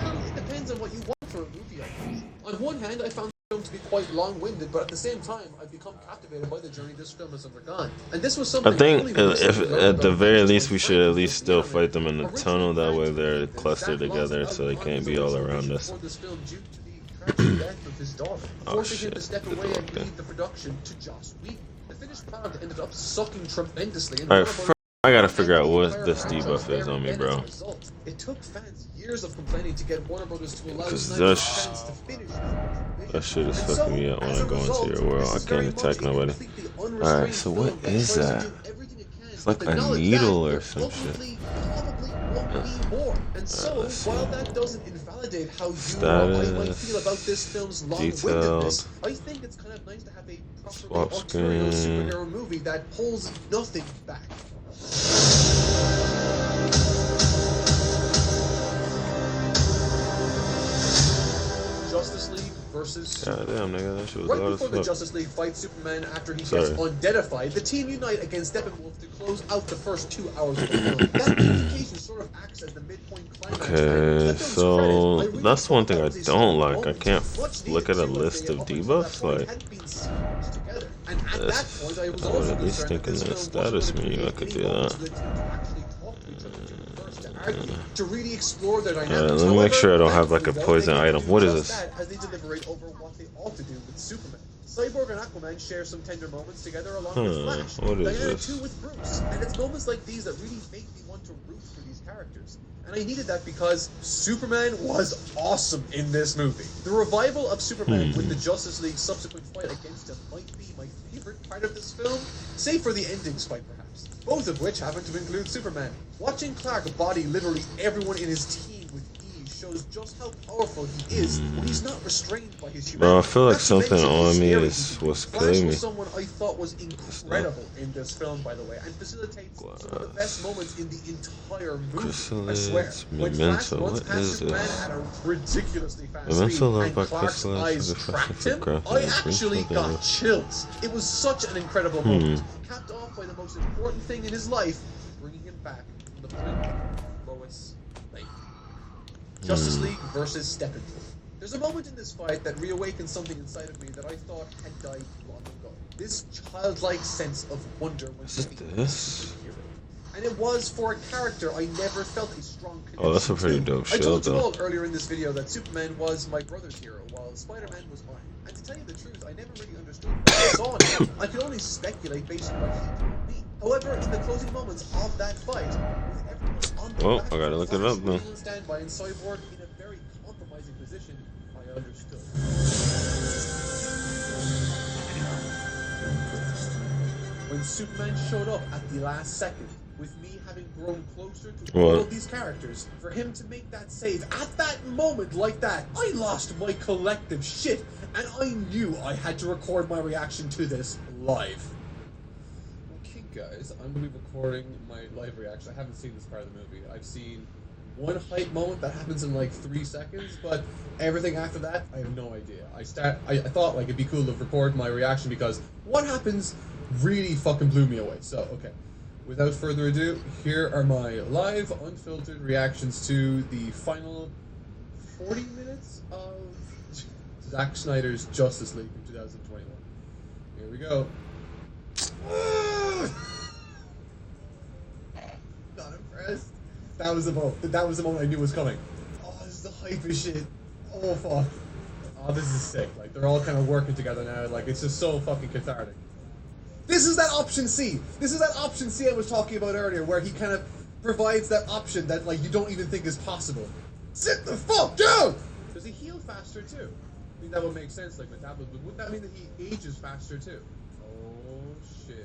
Well, it depends on what you want for a movie, I guess. On one hand, I found the film to be quite long-winded, but at the same time, I've become captivated by the journey this film has undergone. And this was something I think if at the very least we should at least still fight them in the tunnel. That way they're clustered together so they can't be all around us. Death of his daughter, Oh, forcing him shit. to step away and leave the production to Joss Whedon. The finished product ended up sucking tremendously. And Alright, I gotta figure out what this debuff is on me, bro. It took fans years of complaining to get Warner Brothers to allow Cause Snyder's fans to finish that shit is fucking me up when I go into your world. I can't attack nobody. Alright, so what is that? It's like a needle or some shit. And so, let's see. while that doesn't invalidate how you Status, or I might feel about this film's long-windedness, I think it's kind of nice to have a properly Swap auteur screen. superhero movie that pulls nothing back. Justice League versus Superman. God damn, nigga, that shit was Right loud before as the fuck. Justice League fights Superman after he Sorry. gets undeadified, the team unite against Steppenwolf to close out the first 2 hours of the film. That unification sort of acts as the midpoint climax. Okay, and to the film's so credit, I really that's thought one thing that I was a don't solid like. I moment. can't Much look at a needed to list say of up until debuffs, that point like, hadn't been sequenced together. And at that this- point, I was I would also at least concerned think in that the this film status wasn't menu I going to could give do any moments that. for the team to actually talk to each other first, to argue, to really explore their dynamics. Let me make However, sure I don't have like a thankfully, poison though, they item. do What is just this? that as they deliberate over what they ought to do with Superman. Cyborg and Aquaman share some tender moments together along with Flash. What is Diana this? too with Bruce. And it's moments like these that really make me want to root for these characters. And I needed that because Superman was awesome in this movie. The revival of Superman with the Justice League's subsequent fight against him might be my favorite part of this film, save for the endings fight perhaps. Both of which happen to include Superman. Watching Clark body literally everyone in his team with ease shows just how powerful he is when he's not restrained by his humanity. Bro, I feel like Not to something mention on the me scary is people. what's Flash killing me. was someone I thought was incredible in this film, by the way, and facilitates some of the best moments in the entire movie. I swear. Chrysalids, When Flash Memento, runs what past is Superman this? at a ridiculously fast Memento speed, loved and by Clark's Chrysalids eyes is a trapped fashion him, for graphic I design. actually Something got else. chills. It was such an incredible moment, capped off by the most important thing in his life, bringing him back from the brink of Lois Lane. Justice League versus Steppenwolf. There's a moment in this fight that reawakens something inside of me that I thought had died long ago. This childlike sense of wonder when Is it speaking of this? a superhero. And it was for a character I never felt a strong connection Oh, that's a pretty to. dope I shield, told you though. all earlier in this video that Superman was my brother's hero, while Spider-Man was mine. And to tell you the truth, I never really understood what I saw in him. I could only speculate based on what he told me. However, in the closing moments of that fight, with everyone on the Well, back I gotta of look it Flash up, then. waiting on standby and Cyborg in a very compromising position, I understood. When Superman showed up at the last second, with me having grown closer to all What? of these characters, for him to make that save at that moment like that, I lost my collective shit, and I knew I had to record my reaction to this live. Okay guys, I'm going to be recording my live reaction. I haven't seen this part of the movie. I've seen one hype moment that happens in like 3 seconds, but everything after that, I have no idea. I thought like it'd be cool to record my reaction because what happens really fucking blew me away. So, okay. Without further ado, here are my live, unfiltered reactions to the final 40 minutes of Zack Snyder's Justice League from 2021. Here we go. That was the moment. That was the moment I knew was coming. Oh, this is the hype as shit. Oh fuck. Oh, this is sick. Like they're all kind of working together now. Like it's just so fucking cathartic. This is that option C. This is that option C I was talking about earlier, where he kind of provides that option that like you don't even think is possible. Sit the fuck down. Does he heal faster too? I mean that would make sense, like metabolism. But wouldn't that mean that he ages faster too? Oh shit.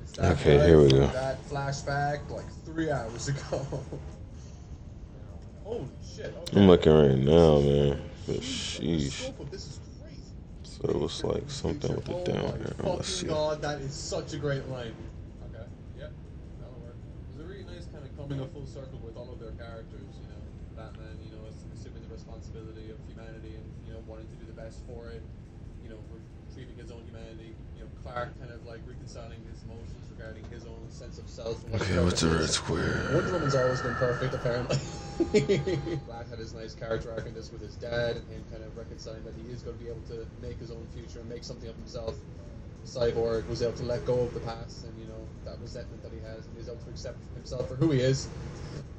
Is that Okay, here we go. That flashback like 3 hours ago. Holy shit. Okay. I'm looking right now, man. But The sheesh. scope of this is crazy. So it was like something with it down here. Let's see. God, that is such a great line. Okay, yeah, that'll work. It was a really nice kind of coming a full circle with all of their characters. You know, Batman, you know, assuming the responsibility of humanity and you know wanting to do the best for it. You know, retrieving his own humanity. You know, Clark kind of like reconciling his emotions regarding his own sense of self. And Okay, what's the red square? Wonder Woman's always been perfect, apparently. Black had his nice character arc in this with his dad, and him kind of reconciling that he is going to be able to make his own future and make something of himself. Cyborg was able to let go of the past and, you know, that resentment that he has, and he's able to accept himself for who he is.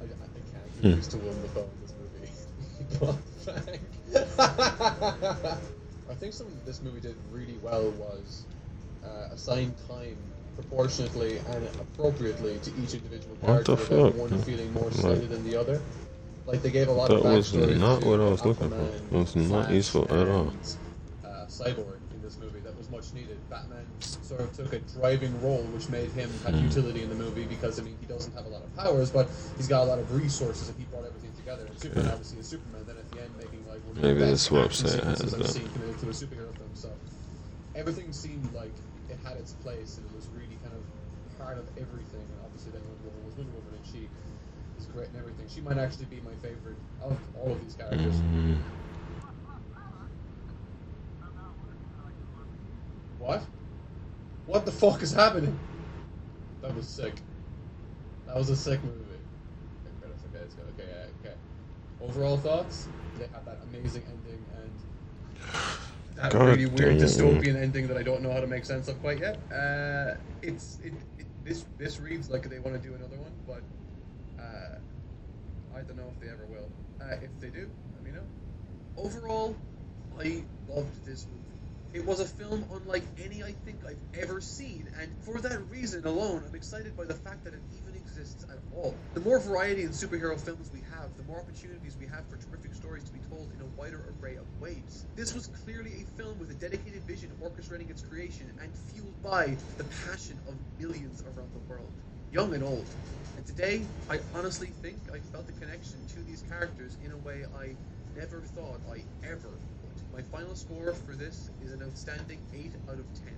I can't get used to Willem Dafoe in this movie. God, thank. I think something that this movie did really well was assign time proportionately and appropriately to each individual What character the without fuck? one feeling more Like- excited than the other. Like they gave a lot That of was backstory not to what I was looking for. Aquaman, It was not Flash, useful at all. and, Cyborg in this movie that was much needed. Batman sort of took a driving role, which made him have utility in the movie because I mean he doesn't have a lot of powers, but he's got a lot of resources and he brought everything together. And Superman obviously is Superman. Then at the end, making like one of the Maybe best that's what I'm action saying, sequences has I've that. seen committed to a superhero film. So everything seemed like it had its place and it was really kind of part of everything. And obviously, then Wonder Woman was Wonder Woman, and she is great and everything. She might actually be my favorite of all of these characters. What? What the fuck is happening? That was sick. That was a sick movie. Okay, it's good. Okay, yeah, okay. Overall thoughts? They have that amazing ending and that God really weird damn. dystopian ending that I don't know how to make sense of quite yet. This reads like they want to do another one, but I don't know if they ever will. If they do, let me know. Overall, I loved this movie. It was a film unlike any I think I've ever seen, and for that reason alone, I'm excited by the fact that it even exists at all. The more variety in superhero films we have, the more opportunities we have for terrific stories to be told in a wider array of ways. This was clearly a film with a dedicated vision orchestrating its creation and fueled by the passion of millions around the world, young and old. And today, I honestly think I felt a connection to these characters in a way I never thought I ever would. My final score for this is an outstanding 8 out of 10.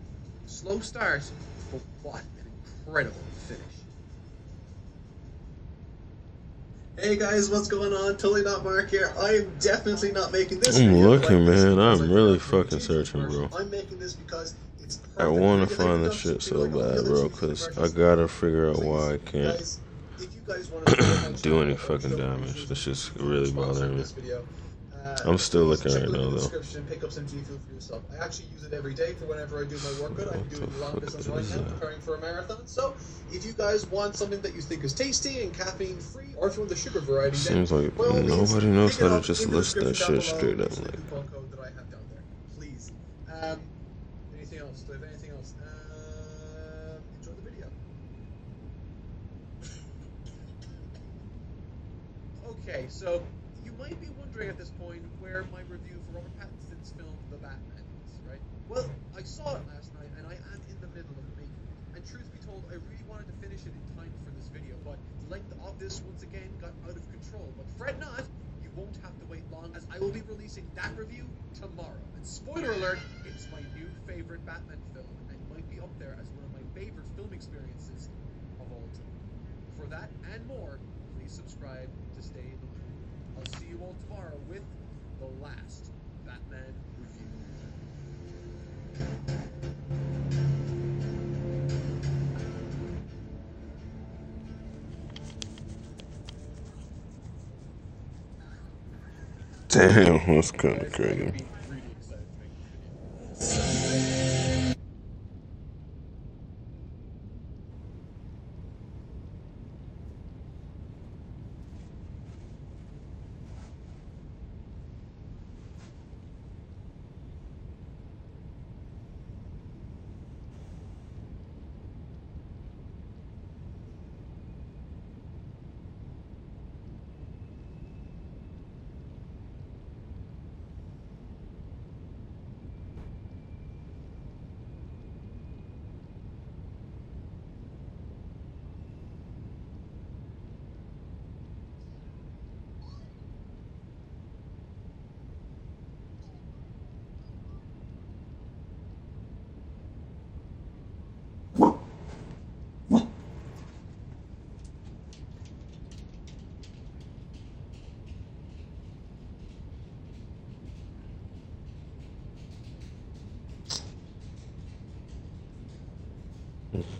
Slow start, but what an incredible finish. Hey guys, what's going on? Totally not Mark here. I am definitely not making this I'm video looking, like this man. because I'm I really feel like fucking it's searching, commercial. bro. I'm making this because it's I perfect want to because find I've this done shit so something like all bad, the bro, other because cheesy I commercials. gotta figure out why I Please, can't guys, if you guys want to do any fucking damage. This shit's really bothering me. this video, I'm still please looking check right the now, though. description, pick up some G Fuel for yourself. I actually use it every day for whenever I do my workout. I'm What doing the long fuck distance is right now, that? preparing for a marathon. So, if you guys want something that you think is tasty and caffeine free, or if you want the sugar variety, then Seems like by all means, nobody knows pick it how to up just in the list that description shit down straight below. up. Use the Like, coupon code that I have down there, please. Anything else? Do I have anything else? Enjoy the video. Okay, so you might be wondering at this point where my review for Robert Pattinson's film The Batman is, right? Well, I saw it last night and I am in the middle of making it. And truth be told, I really wanted to finish it in time for this video, but the length of this once again got out of control. But fret not, you won't have to wait long as I will be releasing that review tomorrow. And spoiler alert, it's my new favorite Batman film and might be up there as one of my favorite film experiences of all time. For that and more, please subscribe to stay in the loop. I'll see you all tomorrow with the last Batman review. damn, that's kind of crazy. I'd be really excited to make this video.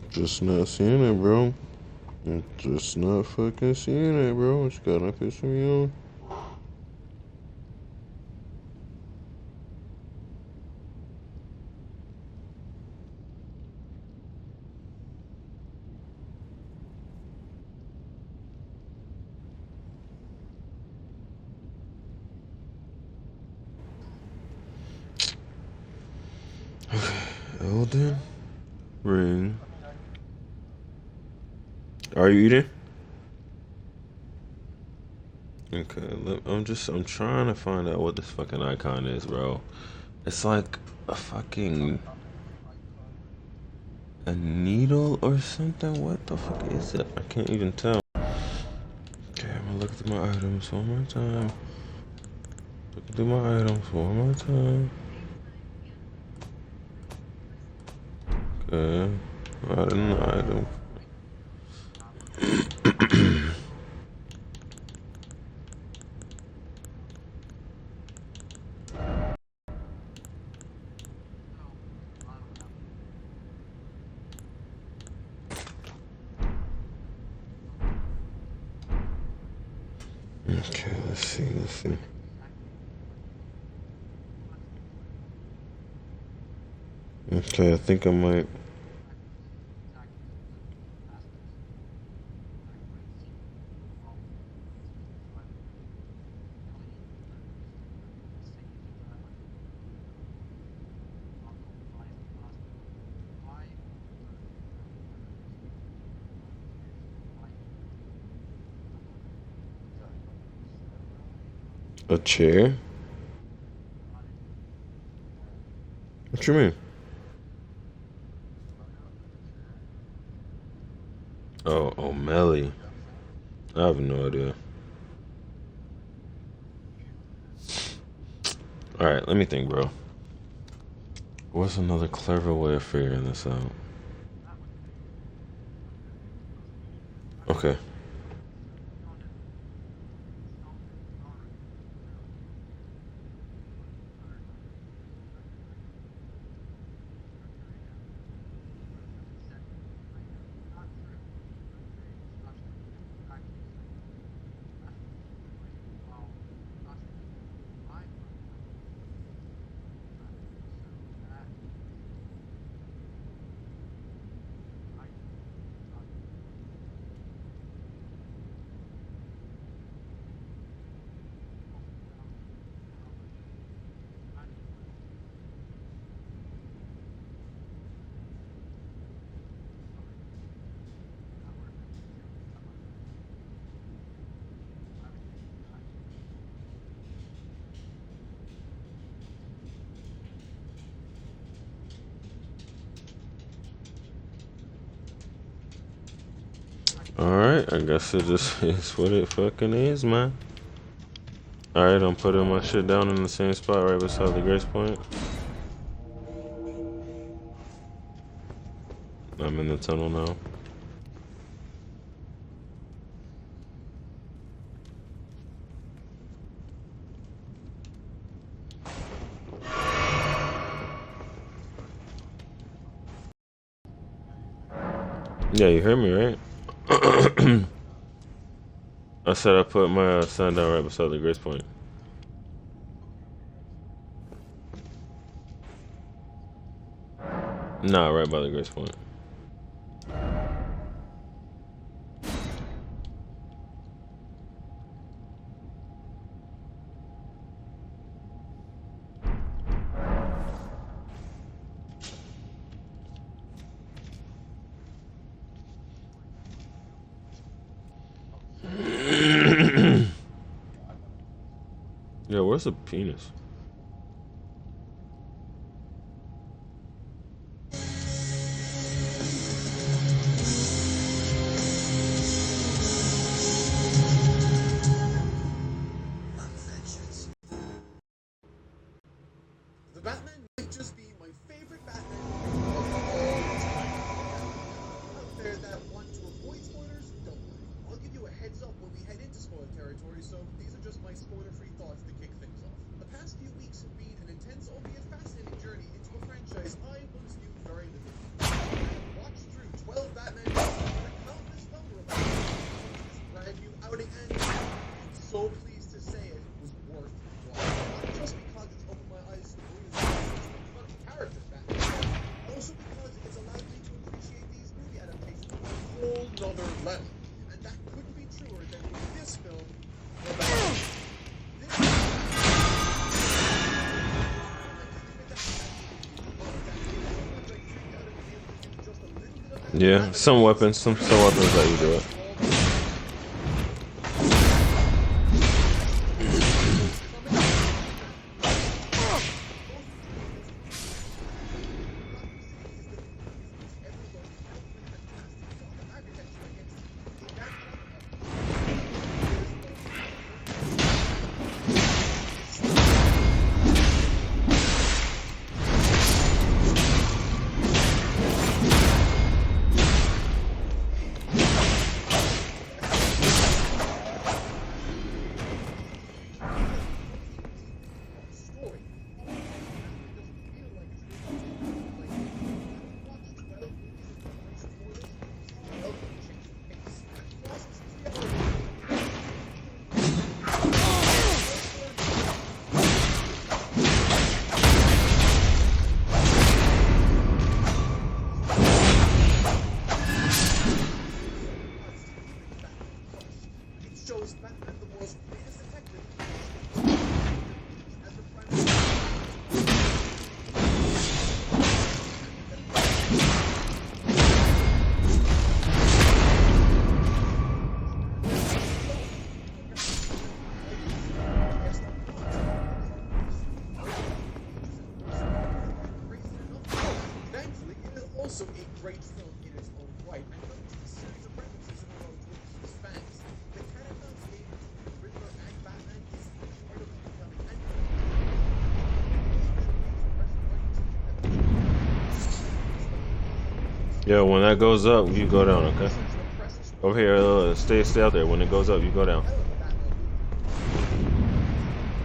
Just not seeing it, bro. Just not fucking seeing it, bro. It's gotta piss me off. Elden Ring. Are you eating? Okay, I'm trying to find out what this fucking icon is, bro. It's like a fucking a needle or something. What the fuck is it? I can't even tell. Okay, I'm gonna look through my items one more time. Look through my items one more time. Okay, not an item. Okay, let's see. Okay, I think I might. A chair? What you mean? Oh, O'Malley. I have no idea. Alright, let me think, bro. What's another clever way of figuring this out? Okay. Alright, I guess it just is what it fucking is, man. Alright, I'm putting my shit down in the same spot right beside the Grace Point. I'm in the tunnel now. Yeah, you heard me, right? I said I put my sign down right beside the Grace Point. Nah, right by the Grace Point. Yeah, where's the penis? The Batman might just be my favorite Batman of all time. Out there that want to avoid spoilers, don't worry. I'll give you a heads up when we head into spoiler territory, so these are just my spoiler-free thoughts to kick things off. The past few weeks have been an intense, albeit fascinating journey into a franchise I once knew very little. I watched through other level. And that couldn't be truer than with this film. About Yeah, some weapons that you do it. also a great film in its own right, and notes a series of references in a row to appease fans. The Catacombs game between the Riddler and Batman is part of the compelling ending. Yo, when that goes up, you go down, okay? Over here, stay out there. When it goes up, you go down.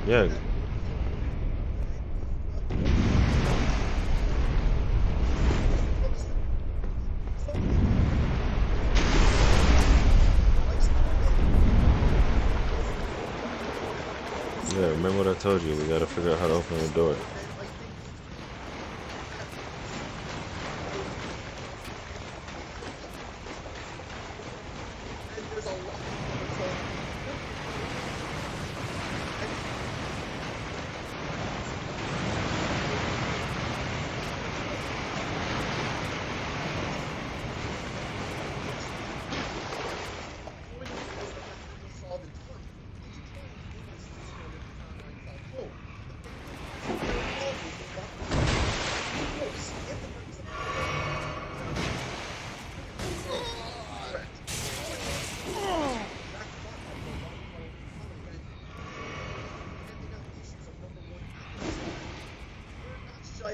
Yeah. Yeah, remember what I told you. We gotta figure out how to open the door.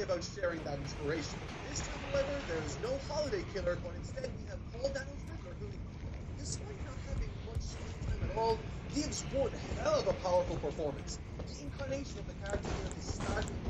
About sharing that inspiration. This time, however, there is no holiday killer, but instead we have Paul Dano's Riddler, who, despite not having much screen time at all, gives one hell of a powerful performance. The incarnation of the character here is startling.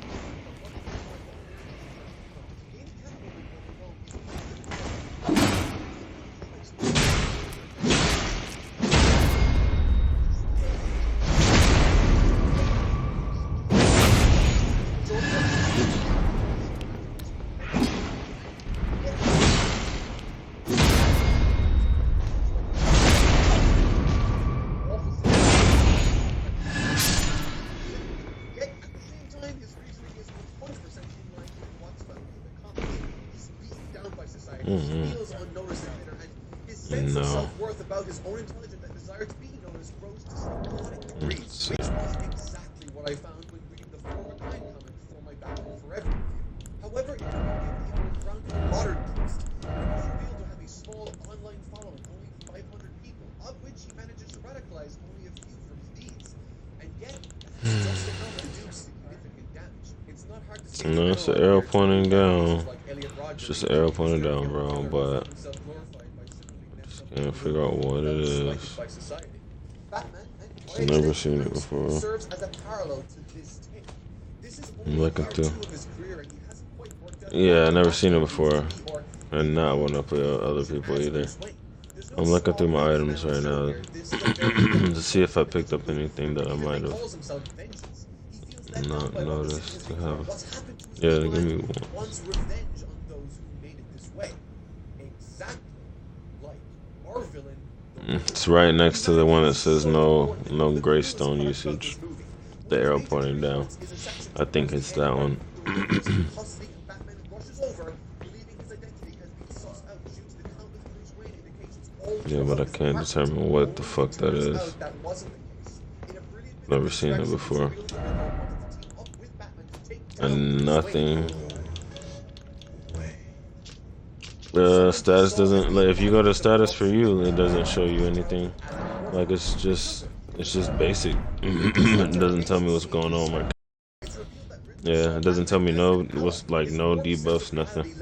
Feels unnoticed and bitter, and his sense of self-worth about his own intelligence and desire to be noticed grows to psychotic degrees, which was exactly what I found when reading the former Kind comic for my Batman Forever review. However, it would give me a round of modern twist. He was revealed to have a small online following, only 500 people, of which he manages to radicalize only a few from his deeds. And yet, that's just enough to do significant damage. It's not hard to see. No, it's an arrow pointing down. It's just an arrow pointing down, bro, but just can't figure out what it is. I've never seen it before. I'm looking through. Yeah, I've never seen it before. And not when I play other people either. I'm looking through my items right now to see if I picked up anything that I might have not noticed to have. Yeah, give me one. villain. It's right next to the one that says no Greystone usage. The arrow pointing down. I think it's that one. Yeah, but I can't determine what the fuck that is. Never seen it before. And nothing. Status doesn't, like, if you go to status for you, it doesn't show you anything. Like, it's just basic. It doesn't tell me what's going on. Like, yeah, it doesn't tell me no debuffs, nothing.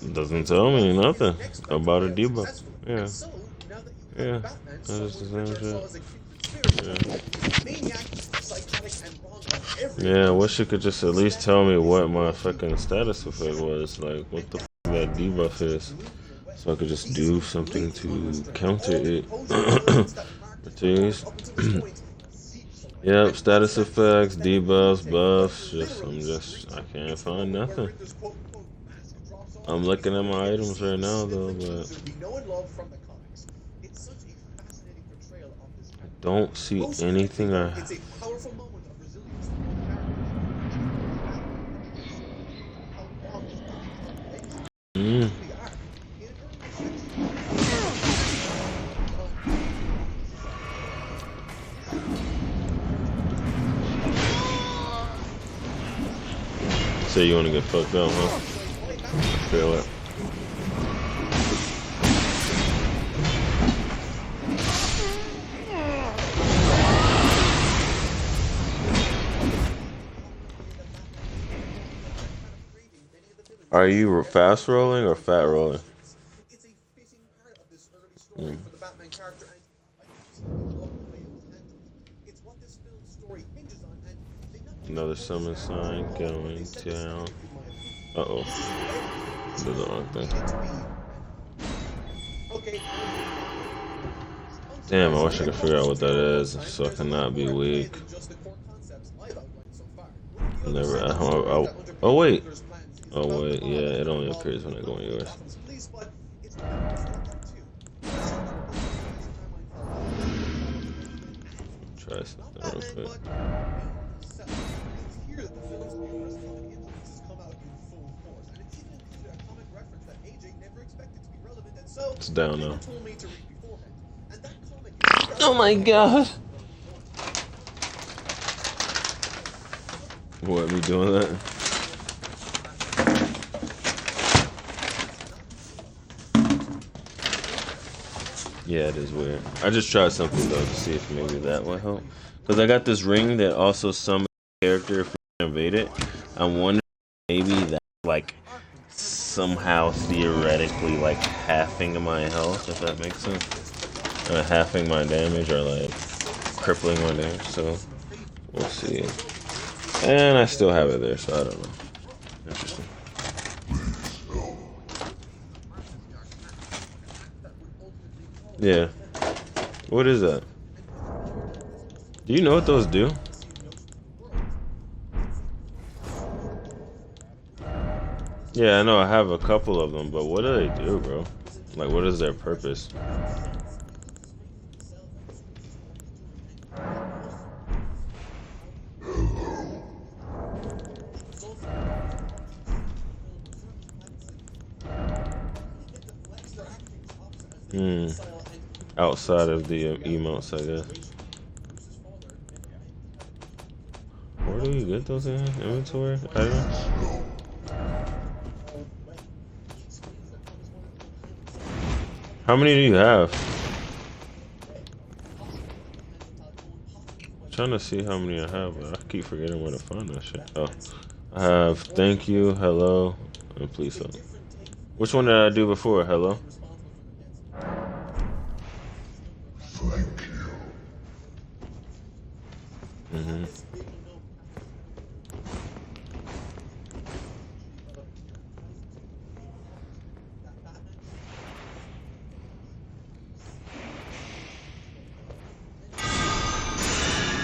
It doesn't tell me nothing about a debuff. Yeah. Yeah. That's the same shit. Yeah, I wish it could just at least tell me what my fucking status effect was. Like, what the fuck that debuff is. So I could just do something to counter it. Jeez. Yep, status effects, debuffs, buffs. I can't find nothing. I'm looking at my items right now, though, but I don't see anything. So you want to get fucked up, huh? I feel it. Are you fast rolling or fat rolling? Another summon sign going down. Uh-oh. Did the wrong thing. Damn, I wish I could figure out what that is so I cannot be weak. Oh wait. Oh wait, yeah, it only appears when I go in yours. Try something real quick. It's down now. Oh my god! What, me doing that? Yeah, it is weird. I just tried something though to see if maybe that would help. Because I got this ring that also summons a character if we invade it. I'm wondering maybe that, like, somehow theoretically, like, halving my health, if that makes sense. Halving my damage or, like, crippling my damage. So, we'll see. And I still have it there, so I don't know. Interesting. Yeah. What is that? Do you know what those do? Yeah, I know I have a couple of them, but what do they do, bro? Like, what is their purpose? Outside of the emotes, I guess. Where do you get those in? Inventory? Items? How many do you have? I'm trying to see how many I have, but I keep forgetting where to find that shit. Oh, I have thank you, hello, and please help. Which one did I do before? Hello? Thank you.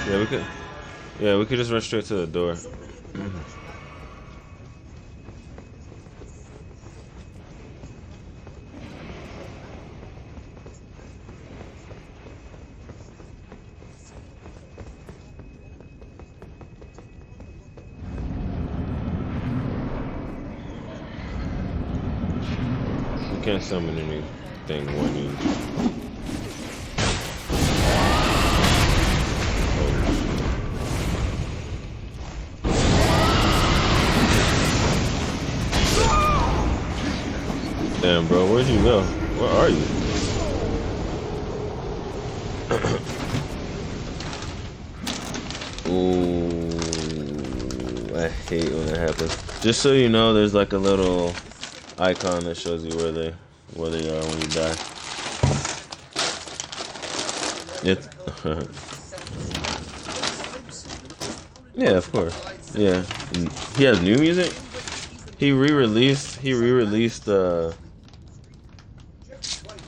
Yeah, we could. Yeah, we could just run straight to the door. We can't summon anything one use. Damn, bro, where'd you go? Where are you? Ooh, I hate when that happens. Just so you know, there's like a little icon that shows you where they are when you die. It's yeah, of course. Yeah, he has new music. He re-released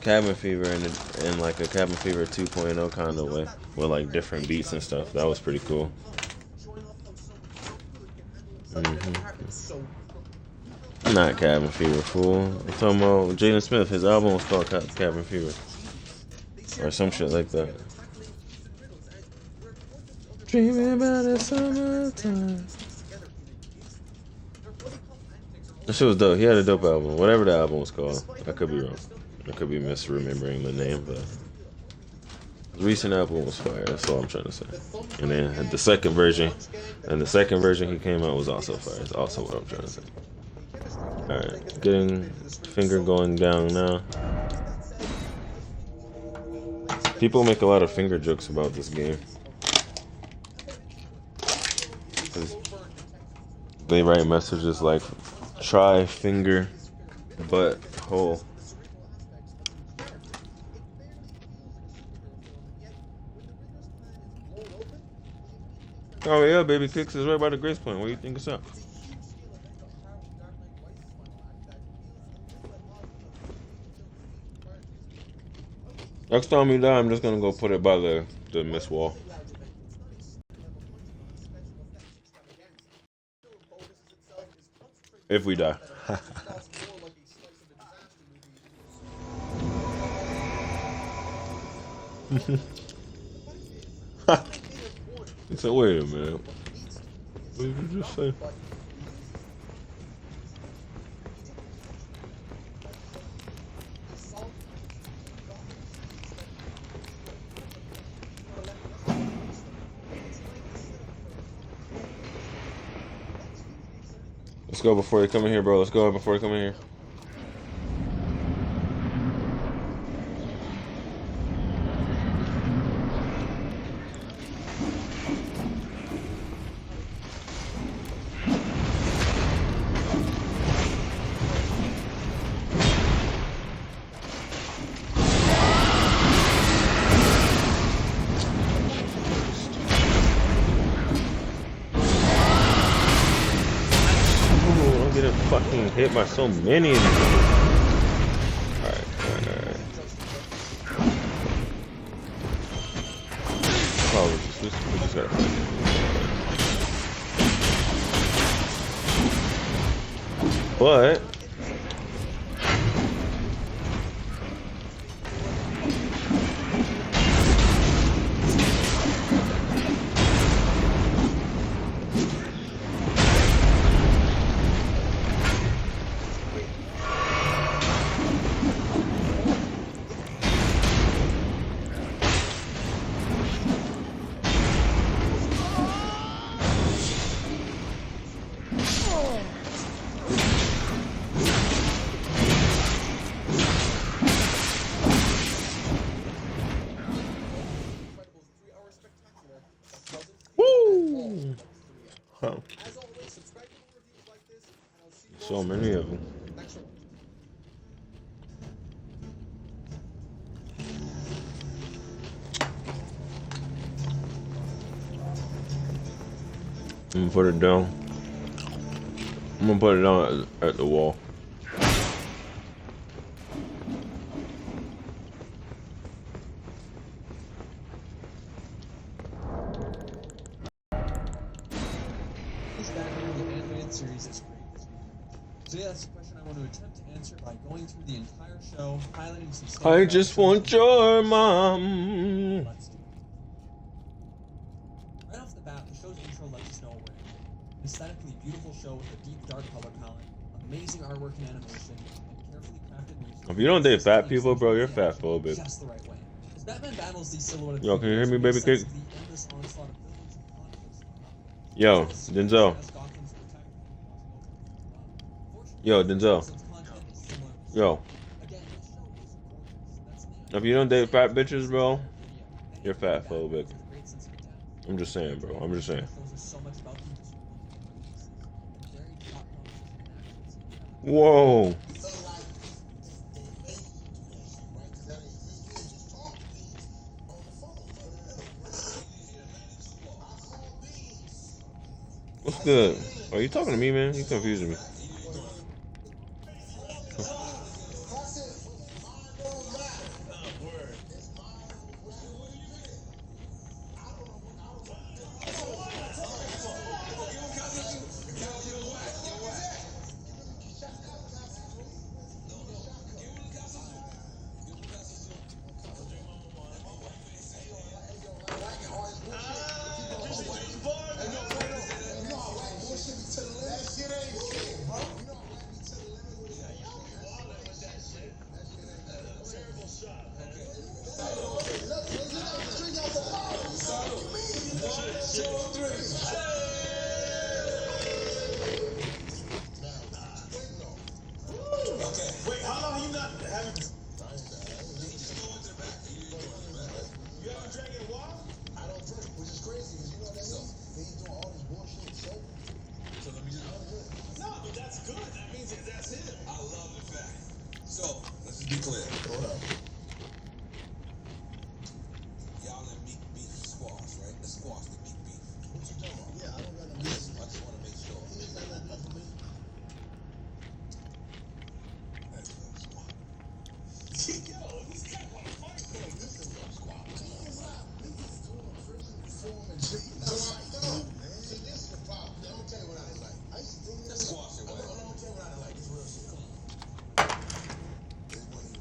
Cabin Fever in like a Cabin Fever 2.0 kind of way with like different beats and stuff. That was pretty cool. Not Cabin Fever, fool. I'm talking about Jaden Smith. His album was called Cabin Fever or some shit like that. Dreaming about the summertime. That shit was dope. He had a dope album. Whatever the album was called. I could be wrong. I could be misremembering the name, but the recent album was fire. That's all I'm trying to say. And then the second version he came out was also fire. That's also what I'm trying to say. Alright, getting finger going down now. People make a lot of finger jokes about this game. They write messages like try, finger, butt, hole. Oh yeah, Baby Kicks is right by the Grace Point. What do you think it's up? Next time we die, I'm just gonna go put it by the miss wall. If we die. So wait a minute. What did you just say? Let's go before you come in here, bro. Let's go before you come in here. Fucking hit by so many of these. Alright. Oh, we just gotta find it. But so many of them. I'm gonna put it down. I'm gonna put it down at the wall. series is great. Today, that's the question I want to attempt to answer by going through the entire show, highlighting some standout I just want episodes. your mom. Let's do it. Right off the bat, the show's intro lets us know we're in. An aesthetically beautiful show with a deep, dark color palette, amazing artwork and animation, and carefully crafted music. If you don't date fat people, bro, you're Yeah, fat phobic. just the right way. As Batman battles these silhouetted Yo, can you hear me, figures, baby we get a cake? sense of the endless onslaught of villains and conflicts that happen. Yo, As Denzel. Gotham's protector, Yo, Denzel. Fortunately, content is similar. Yo, Again, this show is gorgeous. That's the if you don't date fat bitches, bro, video. you're fat Batman phobic. with a great sense of depth. I'm just saying, bro. I'm just saying. Shows us so much about the industry and very top notch and action scenes. Whoa. What's good? Are you talking to me, man? You confusing me.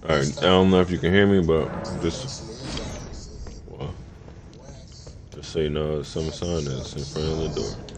Alright, I don't know if you can hear me, but just so you know, some sign that's in front of the door.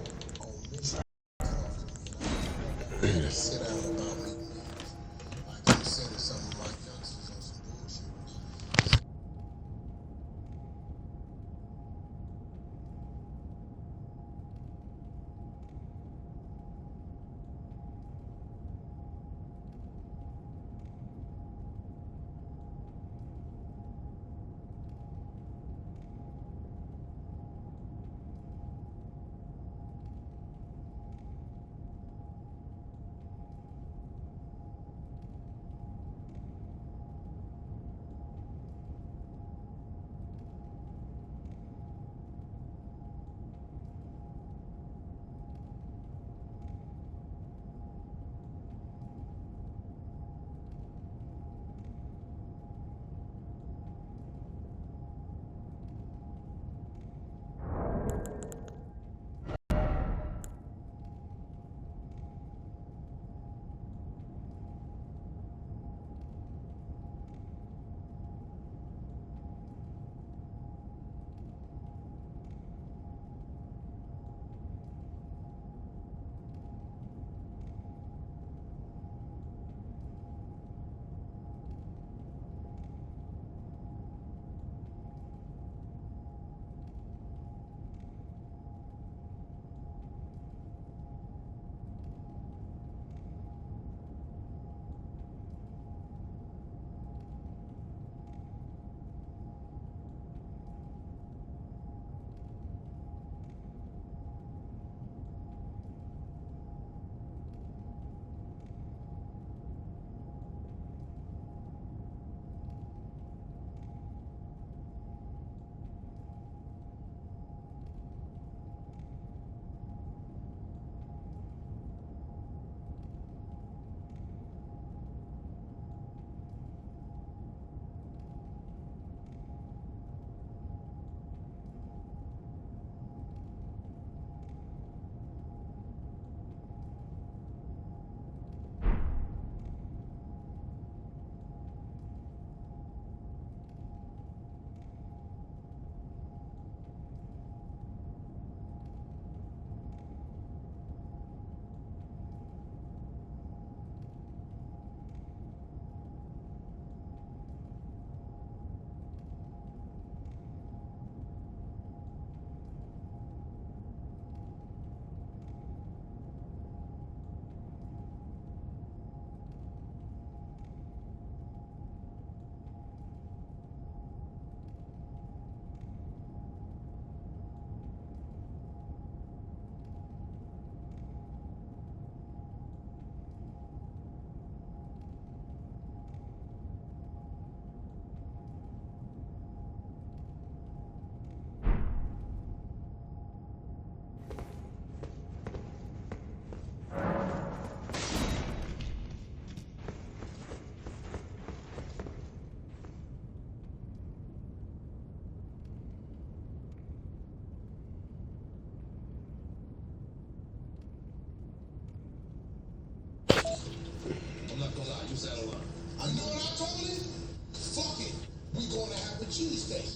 just out of line. I know what I told him? Fuck it. We gonna have a cheesesteak.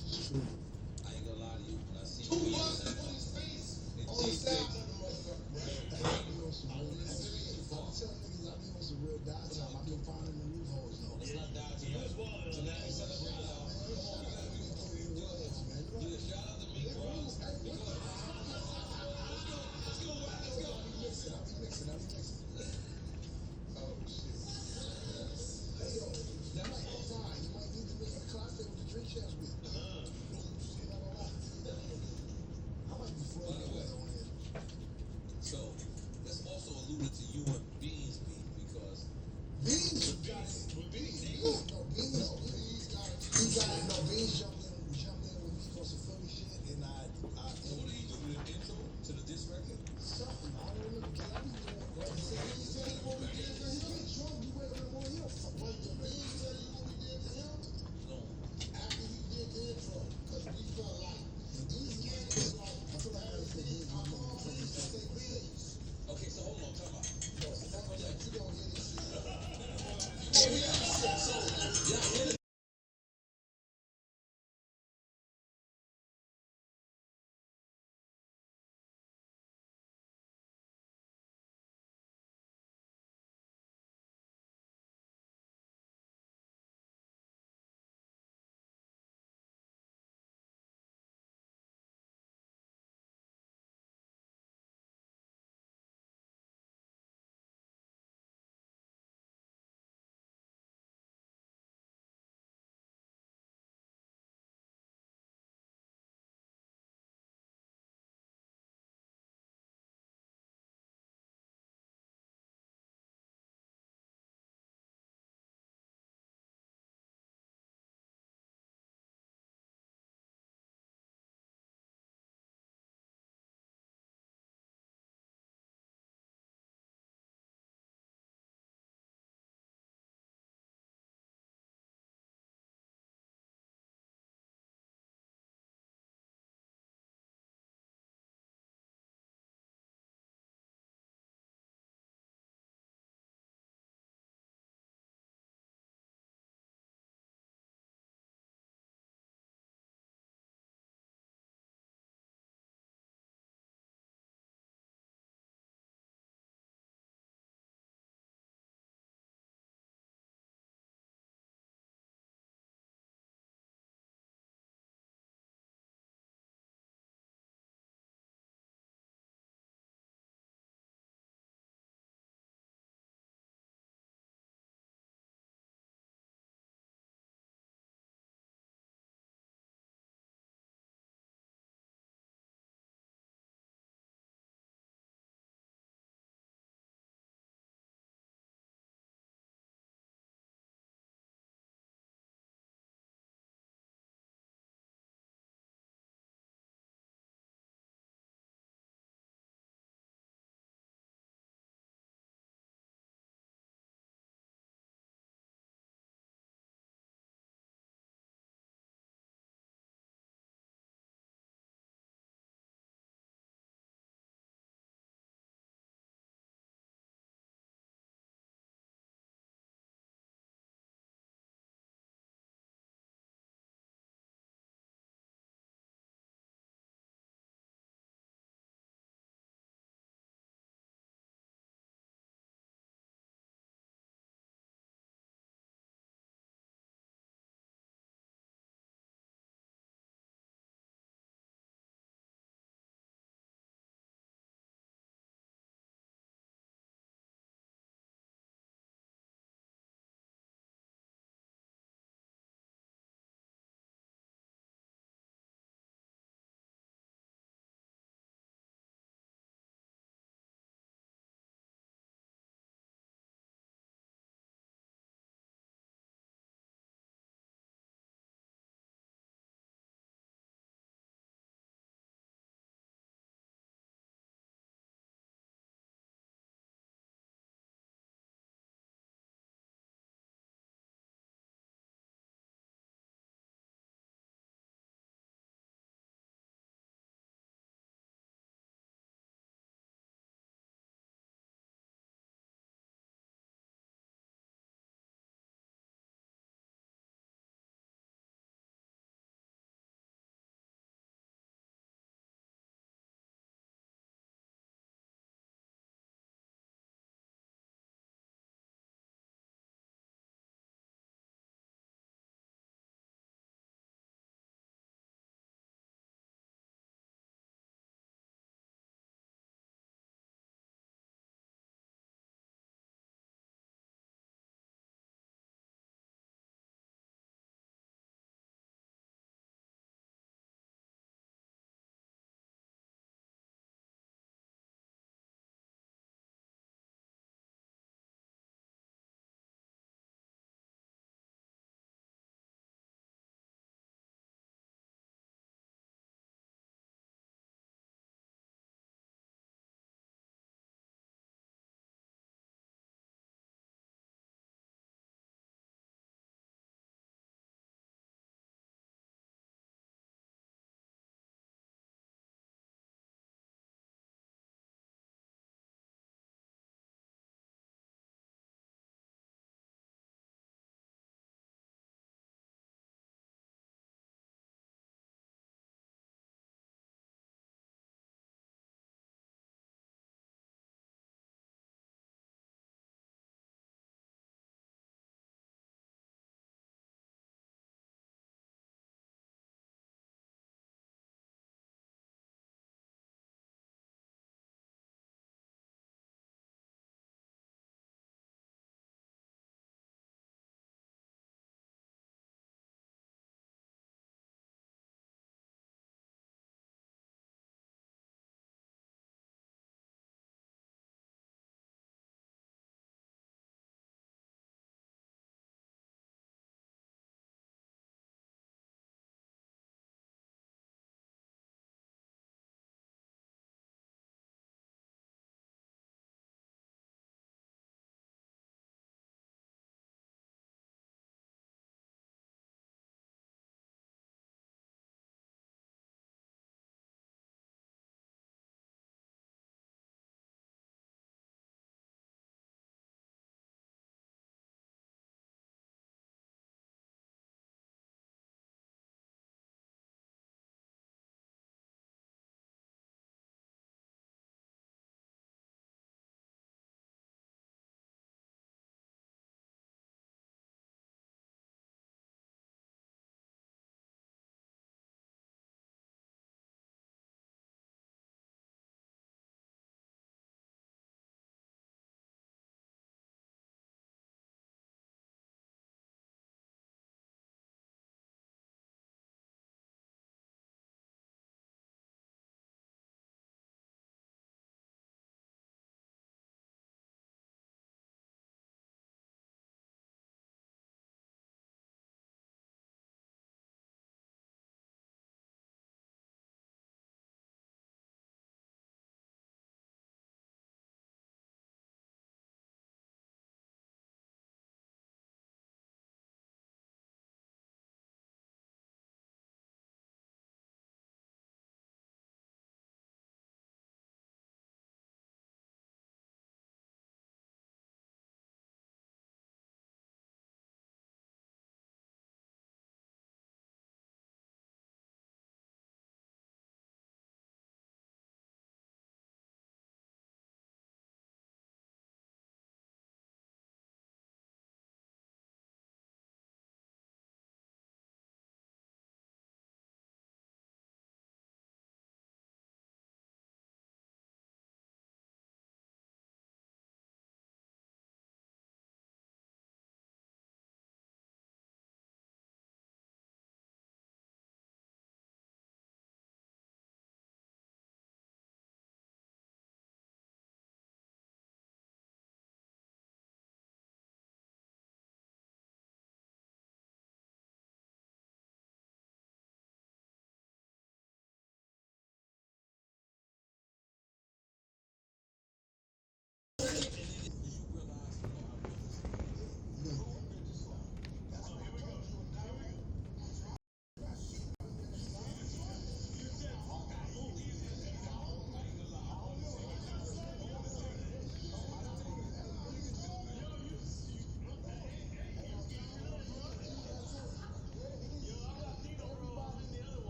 I ain't gonna lie to you. When I see two buses on his face, on the side of the motherfucker. I be on some real die time. I've been finding the loopholes though. It's not die time. You was one. So now it's a shout out.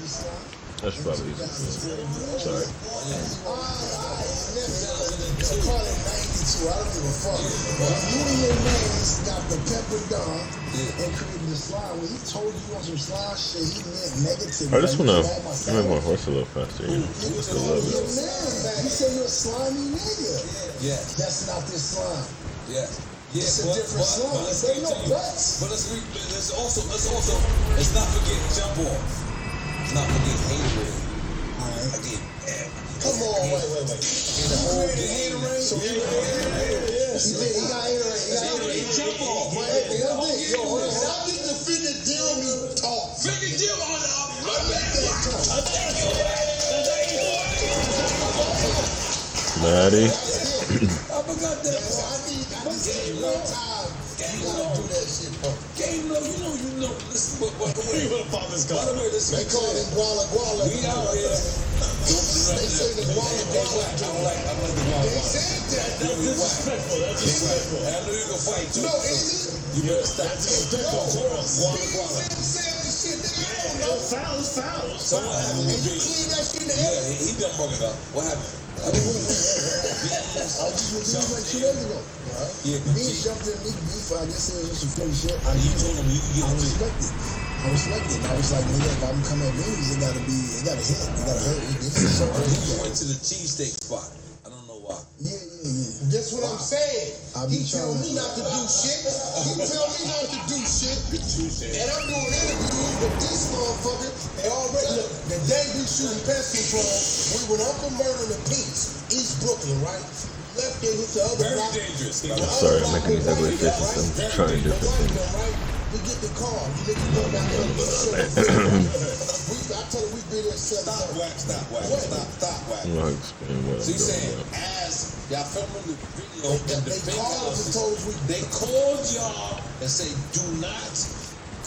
That's probably easy. Sorry. Call it 92. I don't give a fuck. You and your man got the pepper dog and created the slime. When he told you on some slime shit, he meant negative. I just wanna make my horse a little faster, you know. Just a little Your bit. man, he said you're a slimy nigga. Yeah. That's not this slime. Yeah. Yeah, It's a different slime. There ain't no guts. But let's also let's not forget jump off. Let's not forget haterade. Again, Come on, wait. the whole haterade. So he got haterade. Jump off. Yo, hold on. Stop getting offended. Jeremy talk. Figure Jim on Maddie. I forgot that. I need one time. You gotta do that shit, bro. Game, you know. Listen, by the way, listen. They call him Guala. We out here. They say the Guala. I'm like the Guala. They said that. That's disrespectful. I know you can fight too. No, it's You better stop. Guala. Fouls. Someone happened And to you be. clean that shit in the Yeah, head. he done broke it up. What happened? I just was doing like 2 days ago. Yeah, Me jumped in beef. I guess it was some funny shit. you told him you can I get it. respected. I was like, nigga, if I'm coming at Wendy's, it gotta hit. It gotta hurt. This is so He went to the cheesesteak spot. I don't know why. Yeah. That's what I'm saying. He He tell me not to do shit. And I'm doing interviews with this motherfucker. They already look. The day we shooting Pest Control, we went Uncle Murder and Pete's, East Brooklyn, right? Left there with the other Very block. dangerous. Sorry, I'm making these ugly faces. I'm trying different things. We get the car. You niggas go down there and get shit. I tell her we be there 7 Stop, wax. I'm gonna explain what So I'm you saying, doing now. as y'all filming the video in the They big called houses, and told we they called y'all and say, do not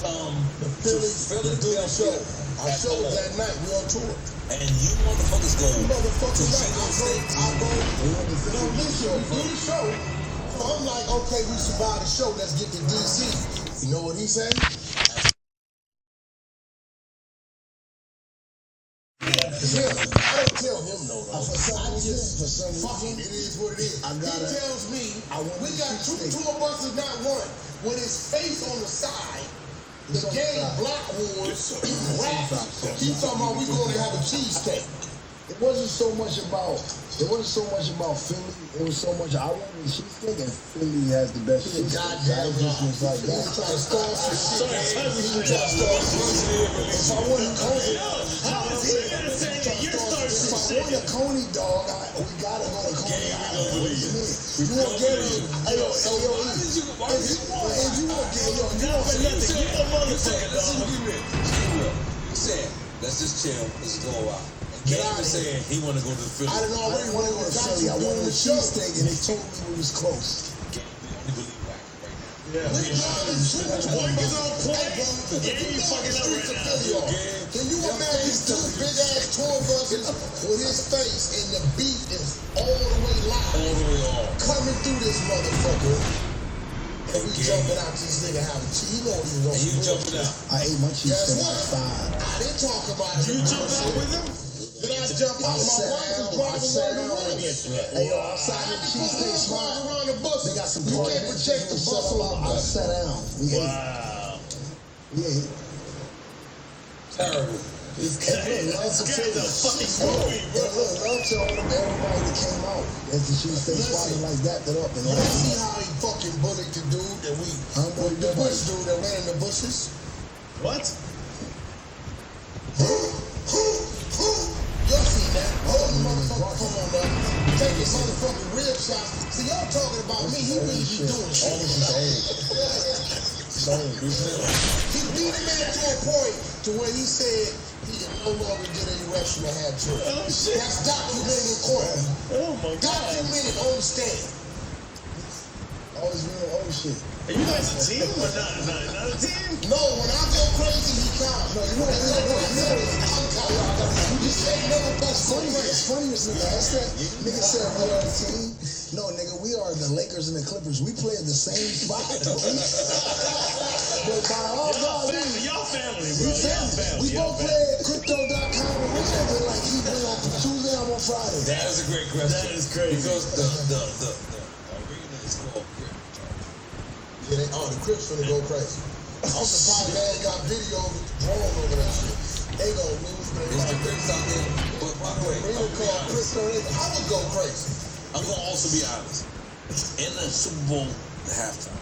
come to Philadelphia show. Our show was that night. We on tour. And you motherfuckers go to Motherfuckers, single states. I go. No, listen, we do the show. So I'm like, okay, we survived the show. Let's get to DC. You know what he said? Yeah, I don't tell him no. I just fuck him. It is what it is. He tells me we got two tour buses, not one. With his face on the side, the game Block Wars rap. He talking about we going to have a cheesesteak. It wasn't so much about Philly. It was so much I wanted the cheesesteak, and Philly has the best cheesesteak. Goddamn It just was like He was that. trying to start some shit. He was trying to start some shit. If I wasn't Coney, if I want a Coney dog, we gotta go to Coney Island. What do you mean? You want Gary? Hey yo, if you want Gary, You said, let's just chill, let's go out. And Game was saying he want to go to the Philly. I didn't I already didn't want want to to go go to Philly. I wanted a cheesesteak, and they told me we was close. Game, we only believe Wack right now. We driving two boys on point. You fucking streets of Philly are. Can you imagine two big ass tour buses with his face and the beat is all the way live All the way on. coming through this motherfucker? And we jumping out to this nigga having cheese. You know what he was And you jumping out. I ate my Guess cheesesteak what? at 5. I didn't talk about it. You jumped out with him? Then I jumped out. My wife was driving around the bus. Hey, yo, outside the cheesesteak spot, around the bus. they got some You party. can't project the bus on the I bus. sat down. We ate. We ate. Terrible. Love to all them everybody that came out at the cheesesteak spot like that up and You like see how he fucking bullied the dude that the bush dude that ran in the bushes? What? Y'all seen that? All the motherfuckers come on up, take his motherfucking rib shots. See, y'all talking about me, he really be doing shit. He beat a man to a point to where he said he can no longer get an erection or have children. That's documented in court. Oh my god. Documented on the stand. all this real old shit. Are you guys a team or not? Not a team? No, when I go crazy, he counts. No, you know You just ain't never bust It's funny as nigga asked that. Nigga said we are a team. No, nigga, we are are, the Lakers and the Clippers, we play at the same spot. But by all God, Y'all family, bro. we family. We both play at Crypto.com and we never like he play on Tuesday, I'm on Friday. That is a great question. That is crazy. Because the arena is called Crip. Yeah, the Crips finna go crazy. I'm surprised they ain't got video of the drone over that shit. They gon' lose their It's the mind. Crips out there. But by the way, Arena called Crypto, I would go crazy. I'm gonna also be honest. In the Super Bowl halftime,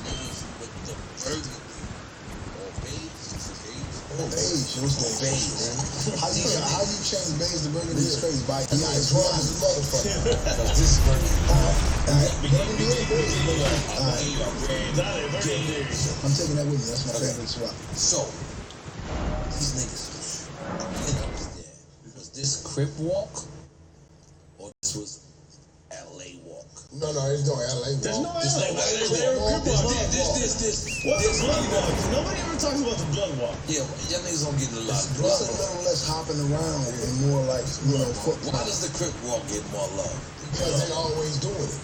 niggas with the burgundy or beige, Beige, what's that? Beige, man. How you change beige to burgundy is crazy, by he is wrong as a motherfucker. This is burgundy. Burgundy is beige. Burgundy. I'm taking that with me. That's my favorite swap. So these niggas, I can't understand. Was this Crip walk or this was LA walk? No, it's no LA walk. There's no This LA no walk. LA They're walk. Crip walk. What's This the blood walk? Nobody ever talks about the blood walk. Yeah, y'all niggas don't get a lot of It's a love. little less hopping around and more like, foot. Why does the Crip walk get more love? Because they always doing it.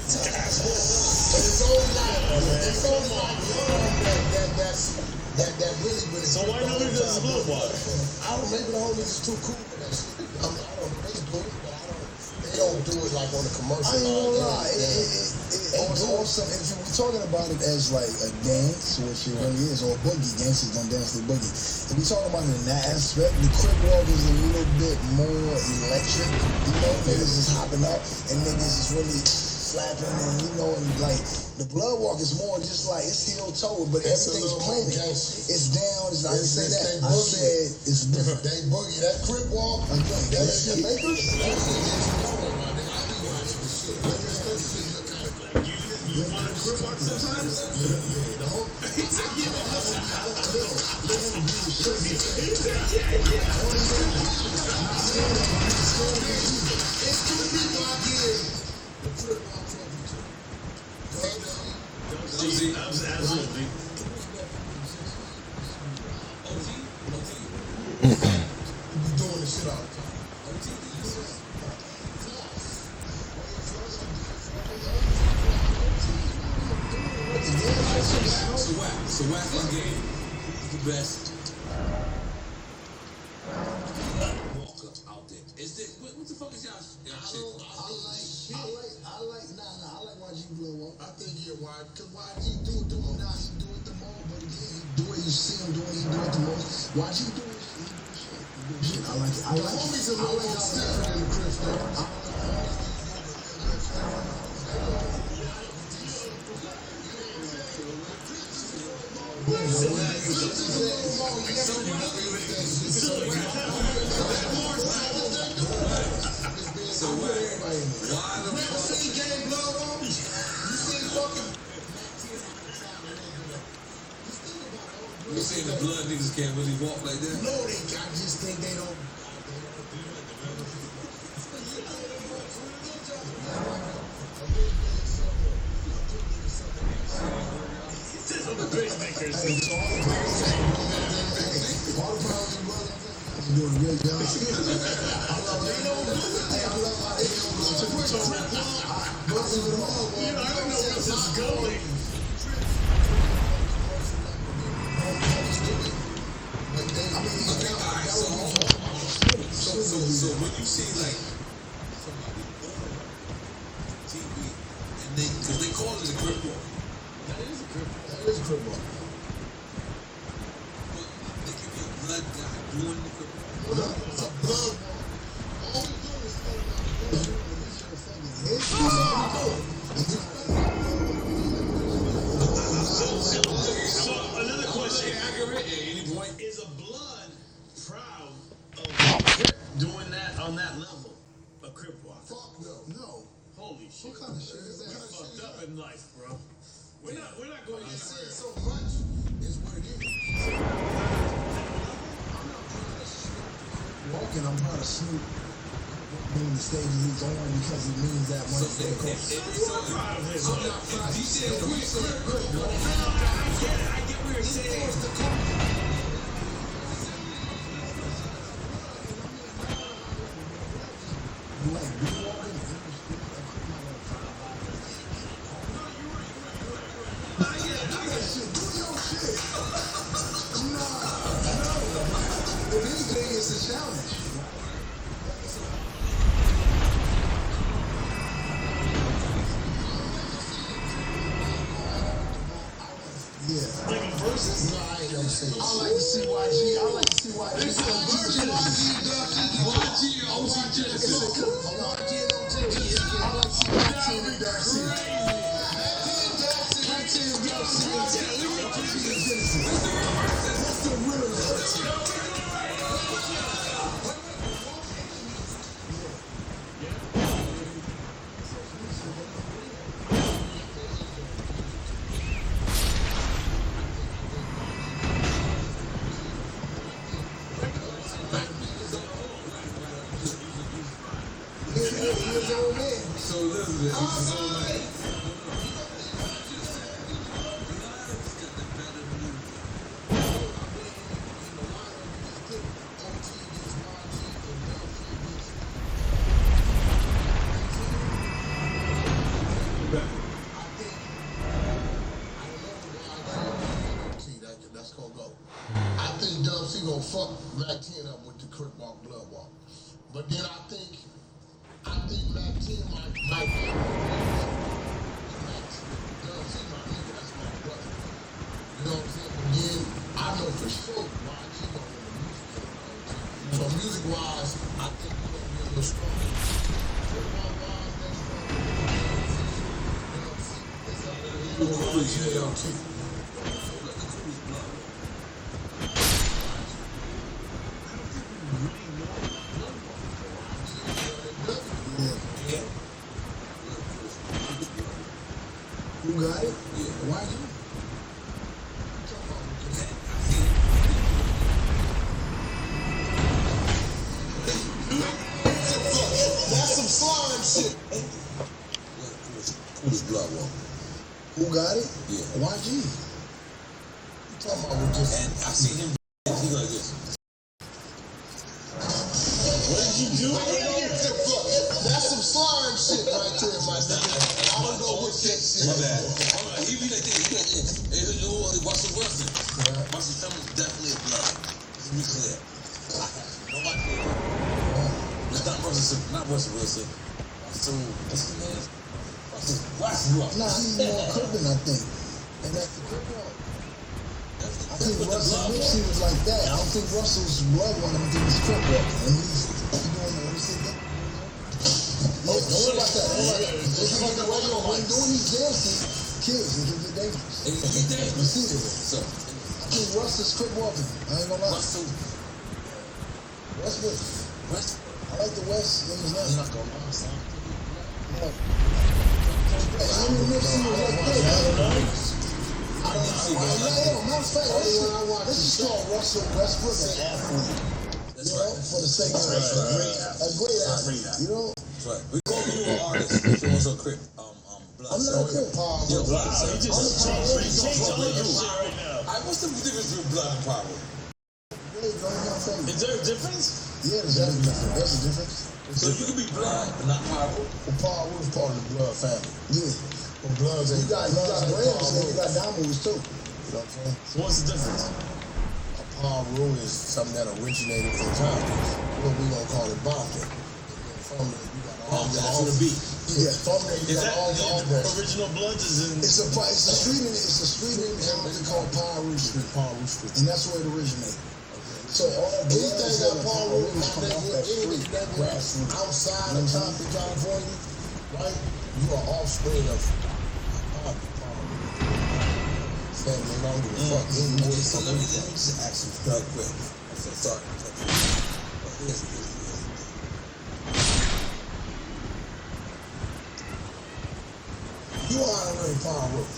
But it's only like that really, but it's So why nobody does the blood walk? I don't, maybe the homies is too cool for that shit. I mean, I don't know, they do it, but they don't do it like on the commercial. I ain't gonna lie, it's awesome. If we're talking about it as like a dance, which it really is, or a boogie, gangsters don't dance to boogie. If we talking about it in that aspect, the Crip walk is a little bit more electric. You know, niggas is hopping up and niggas is really slapping and and like the blood walk is more just like it's heel toe, but everything's plain. It's down. It's, I didn't say that. I said it's different. They boogie. That Crip walk. That's your Lakers. You want a Crip walk sometimes? Absolutely. You be doing this shit all the time. So whack this game. Who's the best walker out there? Is this what the fuck is y'all shit? I like YG blow walk. I think because YG do it the most. Nah, he do it the most, but again, he do it. You see him doing, he do it the most. YG do it. He do shit. I like it. I like it. I like how different than the Crips though. You saying the blood niggas can't really walk like that? No, I just think they don't. The pacemakers. Doing a great job. I love it. I don't know where this is going. So when you see like somebody on TV and because they call it a Crip walk. That is a Crip walk. That is a Crip walk. But they can be a blood guy doing the Crip walk. It's a blood walk. All we do is stand So another question. Accurate at any point. Is a blood proud of Crip doing that on that level? A Crip walk. Fuck no. Holy shit. What kind of shit is that? We're fucked up in life, bro. We're not going I see anywhere. it so much is what it is. Walking, I'm proud of Snoop doing the stages he's on because it means that much. You said Crip. I get what you're saying. You like blue walking? it's a challenge. Yeah. Versus? No, I ain't gonna say it. I like to see YG. I like to see YG. It's a version of YG or OG Genesis. I like to see YG and Darcy. That's the real version. So Elizabeth, so like, that's gonna go. I think Dub C gonna fuck Mac 10 up with the Crip Walk, Blood Walk. But then I think Mac 10 might Dub C might be, that's my brother. You know what I'm saying? But then I know for sure why he gonna win the music game. So music wise, I think he's gonna be a little stronger. You got it? Yeah. Why you? That's some slime shit. who's Blood Walk? Who got it? Yeah. YG. You talking about with just... And I see him, he like this. What did you do? That's some slime shit right there, my nigga. I don't know what that shit My is. bad. He be like this. Hey, Russell Wilson. Russell Simmons definitely a blood. Let's be clear. Nobody. It's not Russell Wilson. Russell, what's his name? Russell Westbrook. Nah, he's more Crippin, I think. And that's the Crip Walk. I think Russell Nipsey was like that. I don't think Russell's blood one. I think he's Crip Walk. And he's doing what he said. Oh, don't worry about that. Don't worry about that. This is like the way when doing these dances, kids, it can get dangerous. It can get dangerous. You see this? So, I think Russell's Crip walking. I ain't gonna lie. Russell. Westwood. I like the West in his name. I'm not gonna lie, son. Yeah. Henry Nipsey was like this. I don't know. Matter of fact, let's just call Russell Westbrook an athlete. That's You know, right. for the sake of a great athlete. You know? That's right. We call you an artist. If you want to Crip, Blood. I'm not a Crip. Yo, Blood. I'm a Alright, what's the difference between Blood and Power? Is there a difference? Yeah, there's a difference. There's a difference. So you can be Blood, but not Power. Well, Paul was part of the Blood family. Yeah. But Bloods ain't... You got Grams and you got Diamonds too. You know what I'm saying? So what's the difference? A Paul Rule is something that originated from Compton. What we gonna call it Bompton. From there, you got all To the beat. Yeah, from there, you Is got that all the original Bloods is in? It's a street in Hamilton called Paul Rule Street. And that's where it originated. So all anything that Paul Rule is coming off that street, grassroots. Outside of Compton, California, right? You are offspring of Paul Rule. Family don't give a fuck. So let me just ask you real quick. I'm so sorry. But here's You are honoring Paul Rule.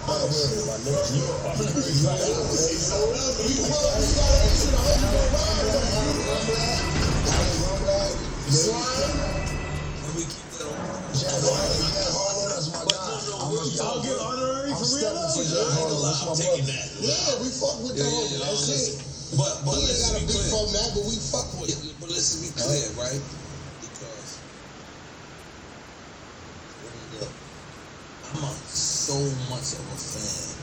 Honorary, my nigga. You are honorary. I'll get honorary for real? Yeah, we fuck with that. That's it. But We ain't let's got a be big clear. from that, but we fuck with it. But let's be clear, right? Because I'm so much of a fan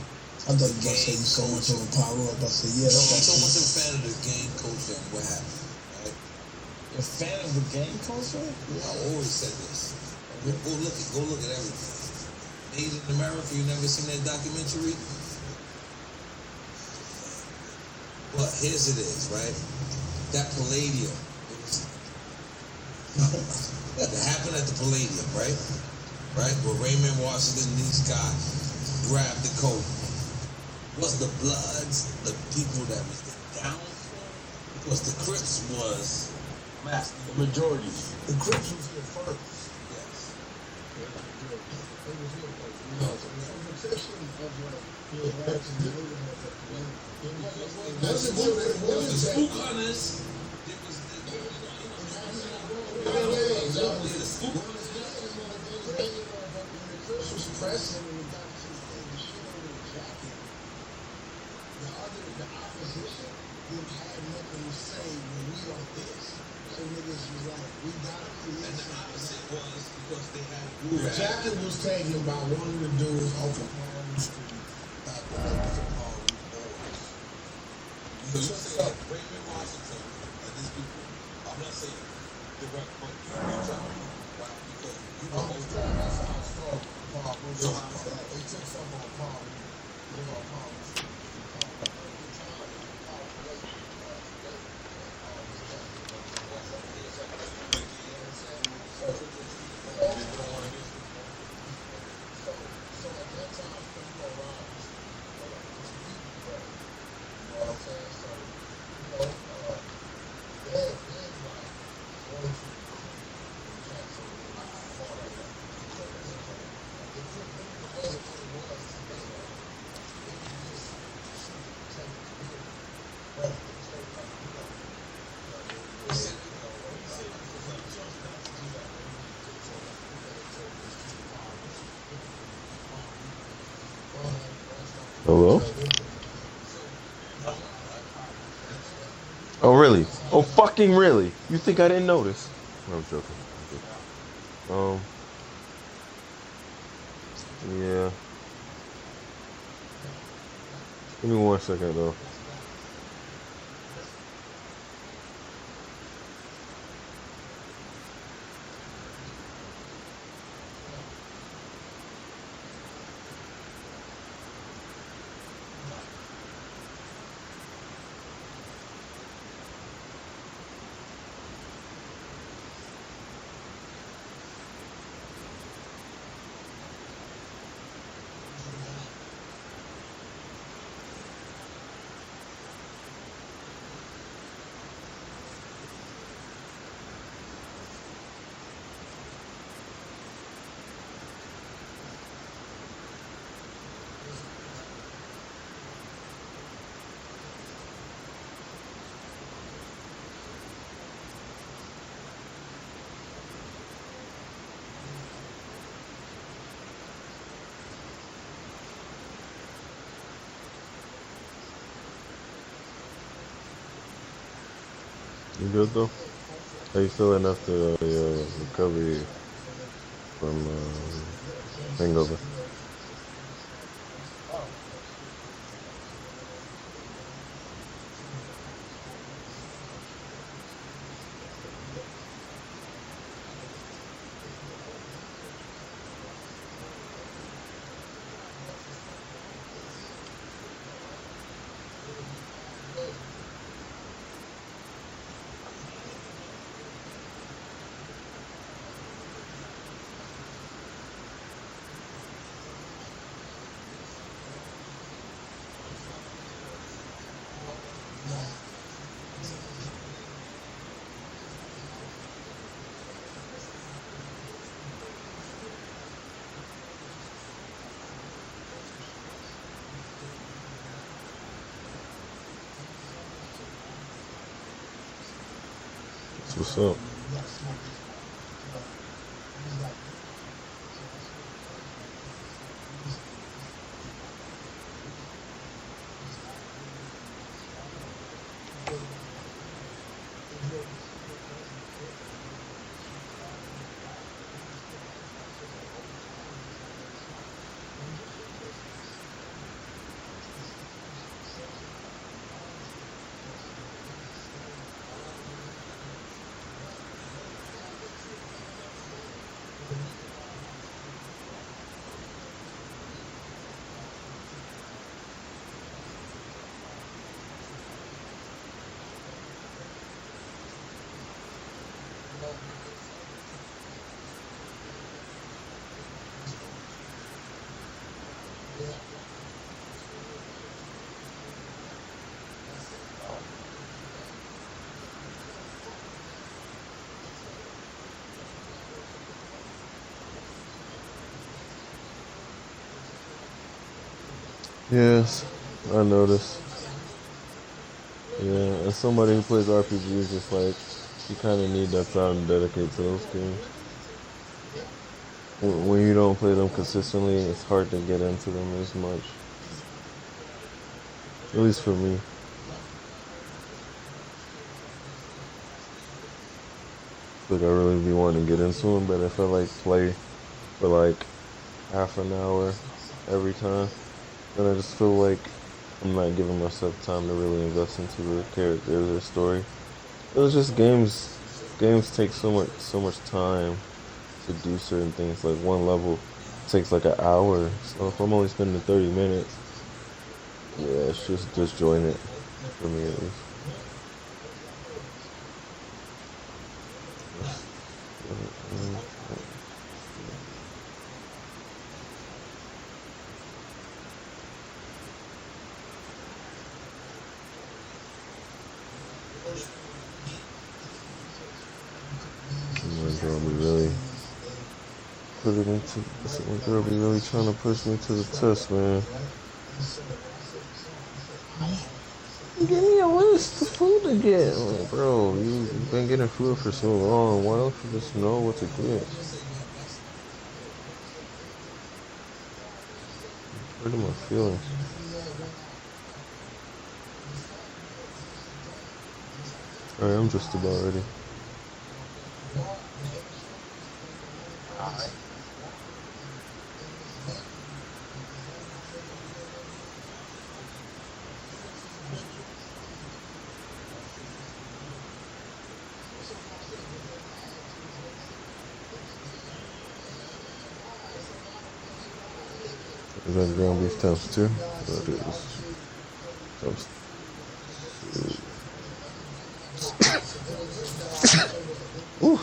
I thought you were about to say you so much of a power up. I said, yeah, No, I'm that's so much of a fan of the game culture and what happened. Right? a fan of the game culture? I always said this. Go look at everything. Made in America, you never seen that documentary? But here's it is, right? That Palladium, that happened at the Palladium, right? Right? Where Raymond Washington and these guys grabbed the coat. Was the Bloods the people that was the downfall? Because the Crips was The majority. The Crips was here first. yes. They was here first. You know, so the protection of the blacks and the niggas that's a good The spook hunters, it was the spook hunters. when the Crips was pressing and we got to the shit on the jacket, the opposition didn't have nothing to say when we want this. So niggas was like, we gotta create And the something. opposite was because they had The jacket was taken by one of the dudes off of Palm Street. So you say that Raymond Washington and these people, I'm not saying direct, but you tell me, right? Because you know most That's how it started. So how was that? They took some on Palm. They on Palm Street. So at that time, you know, Ron, you know what I'm saying? So, you know, they had like one or two cats on the line, all like that. So the quick movement wasn't what it was today. It was just shoot, take it, hit it, run it, straight up, you know. Hello? Oh, really? Oh, fucking really? You think I didn't notice? No, I'm joking. Yeah. Give me 1 second, though. You good, though? How you feeling after your recovery from hangover? That's what's up. Yes, I noticed. Yeah, as somebody who plays RPGs, it's like you kind of need that time to dedicate to those games. When you don't play them consistently, it's hard to get into them as much. At least for me. Like I really be wanting to get into them, but if I like play for like half an hour every time, then I just feel like I'm not giving myself time to really invest into the character or the story. It was just games. Games take so much time to do certain things. Like one level takes like an hour. So if I'm only spending 30 minutes, yeah, it's just disjointed for me at least. My girl be really my girl be really trying to push me to the test, man. Give me a list of food to get. Like, bro, you've been getting food for so long. Why don't you just know what to get? Hurting my feelings. Alright, I'm just about ready. Is that ground beef times 2? That is times 2. Ooh.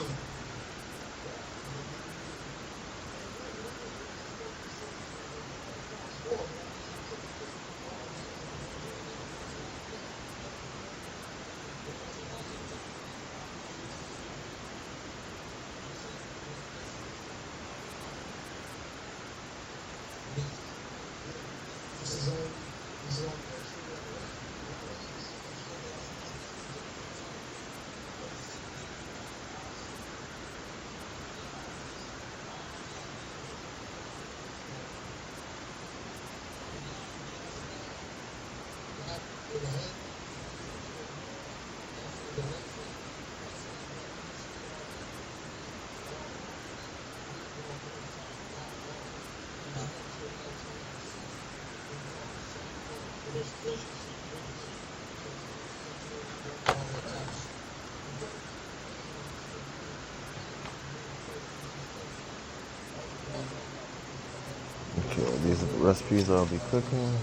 Okay, these are the recipes I'll be cooking.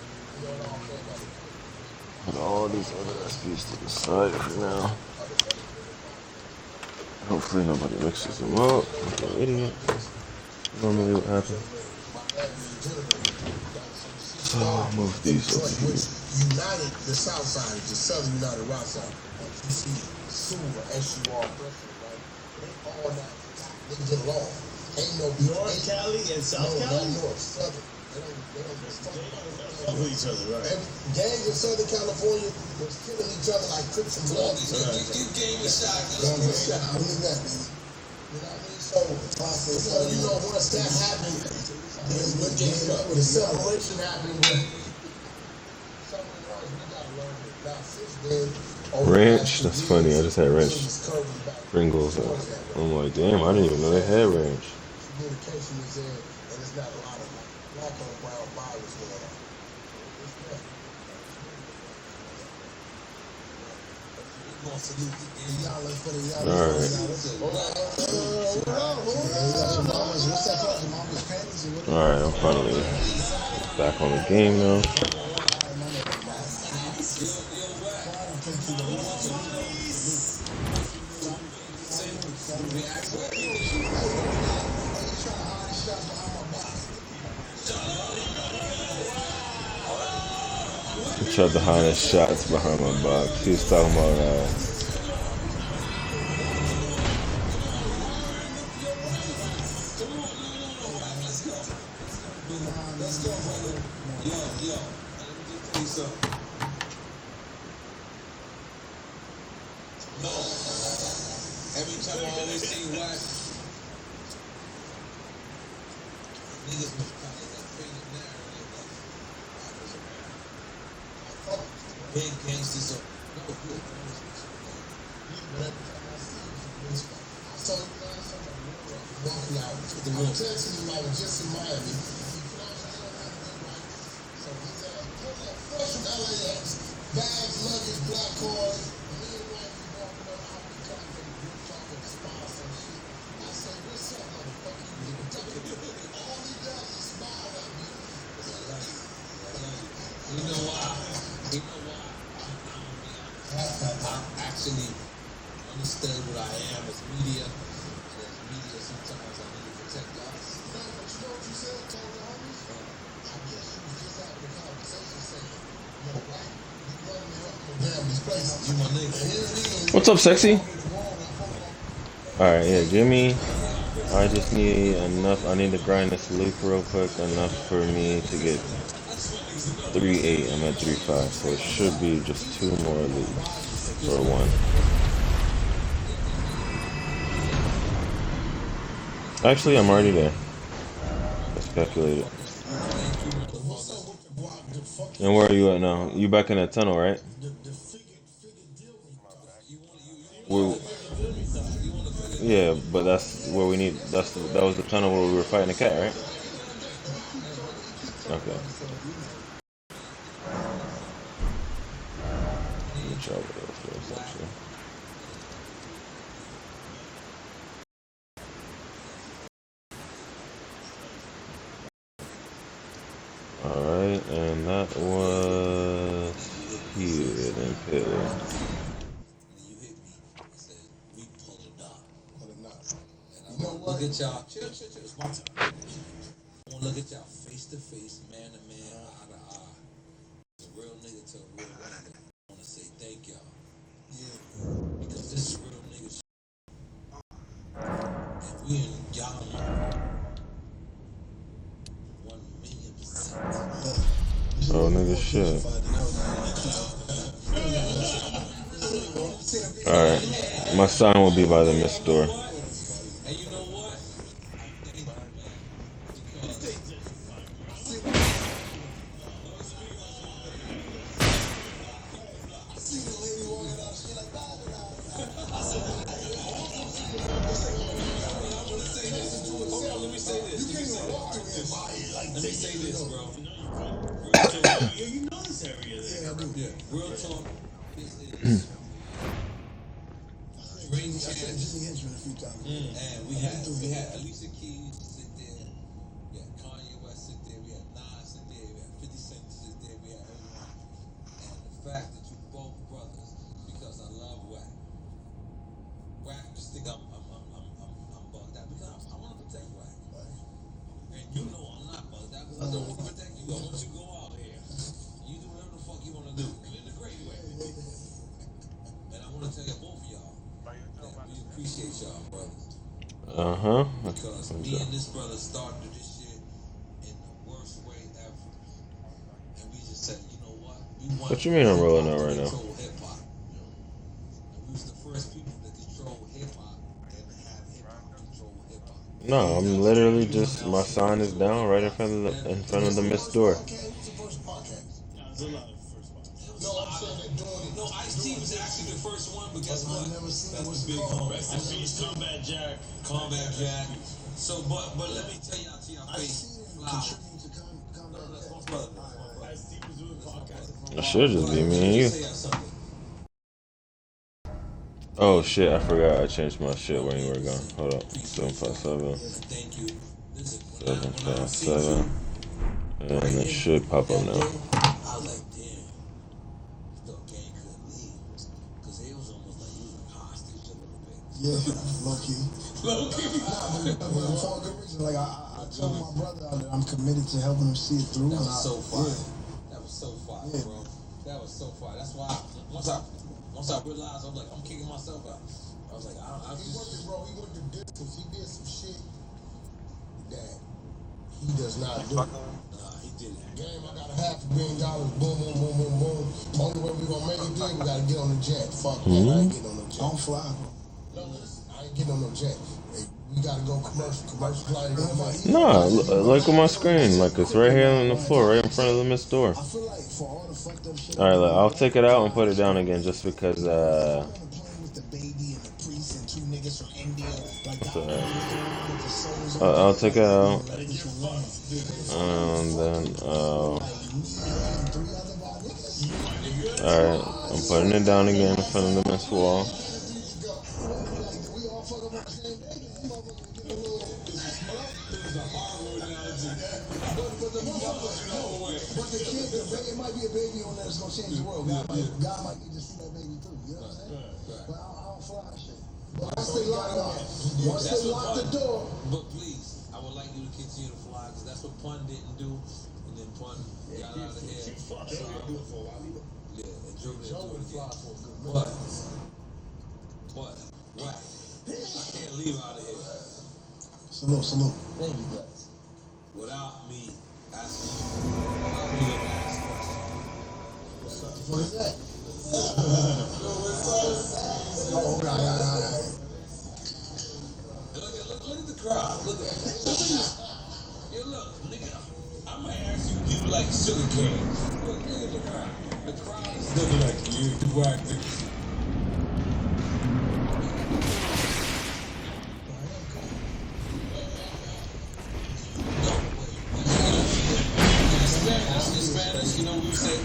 Put all these other recipes to the side for now. Hopefully nobody mixes them up like an idiot. Normally what happens. So I'll move these over here. United the South Side, the Southern United Rock Side. You see Suva, SUR, right? They all not, they get along. Ain't no North Cali and South Cali? No, North, Southern. They don't fuck with each other, right? Gangs in Southern California was killing each other like Crips and Bloods. Give game a shot. Gang a shot. I mean that. You know what I mean? So you know, once that happened, when the separation happened, Ranch? That's funny. I just had ranch Pringles. I'm like, damn, I didn't even know they had ranch. Communication is there, and it's not a lot of black on brown violence going on. Alright, I'm finally back on the game now. tried to hide his shots behind my box. He was talking about Every time I always see Wack, niggas was kind of like painted narrative like Wack was around. Big gangsters are no good. Walking out. I'm texting him, I was just in Miami. So he's fresh from LAX, bags, luggage, black cars. Me and wife walking up out the car from the rooftop of the spa, some shit. I say, what's up, motherfucker? All he does is smile at me. You know why? You know why? I actually understand what I am as media. And as media, sometimes I need to protect us. No, but you know what you said, told the homies? I guess you was just having a conversation saying, yo, Wack, you running me up around these places. You my nigga. What's up, sexy? Alright, yeah, Jimmy. I just need enough. I need to grind this loop real quick. Enough for me to get 3.8. I'm at 3.5. So it should be just 2 more loops for 1. Actually, I'm already there. Let's calculate it. And where are you at now? You back in that tunnel, right? Yeah, but that's where we need. That was the tunnel where we were fighting the cat, right? Okay. Let me try with this first, actually. Alright, and that was here in Philly. You hit me and said, we pull it up. And I want to look at y'all. Chill. It's my turn. I want to look at y'all face to face, man to man, eye to eye. As a real nigga to a real nigga. I want to say thank y'all. Yeah. Because this is real nigga shit. And we in y'all know 1,000,000%. Oh, nigga, shit. Alright, my sign will be by the mist store. And you know what? Let me say this, bro. Yeah, you know this area there. Yeah, I do. Yeah. Real talk. Ring chance. And we had Alicia Keys sit there. We had Kanye West sit there. We had Nas sit there. We had 50 Cent sit there. We had everyone. And the fact that you both brothers, because I love Wack. Wack just think I'm bugged out because I want to protect Wack. And you know I'm not bugged out because I don't want to protect you. I want you to go out here. You do whatever the fuck you want to do in a great way. And I want to tell you both of y'all that we appreciate y'all, brothers. Because me and this brother started this shit in the worst way ever. And we just said, you know what? We want What you mean I'm rolling out right now? control hip-hop. And we was the first people to control hip-hop and to have hip-hop control hip-hop. No, I'm literally just, my sign is down right in front of the mist door. No, Ice-T was actually the first one, but guess what? That was Big Home. Rest in peace, Combat Jack. Combat Jack. So, but let me tell y'all to your face. It should just be me and you. Oh shit, I forgot I changed my shit when you were gone. Hold up. 757. 757. And it should pop up now. Yeah, low key. But for a good reason. Like I told my brother that I'm committed to helping him see it through. That was so fire. That was so fire, bro. That was so far. That's why once I realized, I was like, I'm kicking myself out. I was like, I He went just. to, bro, he went to distance. He did some shit that he does not do. Nah, he didn't. Game, I got $500 million. Boom, boom, boom, boom, boom. Only way we gonna make it big, we gotta get on the jet. Fuck that, I ain't getting on no jet. Don't fly, bro. No, listen, I ain't getting on no jet. Hey, we gotta go commercial flight. Nah, look at my screen. Like it's right here on the floor, right in front of the Miss door. I feel like for all the fucked up shit. Alright, look, I'll take it out and put it down again just because, With the baby and the priest and 2 niggas from India. Like, I'll take it out. And then, alright, I'm putting it down again in front of the Miss wall. It might be a baby on there that's gonna change the world. God might need to see that baby too. You know what I'm saying? But I don't fly shit. But once they lock the door. But please, I would like you to continue to fly because that's what Pun didn't do, and then Pun got out of the head. Yeah, and Joe didn't fly for a good minute. But what? I can't leave out of here. Salute. Thank you, guys. Without me asking you. Without me to ask questions. What is that? Oh, right. Look at the crowd. Look at this. Yeah, look, nigga. I might ask you people like sugar cane. Look at the crowd. The crowd is looking like you. Whack this. In Spanish, you know what we say?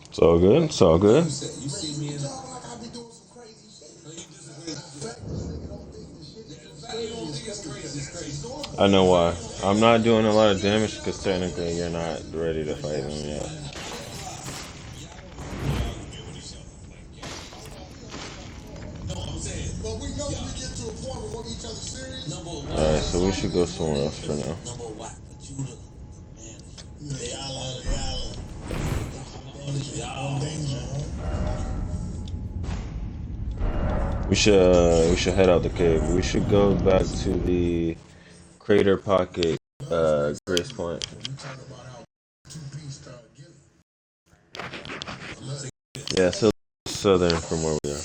It's all good. It's all good. You see me in the... I be doing some crazy shit. No, you do some crazy shit. I know why. I'm not doing a lot of damage because technically you're not ready to fight him yet. Alright, so we should go somewhere else for now. We should head out the cave. We should go back to the Crater Pocket, Grace Point. Yeah, so southern from where we are.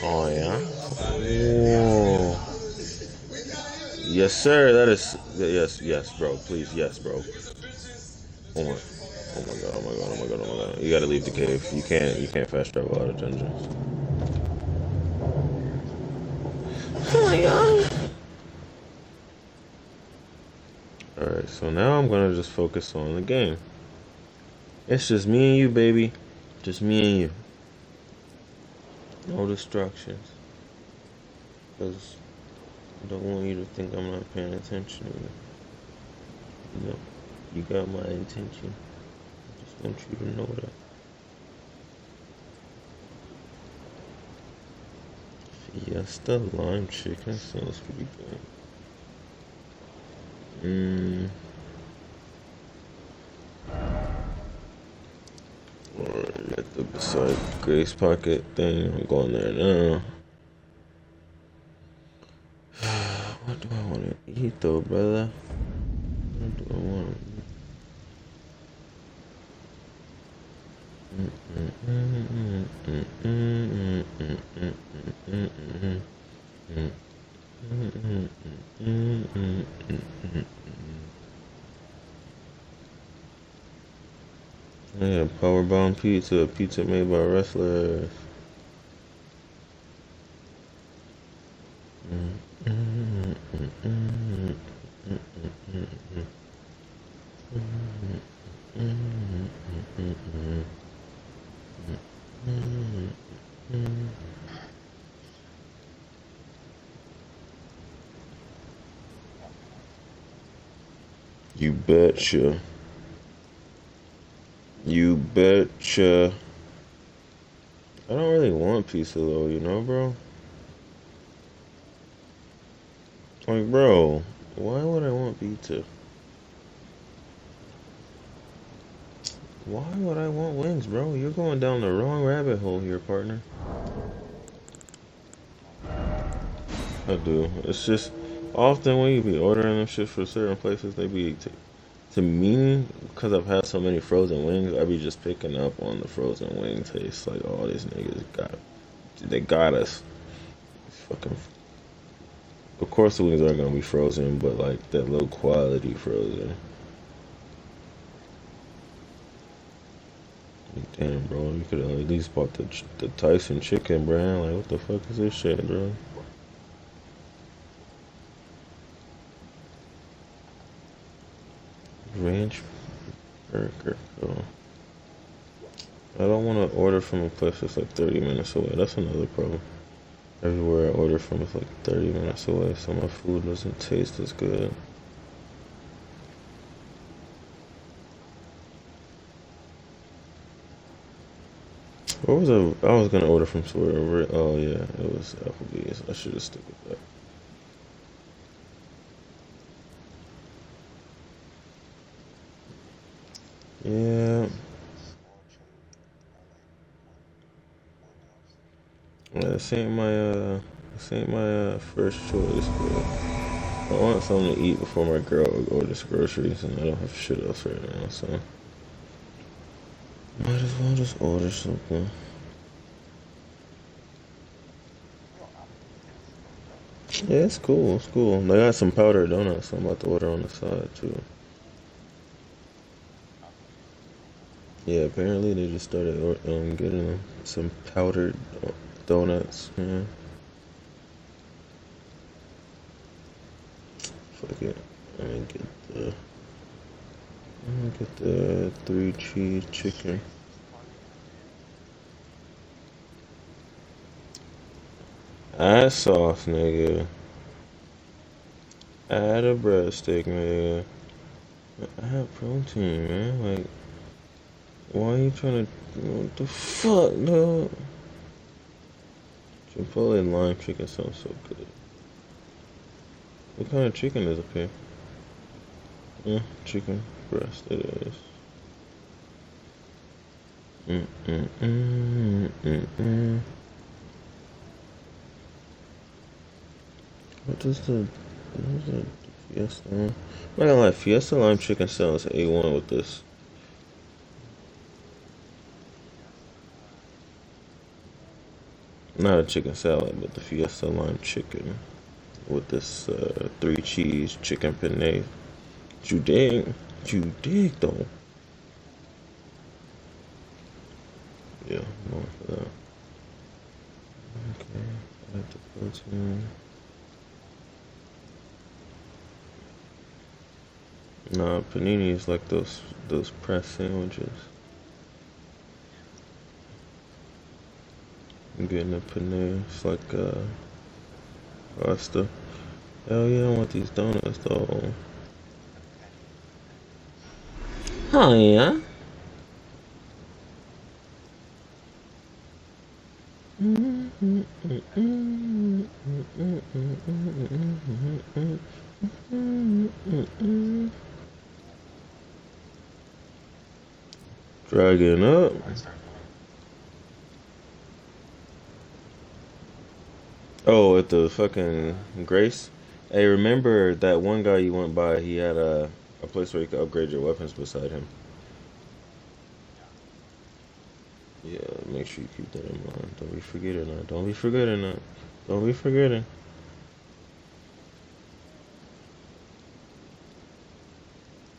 Oh yeah. Whoa. Yes, sir. That is yes, bro. Please, yes, bro. Oh my god. You gotta leave the cave. You can't fast travel out of dungeons. Oh my god. Alright, so now I'm gonna just focus on the game. It's just me and you, baby. Just me and you. No distractions. Because I don't want you to think I'm not paying attention to you. You know, you got my intention. I just want you to know that. Fiesta lime chicken sounds pretty good. Alright, got the beside Grace Pocket thing. I'm going there now. What do I want to eat though, brother? What do I want to eat? Yeah, power-bound pizza, a pizza made by wrestlers. You betcha. You betcha. I don't really want pizza though, you know, bro? Like, bro, why would I want pizza? Why would I want wings, bro? You're going down the wrong rabbit hole here, partner. I do. It's just often when you be ordering them shit for certain places, they be to me, because I've had so many frozen wings, I be just picking up on the frozen wing taste. Like, all these niggas they got us. Fucking. Of course, the wings aren't gonna be frozen, but like that low quality frozen. Like, damn, bro, you could have at least bought the Tyson chicken brand. Like, what the fuck is this shit, bro? Ranch burger. Oh. I don't want to order from a place that's like 30 minutes away. That's another problem. Everywhere I order from is like 30 minutes away, so my food doesn't taste as good. What was I was gonna order from somewhere. Oh yeah, it was Applebee's. I should have stuck with that. Yeah. This ain't my first choice, but I want something to eat before my girl orders groceries, and I don't have shit else right now, so might as well just order something. Yeah, it's cool. It's cool. They got some powdered donuts I'm about to order on the side too. Yeah, apparently they just started getting some powdered donuts. Yeah. Fuck it. I'm gonna get the 3-cheese chicken. Add sauce, nigga. Add a breadstick, nigga. Add protein, man. Like, why are you trying to? What the fuck, no? Chipotle lime chicken sounds so good. What kind of chicken is up here? Yeah, chicken breast it is. What is the Fiesta? I'm not gonna lie, Fiesta lime chicken sounds A1 with this. Not a chicken salad, but the Fiesta lime chicken with this 3-cheese chicken penne. You dig? You dig though? Yeah, more for that. Okay, add the protein. Nah, panini is like those press sandwiches. I'm getting a penne. It's like pasta. Hell yeah, I want these donuts though. Oh yeah. Dragging up. Oh, at the fucking Grace. Hey, remember that one guy you went by? He had a place where you could upgrade your weapons beside him. Yeah, make sure you keep that in mind. Don't be forgetting that. Don't be forgetting that. Don't be forgetting.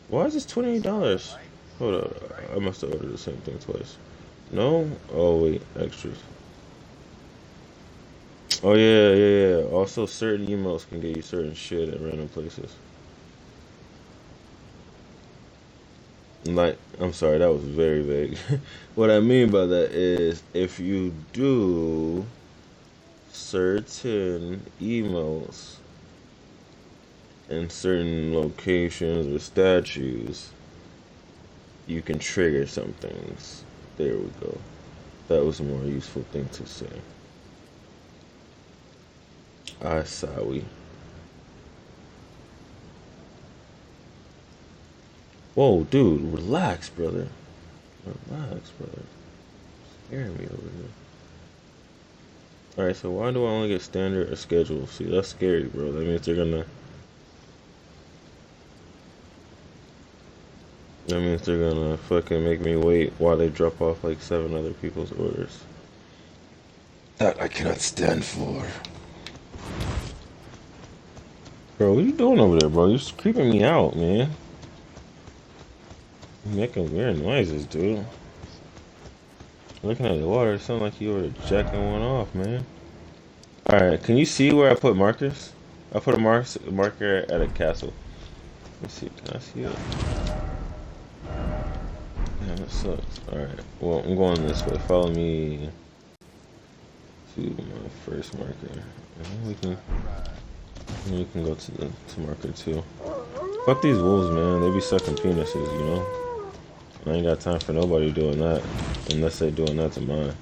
Why is this $28? Hold up. I must have ordered the same thing twice. No? Oh, wait. Extras. Oh, yeah. Also, certain emails can get you certain shit at random places. Like, I'm sorry, that was very vague. What I mean by that is if you do certain emails in certain locations or statues, you can trigger some things. There we go. That was a more useful thing to say. Asawi. Whoa, dude, relax, brother. Relax, brother. Scaring me over here. Alright, so why do I only get standard or schedule? See, that's scary, bro. That means they're gonna... That means they're gonna fucking make me wait while they drop off like 7 other people's orders. That I cannot stand for. Bro, what are you doing over there, bro? You're creeping me out, man. You're making weird noises, dude. Looking at the water, it sounds like you were jacking one off, man. Alright, can you see where I put markers? I put a marker at a castle. Let me see, can I see it? Damn, that sucks. Alright, well, I'm going this way. Follow me to my first marker. And we can go to marker 2. Fuck these wolves, man. They be sucking penises, you know? I ain't got time for nobody doing that. Unless they doing that to mine.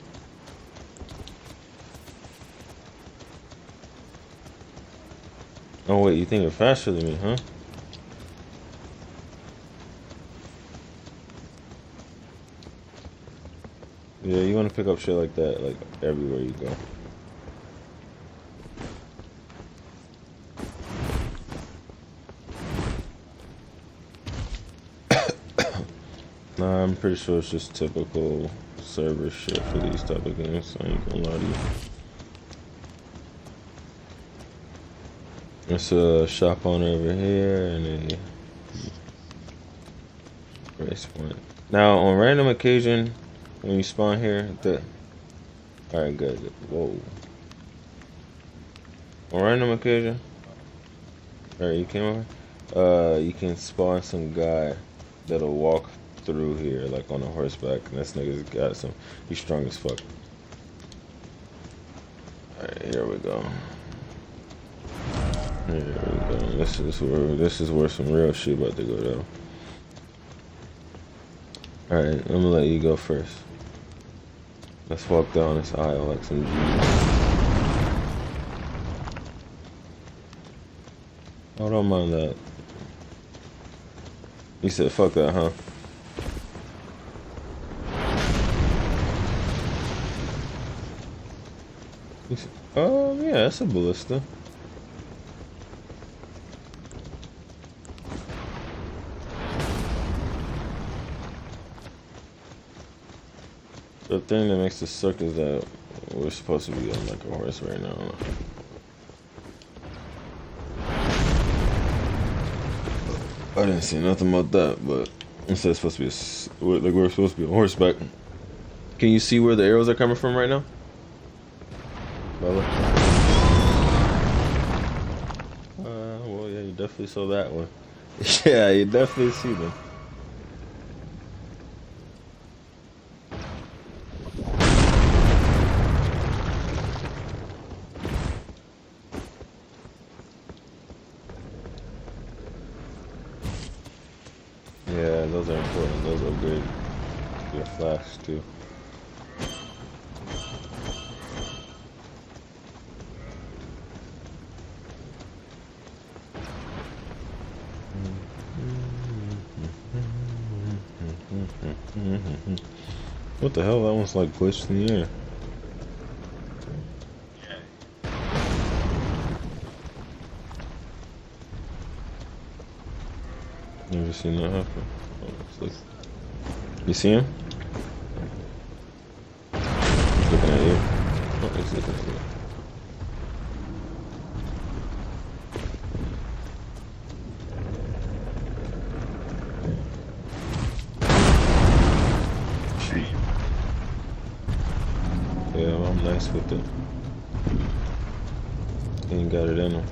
Oh wait, you think you're faster than me, huh? Yeah, you want to pick up shit like that, like, everywhere you go. Nah, I'm pretty sure it's just typical server shit for these type of games. I ain't gonna lie to you. There's a shop owner over here and a race point. Now, on random occasion, when you spawn here, alright, good. Whoa. On random occasion, alright, you came over. You can spawn some guy that'll walk through here like on a horseback, and this nigga's got some. He's strong as fuck. Alright, here we go. Here we go. This is where some real shit about to go down. Alright, I'm gonna let you go first. Let's walk down this aisle like some G's. Oh, don't mind that. You said fuck that, huh? Oh, yeah, that's a ballista. The thing that makes this suck is that we're supposed to be on like a horse right now. I didn't see nothing about that, but it said it's supposed to be like we're supposed to be on horseback. Can you see where the arrows are coming from right now? Well, yeah, you definitely saw that one. Yeah, you definitely see them. Yeah, those are important. Those are good. Your flash too. What the hell? That one's like glitched in the air. Never seen that happen. Oh, you see him? He's looking at you. Oh, he's looking at you. Yeah, well, I'm nice with it. Ain't got it in him.